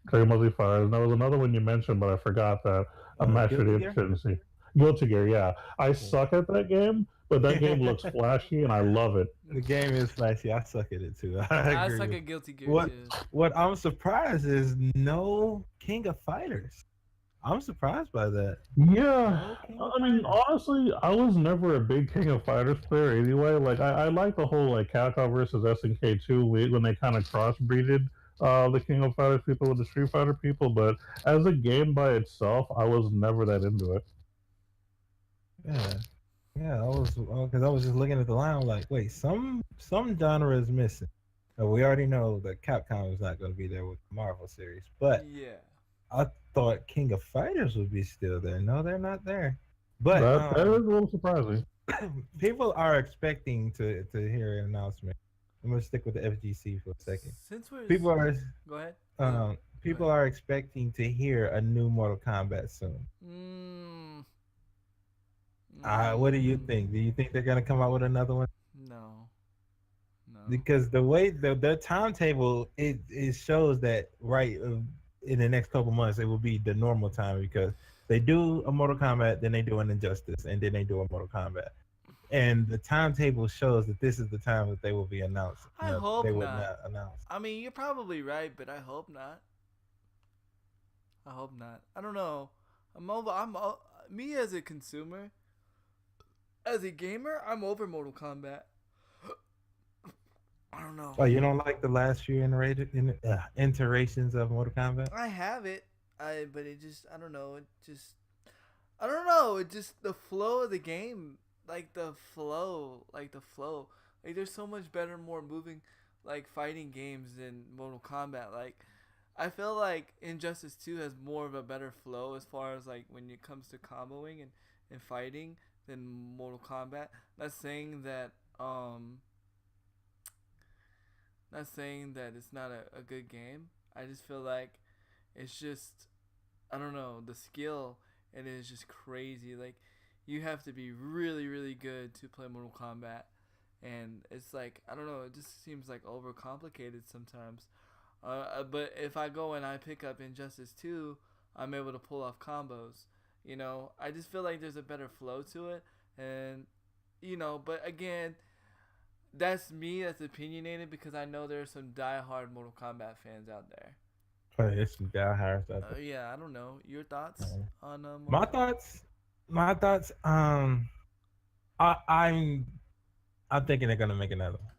Dragon Ball Z Fighters. And there was another one you mentioned, but I forgot that. I'm actually Guilty Gear? interested to see. Guilty Gear, yeah. I suck at that game, but that game looks flashy and I love it. The game is flashy. I suck at it too. I agree suck with- at Guilty Gear What? too. What I'm surprised is no King of Fighters. I'm surprised by that. Yeah, No King of I mean, Fighters. honestly, I was never a big King of Fighters player anyway. Like, I like the whole like Capcom versus SNK 2 when they kind of crossbreeded the King of Fighters people with the Street Fighter people, but as a game by itself, I was never that into it. Yeah, yeah. I was because I was just looking at the line. I'm like, wait, some genre is missing. We already know that Capcom is not going to be there with the Marvel series, but Yeah. I thought King of Fighters would be still there. No, they're not there. But That is a little surprising. people are expecting to hear an announcement. I'm gonna stick with the FGC for a second. Since we're People are go ahead. um Go people ahead. are expecting to hear a new Mortal Kombat soon. Mm, What do you mm, think? Do you think they're gonna come out with another one? no. No. Because the way the timetable it shows that right in the next couple months it will be the normal time because they do a Mortal Kombat, then they do an Injustice, and then they do a Mortal Kombat. And the timetable shows that this is the time that they will be announced. I No, hope they would not. not announce. I mean, you're probably right, but I hope not. I hope not. I don't know. Me as a consumer, as a gamer. I'm over Mortal Kombat. I don't know. Oh, you don't like the last few iterations of Mortal Kombat? I have it. But it just I don't know. It just I don't know. It just the flow of the game, like the flow. Like there's so much better, more moving, like fighting games than Mortal Kombat. Like I feel like Injustice 2 has more of a better flow as far as like when it comes to comboing and fighting than Mortal Kombat. Not saying that not saying that it's not a good game. I just feel like it's just I don't know, the skill in it is just crazy. Like you have to be really, really good to play Mortal Kombat. And it's like I don't know, it just seems like overcomplicated sometimes. But if I go and I pick up Injustice 2, I'm able to pull off combos. I just feel like there's a better flow to it, and but again, that's me. That's opinionated because I know there are some diehard Mortal Kombat fans out there. Oh, it's some diehards out Yeah, I don't know your thoughts there. on My Mortal Kombat. thoughts, my thoughts. I, I'm, I'm thinking they're gonna make another one.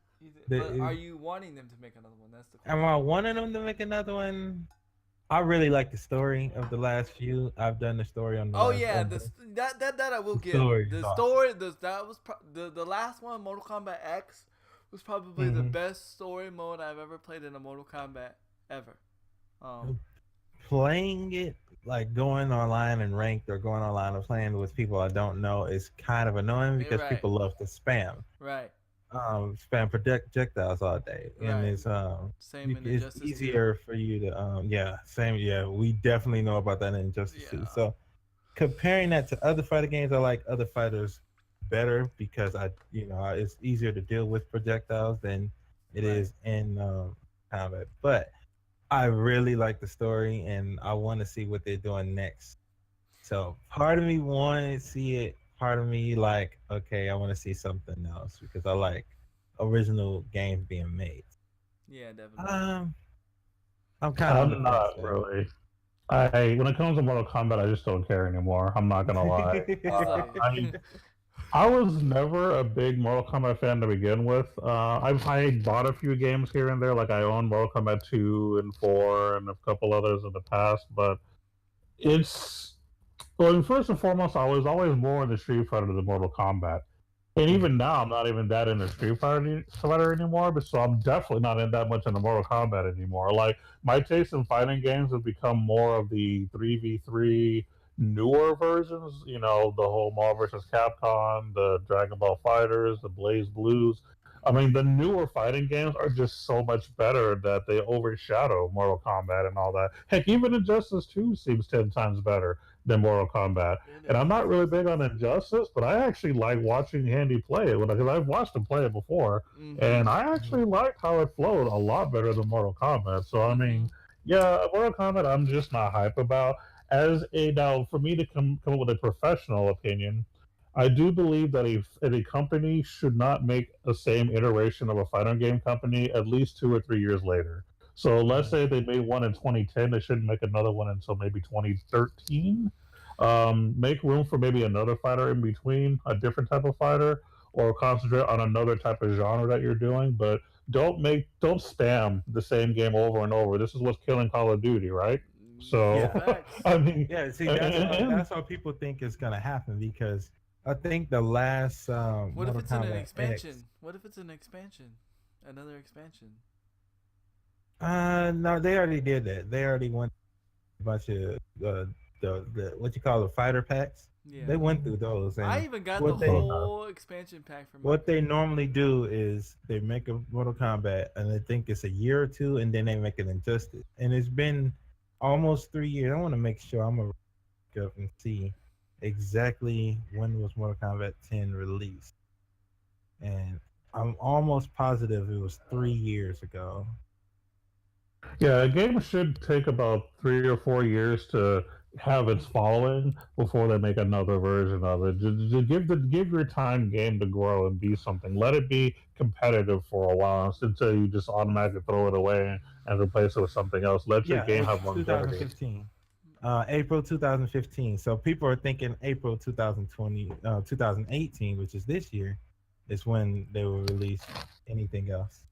But are The, you wanting them to make another one? That's the am question. I wanting them to make another one? I really like the story of the last few. I've done the story on the Oh last yeah, one. But that I will the give. story is The awesome. story, that was the last one, Mortal Kombat X, was probably the Hmm. best story mode I've ever played in a Mortal Kombat ever. Um, Playing it like going online and ranked or going online and playing with people I don't know is kind of annoying yeah, because right, people love to spam. right, Spam projectiles all day, and right. Same in it's Injustice 2. easier for you to yeah, same, yeah, we definitely know about that in Injustice 2. Yeah, So comparing that to other fighter games, I like other fighters better because it's easier to deal with projectiles than it right. is in combat. But I really like the story, and I want to see what they're doing next. So part of me wanted to see it. Part of me like, okay, I want to see something else because I like original games being made. Yeah, definitely. Um, I'm kind of on the I'm fence not there. really. I when it comes to Mortal Kombat, I just don't care anymore. I'm not gonna lie. It's like, I was never a big Mortal Kombat fan to begin with. I bought a few games here and there, like I own Mortal Kombat 2 and 4 and a couple others in the past, but it's well, first and foremost, I was always more into Street Fighter than Mortal Kombat. And even now, I'm not even that into Fighter anymore, but so I'm definitely not in that much into Mortal Kombat anymore. Like, my taste in fighting games has become more of the 3v3 newer versions, the whole Marvel vs. Capcom, the Dragon Ball Fighters, the Blaze Blues. I mean, the newer fighting games are just so much better that they overshadow Mortal Kombat and all that. Heck, even Injustice 2 seems 10 times better than Mortal Kombat. it And I'm is. not really big on Injustice, but I actually like watching Handy play it because I've watched him play it before, Mhm. and I actually like how it flowed a lot better than Mortal Kombat. So I mean, Mhm. yeah, Mortal Kombat, I'm just not hype about. As a now, for me to come up with a professional opinion, I do believe that a company should not make the same iteration of a fighting game company at least 2 or 3 years later. So let's say they made one in 2010, they shouldn't make another one until maybe 2013. Make room for maybe another fighter in between, a different type of fighter, or concentrate on another type of genre that you're doing. But don't spam the same game over and over. This is what's killing Call of Duty, right? Yeah, So, Yeah. facts. I mean, Yeah, see, and that's what people think is gonna happen because I think the last What if Mortal it's in an Kombat X. expansion? What if it's an expansion? Another expansion. No, they already did that. They already went a bunch of the what you call the fighter packs. They Yeah. went through those, I and even got the what they whole expansion pack for my. what they normally do is they make a Mortal Kombat, and they think it's a year or two, and then they make an injustice. And it's been almost 3 years. I want to make sure I'm gonna look up and see exactly when was Mortal Kombat 10 released, and I'm almost positive it was 3 years ago. yeah, a game should take about 3 or 4 years to have its following before they make another version of it. Just give your time game to grow and be something. Let it be competitive for a while until you just automatically throw it away and replace it with something else. Let your Yeah, game it's have longevity. 2015. April 2015. So people are thinking April 2020, 2018, which is this year, is when they will release anything else.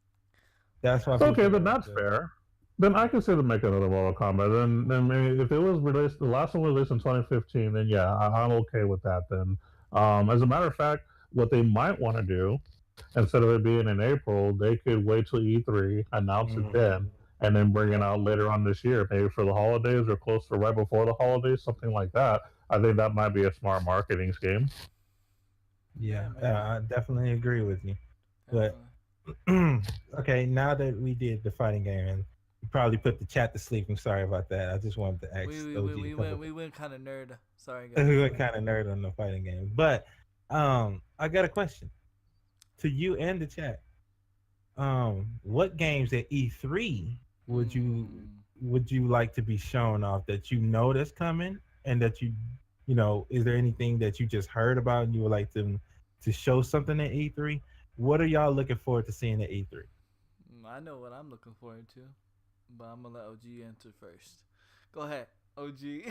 That's why Okay, people then are that's fair. Then I consider make another Mortal Kombat. Then maybe if it was released, the last one was released in 2015, then yeah, I'm okay with that. Then, as a matter of fact, what they might want to do instead of it being in April, they could wait till E3, announce it Mhm. then, and then bring it out later on this year, maybe for the holidays or close to right before the holidays, something like that. I think that might be a smart marketing scheme. Yeah, Yeah, maybe. I definitely agree with you. But Definitely. okay, now that we did the fighting game, and you probably put the chat to sleep. I'm sorry about that. I just wanted to ask OG a couple. We went kind of nerd. Sorry guys. We were kind of nerd on the fighting game, but I got a question to you and the chat. What games at E3 would you Hmm. would you like to be shown off that you know that's coming, and that you know, is there anything that you just heard about and you would like them to show something at E3? What are y'all looking forward to seeing at E3? I know what I'm looking forward to, but I'm gonna let OG answer first. Go ahead, OG.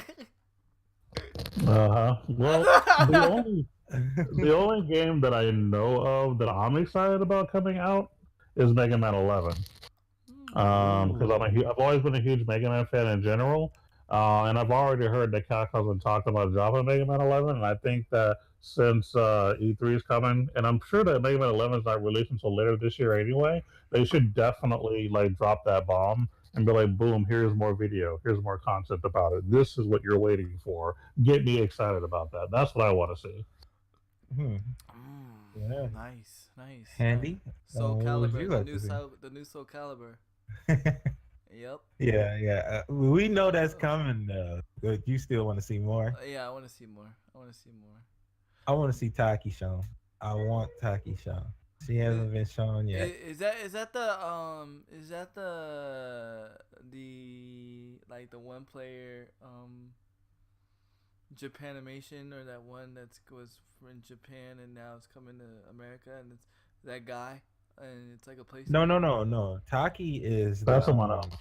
Uh huh. Well, the only game that I know of that I'm excited about coming out is Mega Man 11. Because Ooh. I've always been a huge Mega Man fan in general, and I've already heard that Capcom's been talking about dropping Mega Man 11, and I think that since E3 is coming, and I'm sure that Mega Man 11 is not released until later this year anyway, they should definitely like drop that bomb and be like, boom, here's more video, here's more content about it. This is what you're waiting for. Get me excited about that. That's what I want to see. Hmm. Yeah. Nice, nice. Handy. Soul What would Calibur, you like to see? The new Soul Calibur. Yep. Yeah, yeah. We know that's coming, but you still want to see more. Yeah, I want to see more. I want to see more. I want to see Taki shown. I want Taki shown. She hasn't been shown yet. Is that the like the one player Japanimation, or that one that was in Japan and now it's coming to America, and it's that guy, and it's like a No, PlayStation. no, no, no. Taki is That's the someone else.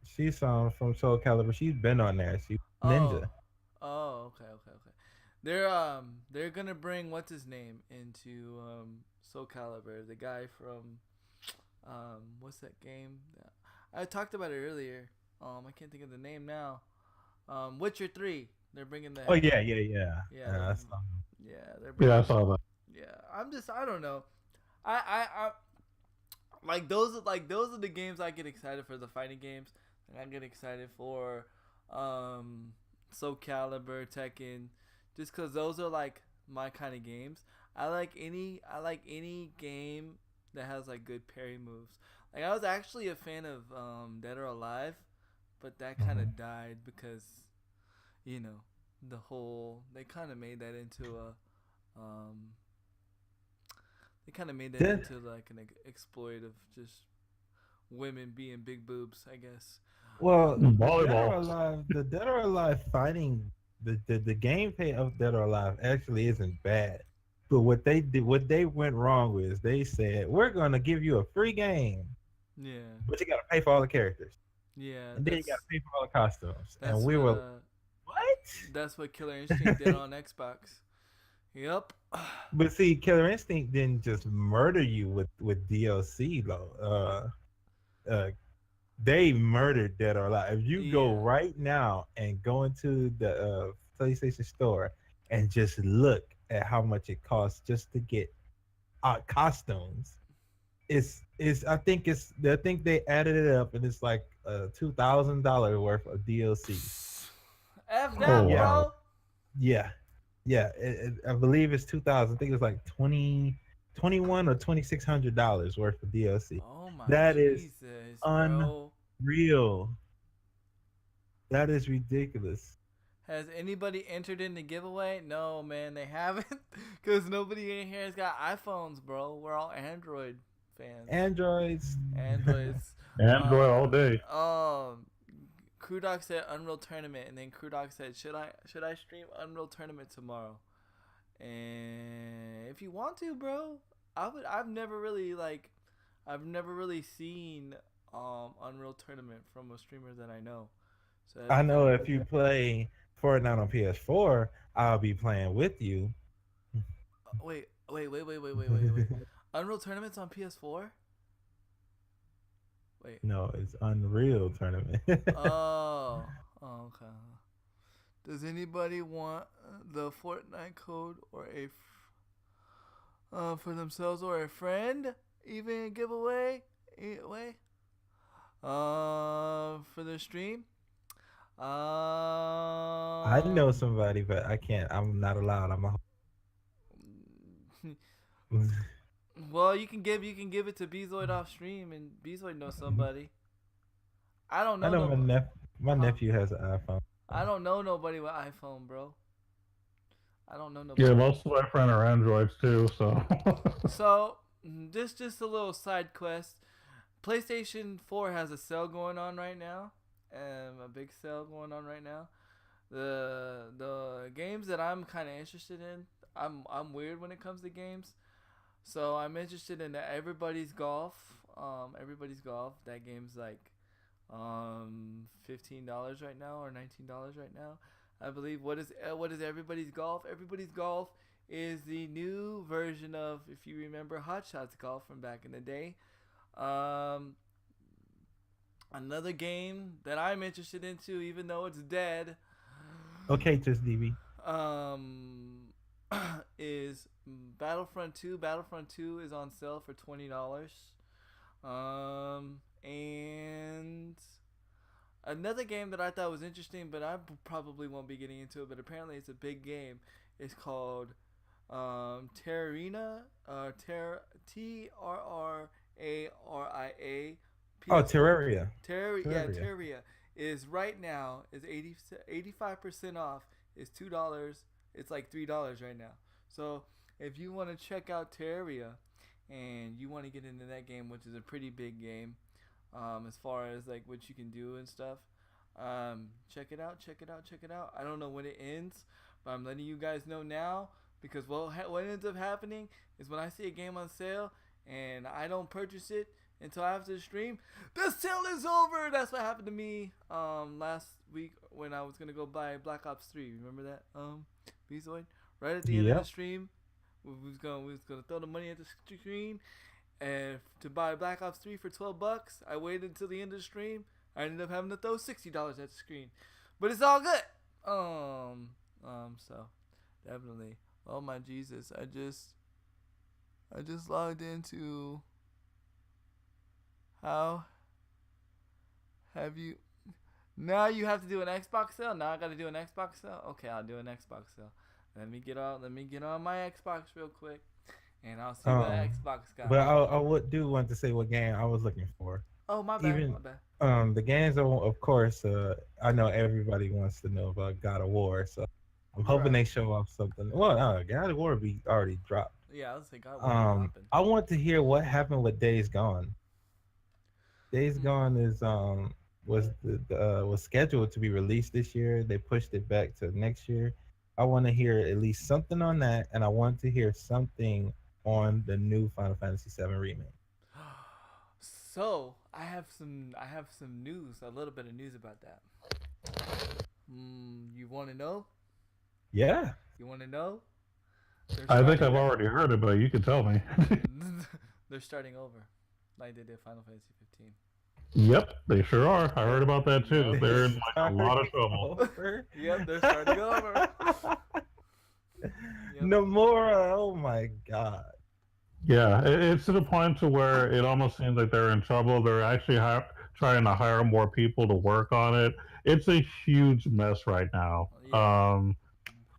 she's from Soul Calibur. She's been on there. She's Oh, Ninja. okay. They're gonna bring what's his name into Soul Calibur, the guy from what's that game? I talked about it earlier. I can't think of the name now. Witcher 3. They're bringing that. Oh yeah, yeah, yeah. Yeah, they're, That's, yeah, they're Yeah, I bringing. saw that. Yeah, I don't know. I like those are the games I get excited for, the fighting games. And I get excited for Soul Calibur, Tekken, just cuz those are like my kind of games. I like any game that has like good parry moves. Like I was actually a fan of Dead or Alive, but that kind Mhm. of died because you know they kind of made that into a um they kind of made that Dead, into like an exploit of just women being big boobs, I guess. well, Volleyball. The Dead or Alive fighting, the gameplay of Dead or Alive actually isn't bad. But what they did, what they went wrong with, is they said we're gonna give you a free game, Yeah. but you gotta pay for all the characters, Yeah. and then you gotta pay for all the costumes. And That's we what were what? that's what Killer Instinct did on Xbox. Yep. But see, Killer Instinct didn't just murder you with DLC though. They murdered Dead or Alive. If you go Yeah. right now and go into the PlayStation Store and just look at how much it costs just to get costumes, I think they added it up and it's like $2,000 worth of DLC. F Oh that, Yeah, wow. bro. yeah, yeah. I believe it's 2,000. I think it's like 21 or $2,600 worth of DLC. Oh my That is Jesus, bro. unreal. That is ridiculous. Has anybody entered in the giveaway? No, man, they haven't. Because nobody in here has got iPhones, bro. We're all Android fans. Androids. Androids. Android all day. Krudok said Unreal Tournament, and then Krudok said, should I stream Unreal Tournament tomorrow? And if you want to, bro, I've never really seen Unreal Tournament from a streamer that I know. So I know if you play Fortnite on PS4, I'll be playing with you. wait. Unreal Tournament's on PS4? Wait. No, it's Unreal Tournament. Oh, okay. Does anybody want the Fortnite code or for themselves or a friend? Even giveaway? For the stream? I know somebody, but I can't. I'm not allowed. I'm a. Well, you can give it to Bezoid off stream, and Bezoid knows somebody. I don't know. I know nobody. my nephew has an iPhone. I don't know nobody with iPhone, bro. I don't know nobody. Yeah, most of my friends are Androids too, so. So, just a little side quest. PlayStation 4 has a sale going on right now, a big sale going on right now. The games that I'm kind of interested in, I'm weird when it comes to games. So I'm interested in the Everybody's Golf. Everybody's Golf. That game's like $15 right now or $19 right now. I believe. What is Everybody's Golf? Everybody's Golf is the new version of, if you remember, Hot Shots Golf from back in the day. Another game that I'm interested into, even though it's dead. Okay, just DB. Is Battlefront 2. Battlefront 2 is on sale for $20. And another game that I thought was interesting, but I probably won't be getting into it, but apparently it's a big game. It's called Terrarina. Terraria. Oh, Terraria. Terraria is right now is 85% off. Is $2. It's like $3 right now. So if you want to check out Terraria and you want to get into that game, which is a pretty big game, as far as like what you can do and stuff, check it out. I don't know when it ends, but I'm letting you guys know now, because what ends up happening is when I see a game on sale and I don't purchase it until after the stream, the sale is over. That's what happened to me last week when I was gonna go buy Black Ops 3. Remember that, Bezoid? Right at the end of the stream, we was gonna throw the money at the screen and to buy Black Ops 3 for $12. I waited until the end of the stream. I ended up having to throw $60 at the screen, but it's all good. So definitely. Oh my Jesus! I just logged into. How have you? Now you have to do an Xbox sale. Now I got to do an Xbox sale. Okay, I'll do an Xbox sale. Let me get on my Xbox real quick, and I'll see what Xbox got. But I want to say what game I was looking for. Oh, my bad. Even my bad. The games of course. I know everybody wants to know about God of War, so I'm hoping they show off something. Well, God of War be already dropped. Yeah, I was like, God of War dropping. I want to hear what happened with Days Gone. Days Gone is was scheduled to be released this year. They pushed it back to next year. I want to hear at least something on that, and I want to hear something on the new Final Fantasy VII remake. So I have some news, a little bit of news about that. You want to know? Yeah. You want to know? They're I think I've starting. already heard it, but you can tell me. They're starting over, like they did Final Fantasy 15. Yep, they sure are. I heard about that too. Yep. They're in like a lot of trouble. Over. Yep, they're starting over. Yep. Nomura, oh my god. Yeah, it's to the point to where it almost seems like they're in trouble. They're actually trying to hire more people to work on it. It's a huge mess right now. Yeah.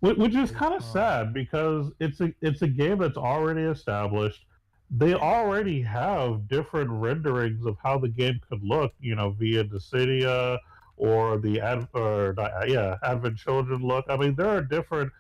Which is It's kind of hard. sad because it's a game that's already established. They already have different renderings of how the game could look, via Dissidia or Advent Children look. I mean, there are different,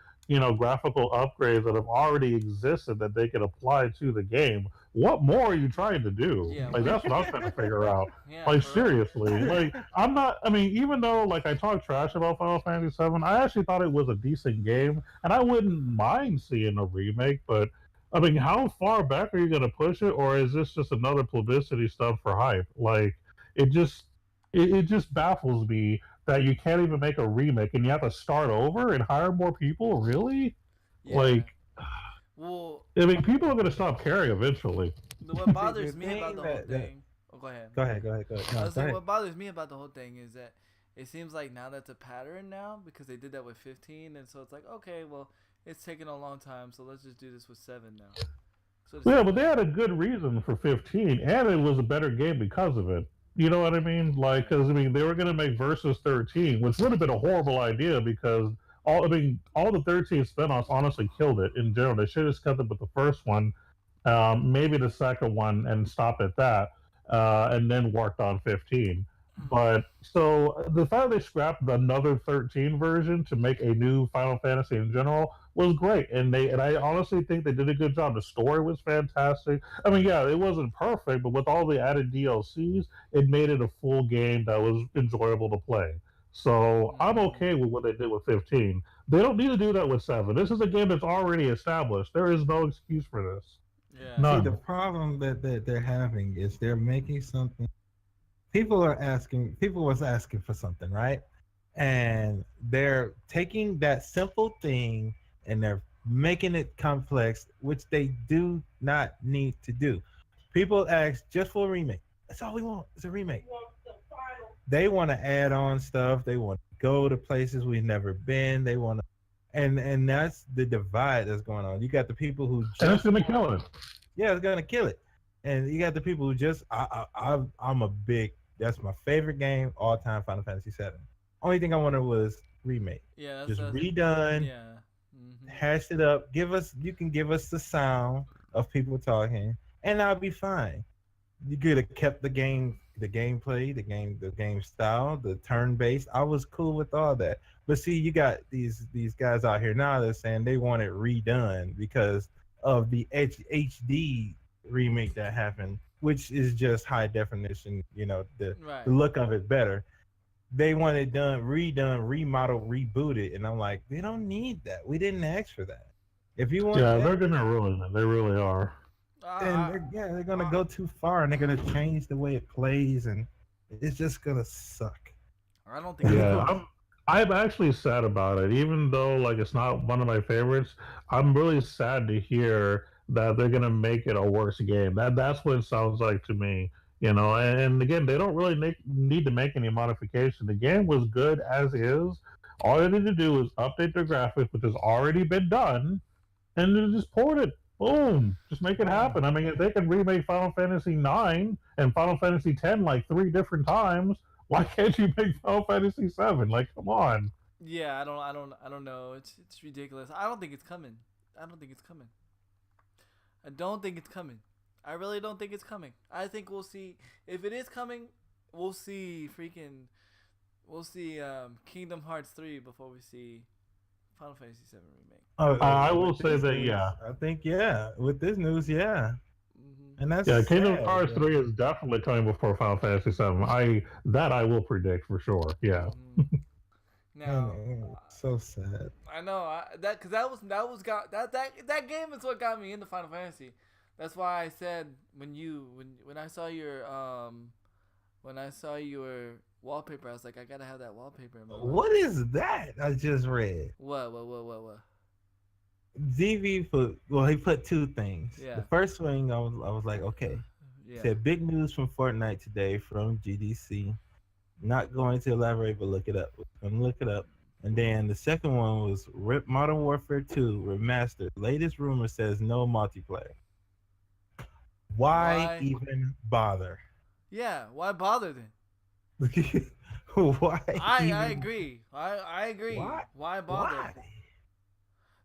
graphical upgrades that have already existed that they could apply to the game. What more are you trying to do? Yeah, Like, that's what I'm trying to figure out. Yeah. Like, for real. seriously, like, I'm not. I mean, even though like I talk trash about Final Fantasy VII, I actually thought it was a decent game, and I wouldn't mind seeing a remake. But I mean, how far back are you going to push it, or is this just another publicity stuff for hype? Like, it just it just baffles me that you can't even make a remake and you have to start over and hire more people. Really? Yeah. Like, Well, I mean, people are going to stop caring eventually. what bothers The me about thing the whole that- thing. Oh, go ahead. Go ahead. No, I was go saying ahead. what bothers me about the whole thing is that it seems like now that's a pattern now because they did that with 15, and so it's like, okay, well, it's taken a long time, so let's just do this with 7 now. So it's Yeah, but they had a good reason for 15, and it was a better game because of it. You know what I mean? Like, because I mean, they were going to make Versus 13, which would have been a horrible idea because all the 13 spinoffs honestly killed it in general. They should have just kept it with the first one, maybe the second one, and stop at that, and then worked on 15. But so the fact they scrapped another 13 version to make a new Final Fantasy in general was great, and I honestly think they did a good job. The story was fantastic. I mean, yeah, it wasn't perfect, but with all the added DLCs, it made it a full game that was enjoyable to play. So I'm okay with what they did with 15. They don't need to do that with 7. This is a game that's already established. There is no excuse for this. Yeah. See, None. the problem that they're having is they're making something. People was asking for something, right? And they're taking that simple thing and they're making it complex, which they do not need to do. People ask just for a remake. That's all we want. It's a remake. They want to add on stuff. They want to go to places we've never been. They want to, and that's the divide that's going on. You got the people who And it's just, going to kill it. yeah, it's gonna kill it, and you got the people who just, I'm a big, that's my favorite game all time, Final Fantasy VII. Only thing I wanted was remake, Yeah. just That's, redone, yeah. hash it up. You can give us the sound of people talking, and I'll be fine. You could have kept the gameplay, the game style, the turn based. I was cool with all that. But see, you got these guys out here now that saying they want it redone because of the HD remake that happened, which is just high definition. The Right. look of it better. They want it redone, remodeled, rebooted, and I'm like, they don't need that. We didn't ask for that. If you want, Yeah, that, they're going to ruin it. They really are. and they're gonna go too far, and they're gonna change the way it plays, and it's just gonna suck. I don't think. Yeah, I'm actually sad about it. Even though like it's not one of my favorites, I'm really sad to hear that they're gonna make it a worse game. That's what it sounds like to me. And again, they don't really need to make any modification. The game was good as is. All they need to do is update their graphics, which has already been done, and then just port it. Boom! Just make it happen. I mean, if they can remake Final Fantasy IX and Final Fantasy X like 3 different times, why can't you make Final Fantasy VII? Like, come on. Yeah, I don't know. It's ridiculous. I don't think it's coming. I don't think it's coming. I really don't think it's coming. I think we'll see. If it is coming, we'll see Kingdom Hearts 3 before we see Final Fantasy VII remake. I will with say this that, news, yeah. I think, yeah. With this news, yeah. And that's Yeah, Kingdom sad, Hearts but- 3 is definitely coming before Final Fantasy VII. I will predict for sure. Yeah. Now, so sad. I know that game is what got me into Final Fantasy. That's why I said when I saw your wallpaper, I was like, I gotta have that wallpaper in my room. What is that? I just read. What? ZV he put two things. Yeah. The first thing I was like, okay. Yeah. Said big news from Fortnite today from GDC. Not going to elaborate, but look it up. I'm gonna look it up. And then the second one was Modern Warfare 2 Remastered. Latest rumor says no multiplayer. Why even bother? Yeah, why bother then? Why? I agree. I agree. Why bother? Why?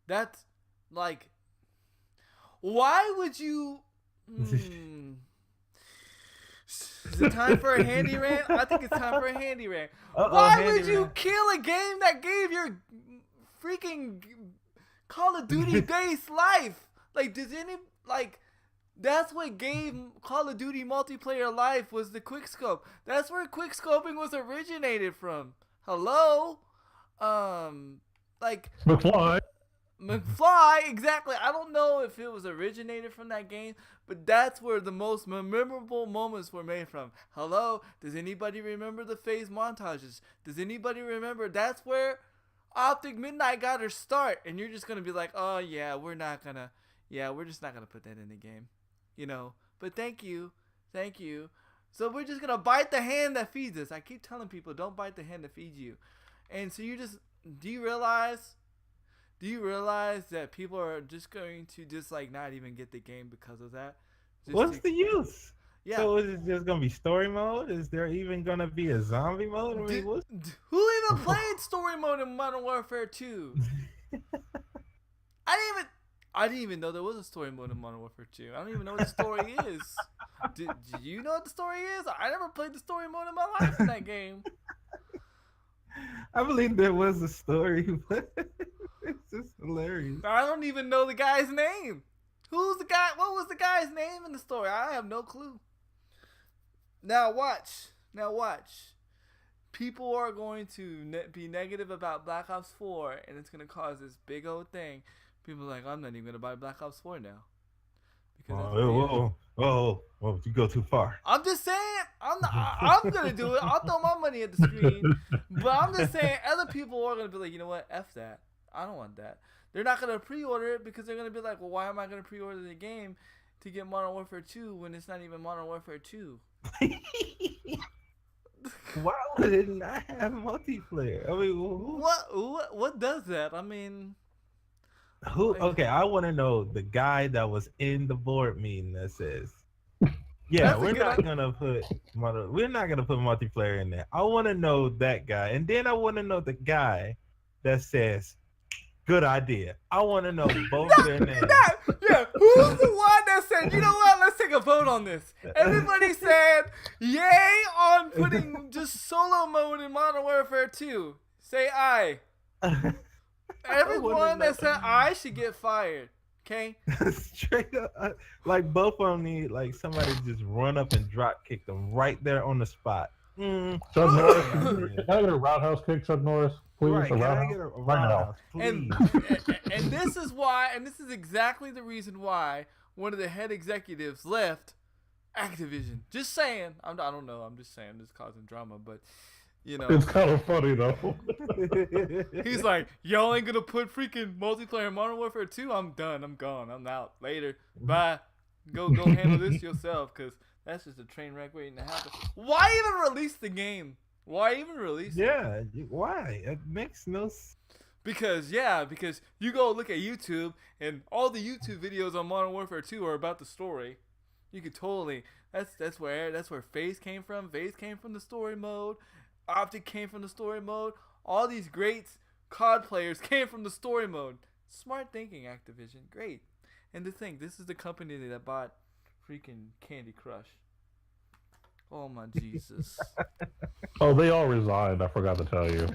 That's like, why would you? Is it time for a handy rant? I think it's time for a handy rant. Why would you kill a game that gave your freaking Call of Duty based life? Like, that's what gave Call of Duty multiplayer life, was the quickscope. That's where quickscoping was originated from. Hello? Like McFly, exactly. I don't know if it was originated from that game, but that's where the most memorable moments were made from. Hello? Does anybody remember the phase montages? Does anybody remember? That's where Optic Midnight got her start, and you're just going to be like, oh, yeah, we're just not going to put that in the game. You know, but thank you. So we're just going to bite the hand that feeds us. I keep telling people, don't bite the hand that feeds you. And so do you realize that people are just going to just like not even get the game because of that? What's the use? Yeah. So is it just going to be story mode? Is there even going to be a zombie mode? I mean, who even played story mode in Modern Warfare 2? I didn't even know there was a story mode in Modern Warfare 2. I don't even know what the story is. Do you know what the story is? I never played the story mode in my life in that game. I believe there was a story, but it's just hilarious. I don't even know the guy's name. Who's the guy? What was the guy's name in the story? I have no clue. Now watch. People are going to be negative about Black Ops 4, and it's going to cause this big old thing. People are like, I'm not even going to buy Black Ops 4 now. Whoa, you go too far. I'm just saying, I'm going to do it. I'll throw my money at the screen. But I'm just saying, other people are going to be like, you know what? F that. I don't want that. They're not going to pre-order it because they're going to be like, well, why am I going to pre-order the game to get Modern Warfare 2 when it's not even Modern Warfare 2? Why would it not have multiplayer? I mean, what does that? I mean, okay, I want to know the guy that was in the board meeting that says, "Yeah, we're not gonna put multiplayer in there." I want to know that guy, and then I want to know the guy that says, "Good idea." I want to know both their names. Yeah, who's the one that said, you know what? Let's take a vote on this. Everybody said, yay on putting just solo mode in Modern Warfare 2. Say aye. Everyone that said I should get fired. Okay? Straight up. Like both of them need like somebody just run up and drop kick them right there on the spot. Chuck Norris, can I get a roundhouse kick, Chuck Norris? Please, right, can I get a roundhouse, please? And this is why, and this is exactly the reason why one of the head executives left Activision. Just saying. I don't know. I'm just saying. This is causing drama, but you know. It's kind of funny though. He's like, y'all ain't gonna put freaking multiplayer in Modern Warfare 2? I'm done. I'm gone. I'm out. Later. Bye. Go handle this yourself, because that's just a train wreck waiting to happen. Why even release the game? Why even release it? Yeah, why? It makes no sense. Because you go look at YouTube, and all the YouTube videos on Modern Warfare 2 are about the story. You could totally, that's where FaZe came from. FaZe came from the story mode. Optic came from the story mode. All these great COD players came from the story mode. Smart thinking, Activision. Great. And to think, this is the company that bought freaking Candy Crush. Oh my Jesus. Oh, they all resigned. I forgot to tell you.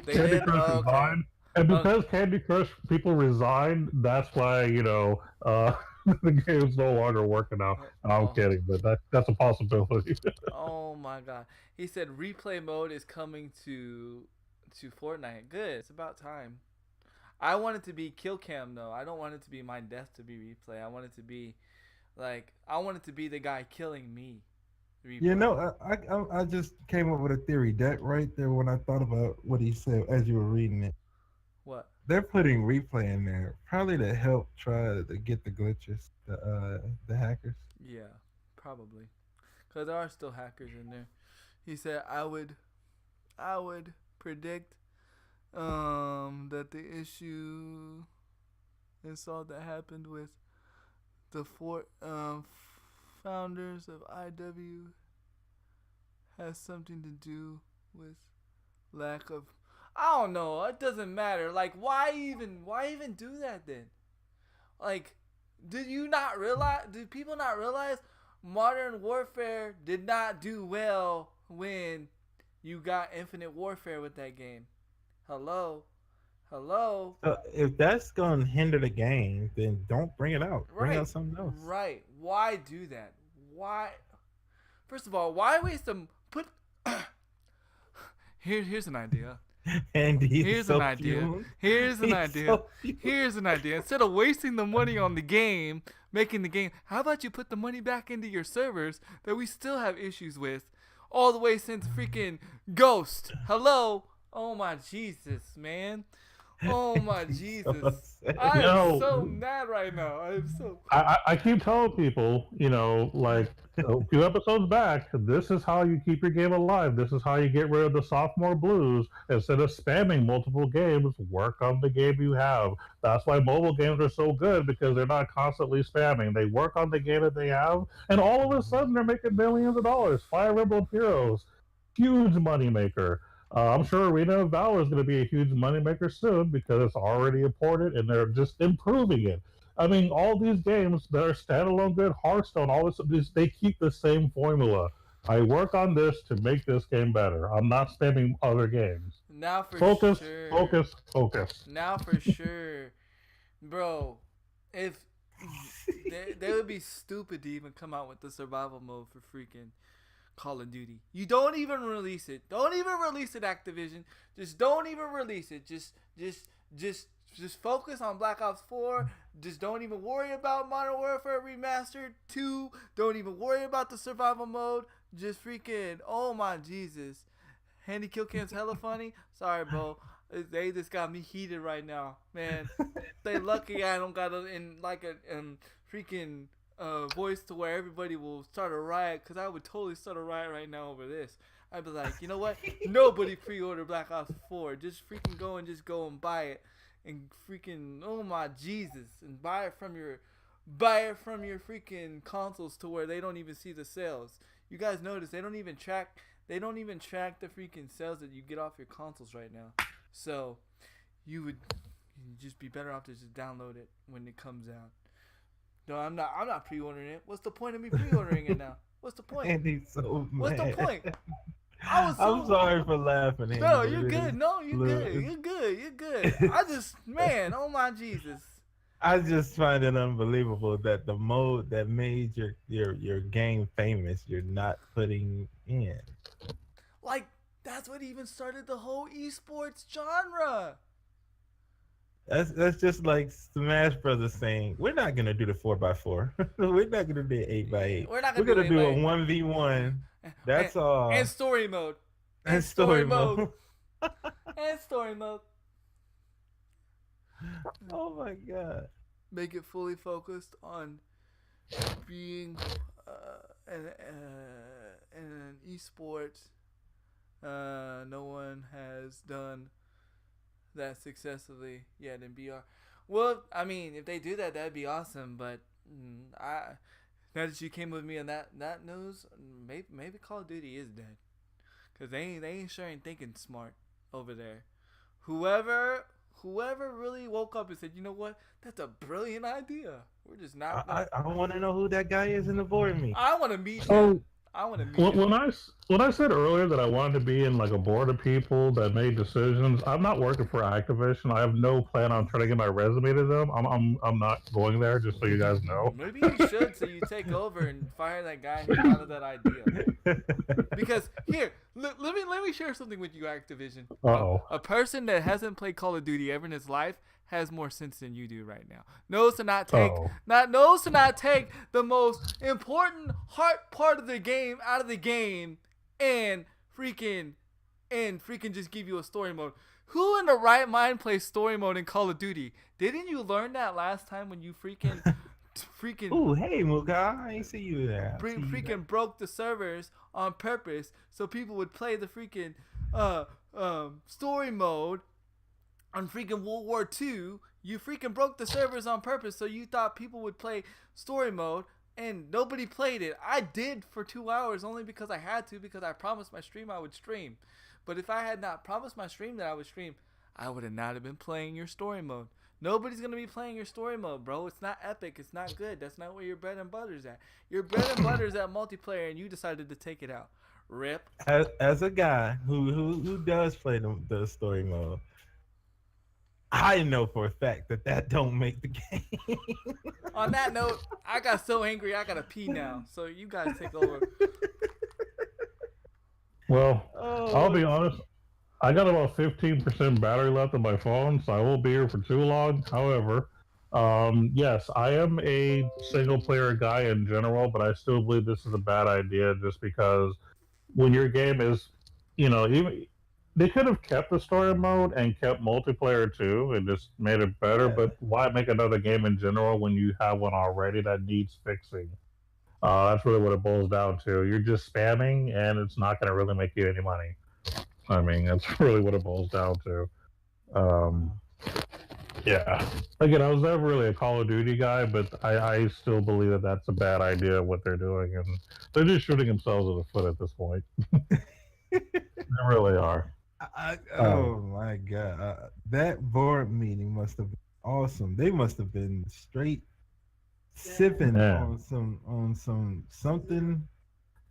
They did? Oh, okay. And because Candy Crush people resigned, that's why, the game's no longer working out. I'm kidding, but that's a possibility. Oh my God. He said replay mode is coming to Fortnite. Good. It's about time. I want it to be kill cam though. I don't want it to be my death to be replay. I want it to be Like, I wanted to be the guy killing me. You know, I just came up with a theory that right there when I thought about what he said as you were reading it. What? They're putting replay in there probably to help try to get the glitches, the hackers. Yeah, probably. Because there are still hackers in there. He said, I would predict that the issue installed that happened with the four founders of IW has something to do with lack of, I don't know, it doesn't matter. Like, why even do that then? Like, did people not realize Modern Warfare did not do well when you got Infinite Warfare with that game? Hello? If that's gonna hinder the game, then don't bring it out. Bring out something else. Right. Why do that? Why? First of all, why waste them? Here's an idea. And Here's an idea. Here's an idea. Instead of wasting the money on the game, making the game, how about you put the money back into your servers that we still have issues with all the way since freaking Ghost? Hello? Oh my Jesus, man. Oh my Jesus. I am so mad right now. I keep telling people, like a few episodes back, this is how you keep your game alive. This is how you get rid of the sophomore blues. Instead of spamming multiple games, work on the game you have. That's why mobile games are so good, because they're not constantly spamming. They work on the game that they have, and all of a sudden they're making millions of dollars. Fire Emblem Heroes, huge moneymaker. I'm sure Arena of Valor is going to be a huge moneymaker soon because it's already imported and they're just improving it. I mean, all these games that are standalone good, Hearthstone, all this, they keep the same formula. I work on this to make this game better. I'm not spamming other games. Now for focus, sure. Focus. Now for sure. Bro, if they would be stupid to even come out with the survival mode for freaking Call of Duty. You don't even release it. Don't even release it, Activision. Just don't even release it. Just focus on Black Ops 4. Just don't even worry about Modern Warfare Remastered 2. Don't even worry about the survival mode. Just freaking, oh my Jesus. Handy Kill Cam's hella funny. Sorry, bro. They just got me heated right now. Man, they lucky I don't got in like a freaking voice to where everybody will start a riot, because I would totally start a riot right now over this. I'd be like, you know what? Nobody pre-order Black Ops 4. Just freaking go and buy it, and freaking, oh my Jesus, and buy it from your freaking consoles to where they don't even see the sales. You guys notice they don't even track the freaking sales that you get off your consoles right now. So you would just be better off to just download it when it comes out. No, I'm not pre-ordering it. What's the point of me pre-ordering it now? What's the point? Andy's so What's mad. the point? I'm sorry for laughing. Andy. No, you're good. No, you're good. I just, man, oh my Jesus. I just find it unbelievable that the mode that made your game famous, you're not putting in. Like, that's what even started the whole esports genre. That's just like Smash Brothers saying, we're not gonna do the 4x4. We're not gonna do 8x8. We're not gonna do a 8x8. 1v1. That's all. And story mode. And story mode. And story mode. Oh my God. Make it fully focused on being an esport. No one has done that successfully yet in BR. Well, I mean, if they do that, that'd be awesome. But now that you came with me on that news, maybe Call of Duty is dead, cause they ain't sure ain't thinking smart over there. Whoever really woke up and said, you know what, that's a brilliant idea. We're just not. I want to know who that guy is in the board meeting. I want to meet him. I want to meet him. When I said earlier that I wanted to be in like a board of people that made decisions, I'm not working for Activision. I have no plan on trying to get my resume to them. I'm not going there, just so you guys know. Maybe you should, so you take over and fire that guy who thought of that idea. Because here, let me share something with you, Activision. Uh-oh. A person that hasn't played Call of Duty ever in his life has more sense than you do right now. Knows to not take the most important heart part of the game out of the game and freaking just give you a story mode. Who in the right mind plays story mode in Call of Duty? Didn't you learn that last time when you freaking Ooh, hey Muka, I ain't see you there. freaking broke the servers on purpose so people would play the freaking story mode on freaking World War II. You freaking broke the servers on purpose so you thought people would play story mode and nobody played it. I did for 2 hours only because I had to, because I promised my stream I would stream. But if I had not promised my stream that I would stream, I would have not have been playing your story mode. Nobody's going to be playing your story mode, bro. It's not epic. It's not good. That's not where your bread and butter's at. Your bread and butter's at multiplayer, and you decided to take it out. Rip. As a guy who does play the story mode, I know for a fact that don't make the game. On that note, I got so angry I got to pee now. So you guys take over. Well, I'll be honest. I got about 15% battery left on my phone, so I won't be here for too long. However, yes, I am a single-player guy in general, but I still believe this is a bad idea just because when your game is, even they could have kept the story mode and kept multiplayer too and just made it better, but why make another game in general when you have one already that needs fixing? That's really what it boils down to. You're just spamming, and it's not going to really make you any money. I mean, that's really what it boils down to. Yeah. Again, I was never really a Call of Duty guy, but I still believe that that's a bad idea what they're doing, and they're just shooting themselves in the foot at this point. They really are. Oh my god, that board meeting must have been awesome. They must have been straight sipping on something.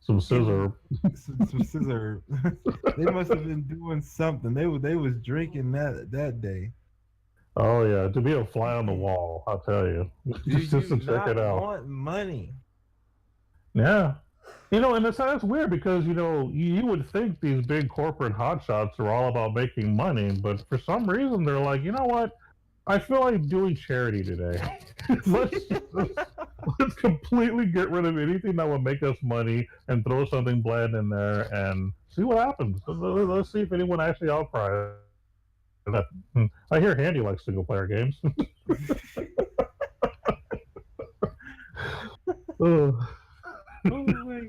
Some scissor. Some scissor. They must have been doing something. They was drinking that day. Oh yeah, to be a fly on the wall, I'll tell you. Just to check it out. Want money? Yeah, and it's weird because you would think these big corporate hotshots are all about making money, but for some reason they're like, you know what? I feel like doing charity today. Let's completely get rid of anything that would make us money and throw something bland in there and see what happens. Let's see if anyone actually outcries. I hear Handy likes single player games. Oh my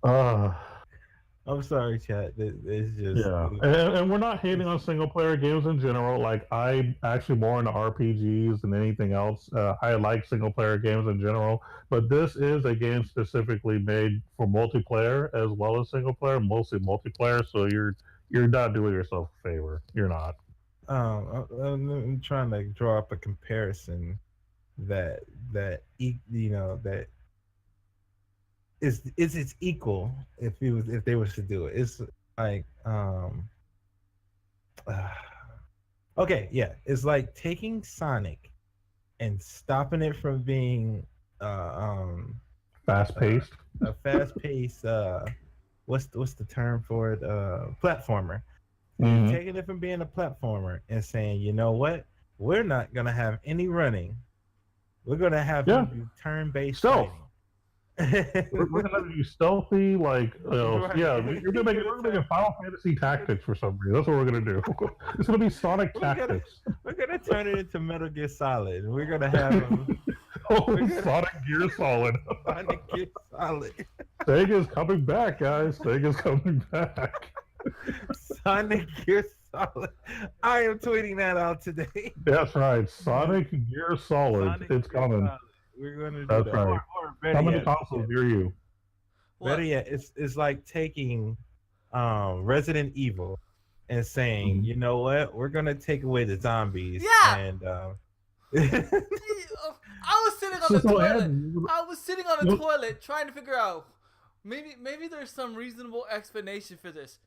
god. I'm sorry, chat. It's just and we're not hating on single player games in general. Like I'm actually more into RPGs than anything else. I like single player games in general, but this is a game specifically made for multiplayer as well as single player, mostly multiplayer. So you're not doing yourself a favor. You're not. I'm trying to draw up a comparison that it's equal if they was to do it. It's like okay, yeah, it's like taking Sonic and stopping it from being fast paced. A fast paced what's the term for it? Platformer. Mm-hmm. Taking it from being a platformer and saying, you know what? We're not gonna have any running. We're gonna have turn-based fighting. we're gonna do stealthy, like we're gonna make Final Fantasy Tactics for some reason. That's what we're gonna do. It's gonna be Sonic Tactics. We're gonna turn it into Metal Gear Solid. We're gonna have Sonic Gear Solid. Sonic Gear Solid. Sega's coming back, guys. Sega's coming back. Sonic Gear Solid. I am tweeting that out today. That's right. Sonic Gear Solid. It's coming. We're going to do That's that. Right. How many consoles near you? Better yet, it's like taking Resident Evil and saying, you know what, we're gonna take away the zombies. Yeah. And I was sitting on the toilet. I was sitting on the toilet trying to figure out maybe there's some reasonable explanation for this.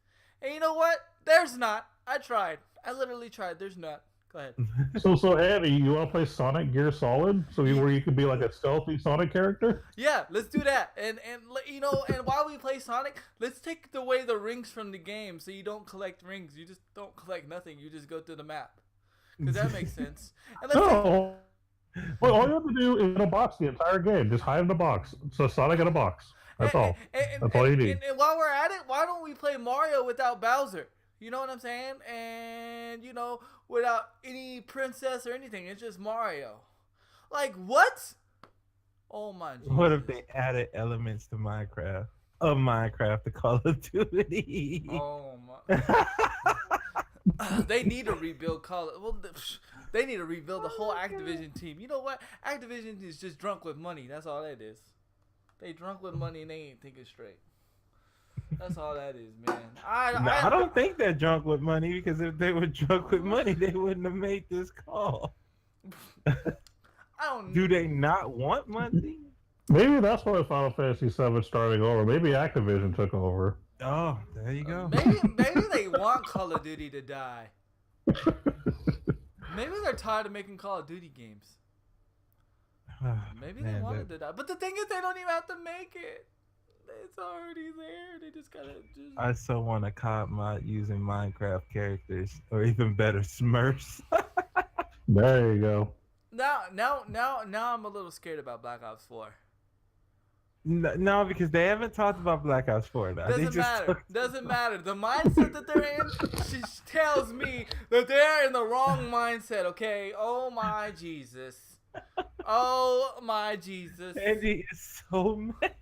And you know what? There's not. I tried. I literally tried. There's not. Go ahead. So Andy, you want to play Sonic Gear Solid? Where you could be like a stealthy Sonic character? Yeah, let's do that. And while we play Sonic, let's take away the rings from the game, so you don't collect rings. You just don't collect nothing. You just go through the map. because that makes sense. And let's say, No. Well, all you have to do is in a box the entire game. Just hide in a box. So Sonic in a box. That's all. That's all you need. and while we're at it, why don't we play Mario without Bowser? You know what I'm saying? And without any princess or anything, it's just Mario. Like what? Oh my Jesus. What if they added elements to Minecraft? Of Minecraft to Call of Duty. Oh my. They need to rebuild they need to rebuild the whole Activision team. You know what? Activision is just drunk with money. That's all that is. They drunk with money and they ain't thinking straight. That's all that is, man. I don't think they're drunk with money, because if they were drunk with money, they wouldn't have made this call. I don't. Do they not want money? Maybe that's why Final Fantasy VII starting over. Maybe Activision took over. Oh, there you go. Maybe they want Call of Duty to die. Maybe they're tired of making Call of Duty games. Maybe they want it to die. But the thing is, they don't even have to make it. It's already there. They just gotta just. I so want a COD mod using Minecraft characters, or even better, Smurfs. There you go. Now I'm a little scared about Black Ops 4. No, because they haven't talked about Black Ops 4 now. Doesn't matter. Doesn't matter. The mindset that they're in tells me that they're in the wrong mindset. Okay. Oh my Jesus. Oh my Jesus. Andy is so mad.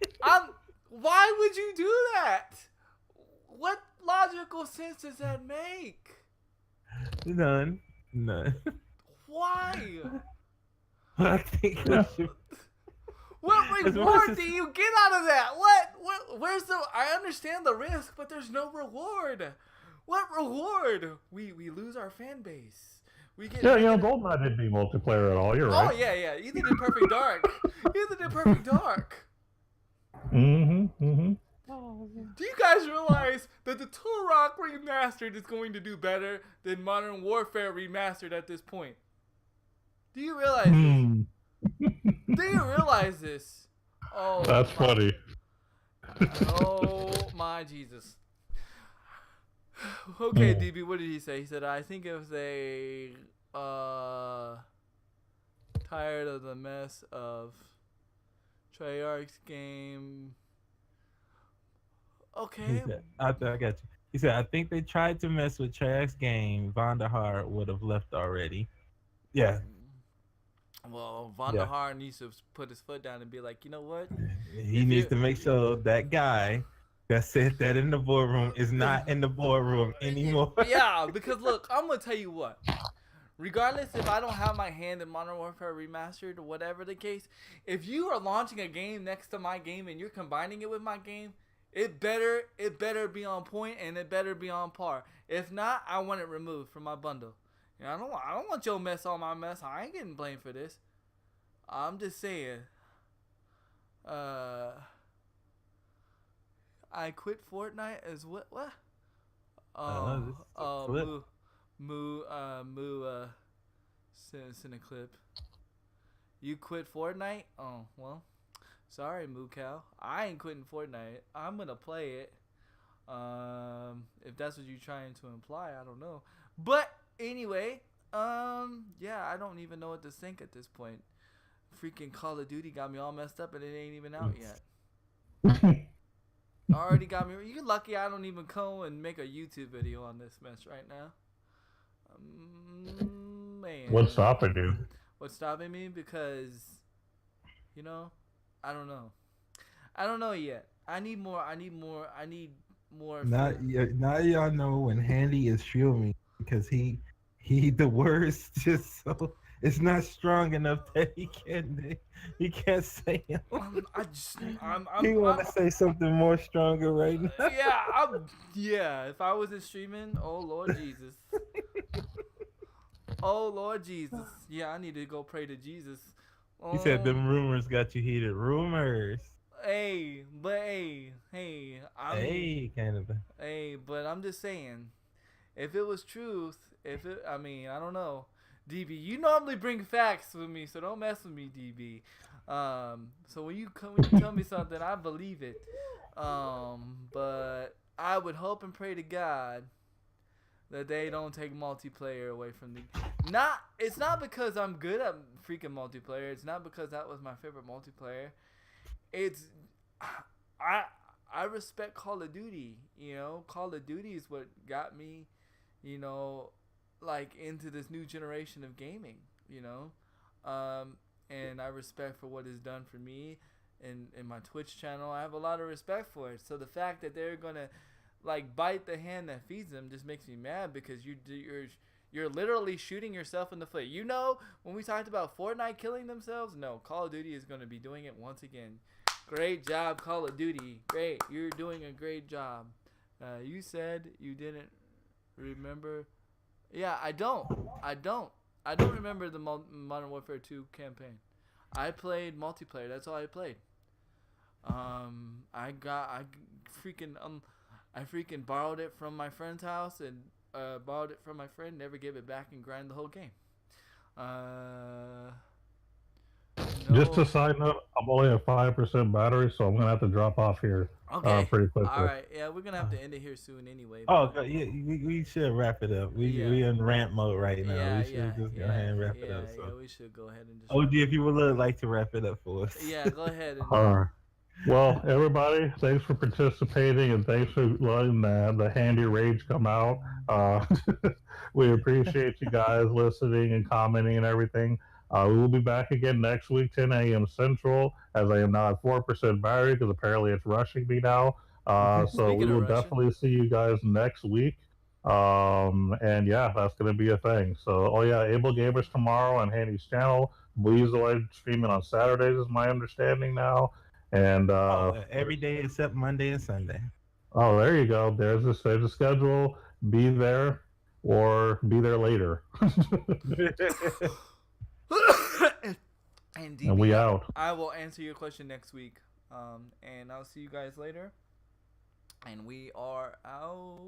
Why would you do that? What logical sense does that make? None. Why? I think we should. What reward do you get out of that? Where's the? I understand the risk, but there's no reward. What reward? We lose our fan base. We get. Yeah, GoldenEye didn't be multiplayer at all. You're right. Oh yeah. Either did Perfect Dark. Mm-hmm. Do you guys realize that the Turok Remastered is going to do better than Modern Warfare Remastered at this point? Do you realize this? Do you realize this? Oh, that's funny. Oh my Jesus. Okay, DB, what did he say? He said, I think if they tired of the mess of Treyarch's game. Okay. I got you. He said, I think they tried to mess with Treyarch's game. Vonderhaar would have left already. Yeah. Well, Vonderhaar needs to put his foot down and be like, you know what? He needs to make sure that guy that said that in the boardroom is not in the boardroom anymore. Yeah, because look, I'm going to tell you what. Regardless if I don't have my hand in Modern Warfare Remastered or whatever the case, if you are launching a game next to my game and you're combining it with my game, it better be on point and it better be on par. If not, I want it removed from my bundle. You know, I don't want your mess on my mess. I ain't getting blamed for this. I'm just saying. I quit Fortnite as what? Send a clip. You quit Fortnite? Oh, well. Sorry, Moo Cow. I ain't quitting Fortnite. I'm gonna play it. If that's what you're trying to imply, I don't know. But anyway, yeah, I don't even know what to think at this point. Freaking Call of Duty got me all messed up and it ain't even out yet. Already got me. You're lucky I don't even come and make a YouTube video on this mess right now. Man. What's stopping you? What's stopping me? Because, you know, I don't know. I don't know yet. I need more. Now y'all know when Handy is fuming because he the words just so it's not strong enough that he can't say them. He want to say something more stronger right now. Yeah, if I wasn't streaming, oh Lord Jesus. Oh Lord Jesus. Yeah, I need to go pray to Jesus. He said them rumors got you heated. Rumors. Hey, but I'm just saying, if it was truth, I don't know. DB, you normally bring facts with me, so don't mess with me, DB. So when you tell me something, I believe it. But I would hope and pray to God that they don't take multiplayer away from the. It's not because I'm good at freaking multiplayer. It's not because that was my favorite multiplayer. It's I respect Call of Duty. You know, Call of Duty is what got me, you know, like into this new generation of gaming. You know, and I respect for what it's done for me in my Twitch channel. I have a lot of respect for it. So the fact that they're gonna like bite the hand that feeds them just makes me mad because you're literally shooting yourself in the foot. You know, when we talked about Fortnite killing themselves, no, Call of Duty is gonna be doing it once again. Great job, Call of Duty. Great, you're doing a great job. You said you didn't remember. Yeah, I don't remember the Modern Warfare 2 campaign. I played multiplayer. That's all I played. I freaking borrowed it from my friend's house and borrowed it from my friend. Never gave it back and grind the whole game. No. Just a side note, I'm only at 5% battery, so I'm gonna have to drop off here pretty quickly. All right. Yeah, we're gonna have to end it here soon anyway. Oh, yeah, we should wrap it up. We in rant mode right now. We should just go ahead and wrap it up. So. Yeah, we should go ahead and just. OG, if you would like to wrap it up for us. Yeah, go ahead. And, All right. Well, everybody, thanks for participating and thanks for letting the handy rage come out. We appreciate you guys listening and commenting and everything. We will be back again next week, 10 a.m. Central, as I am now at 4% battery because apparently it's rushing me now. So we will definitely see you guys next week. And yeah, that's going to be a thing. So, Able Gamers tomorrow on Handy's channel. Bleezoid streaming on Saturdays is my understanding now. And every day except Monday and Sunday. Oh, there you go. There's the schedule. Be there or be there later. And we out. I will answer your question next week. And I'll see you guys later. And we are out.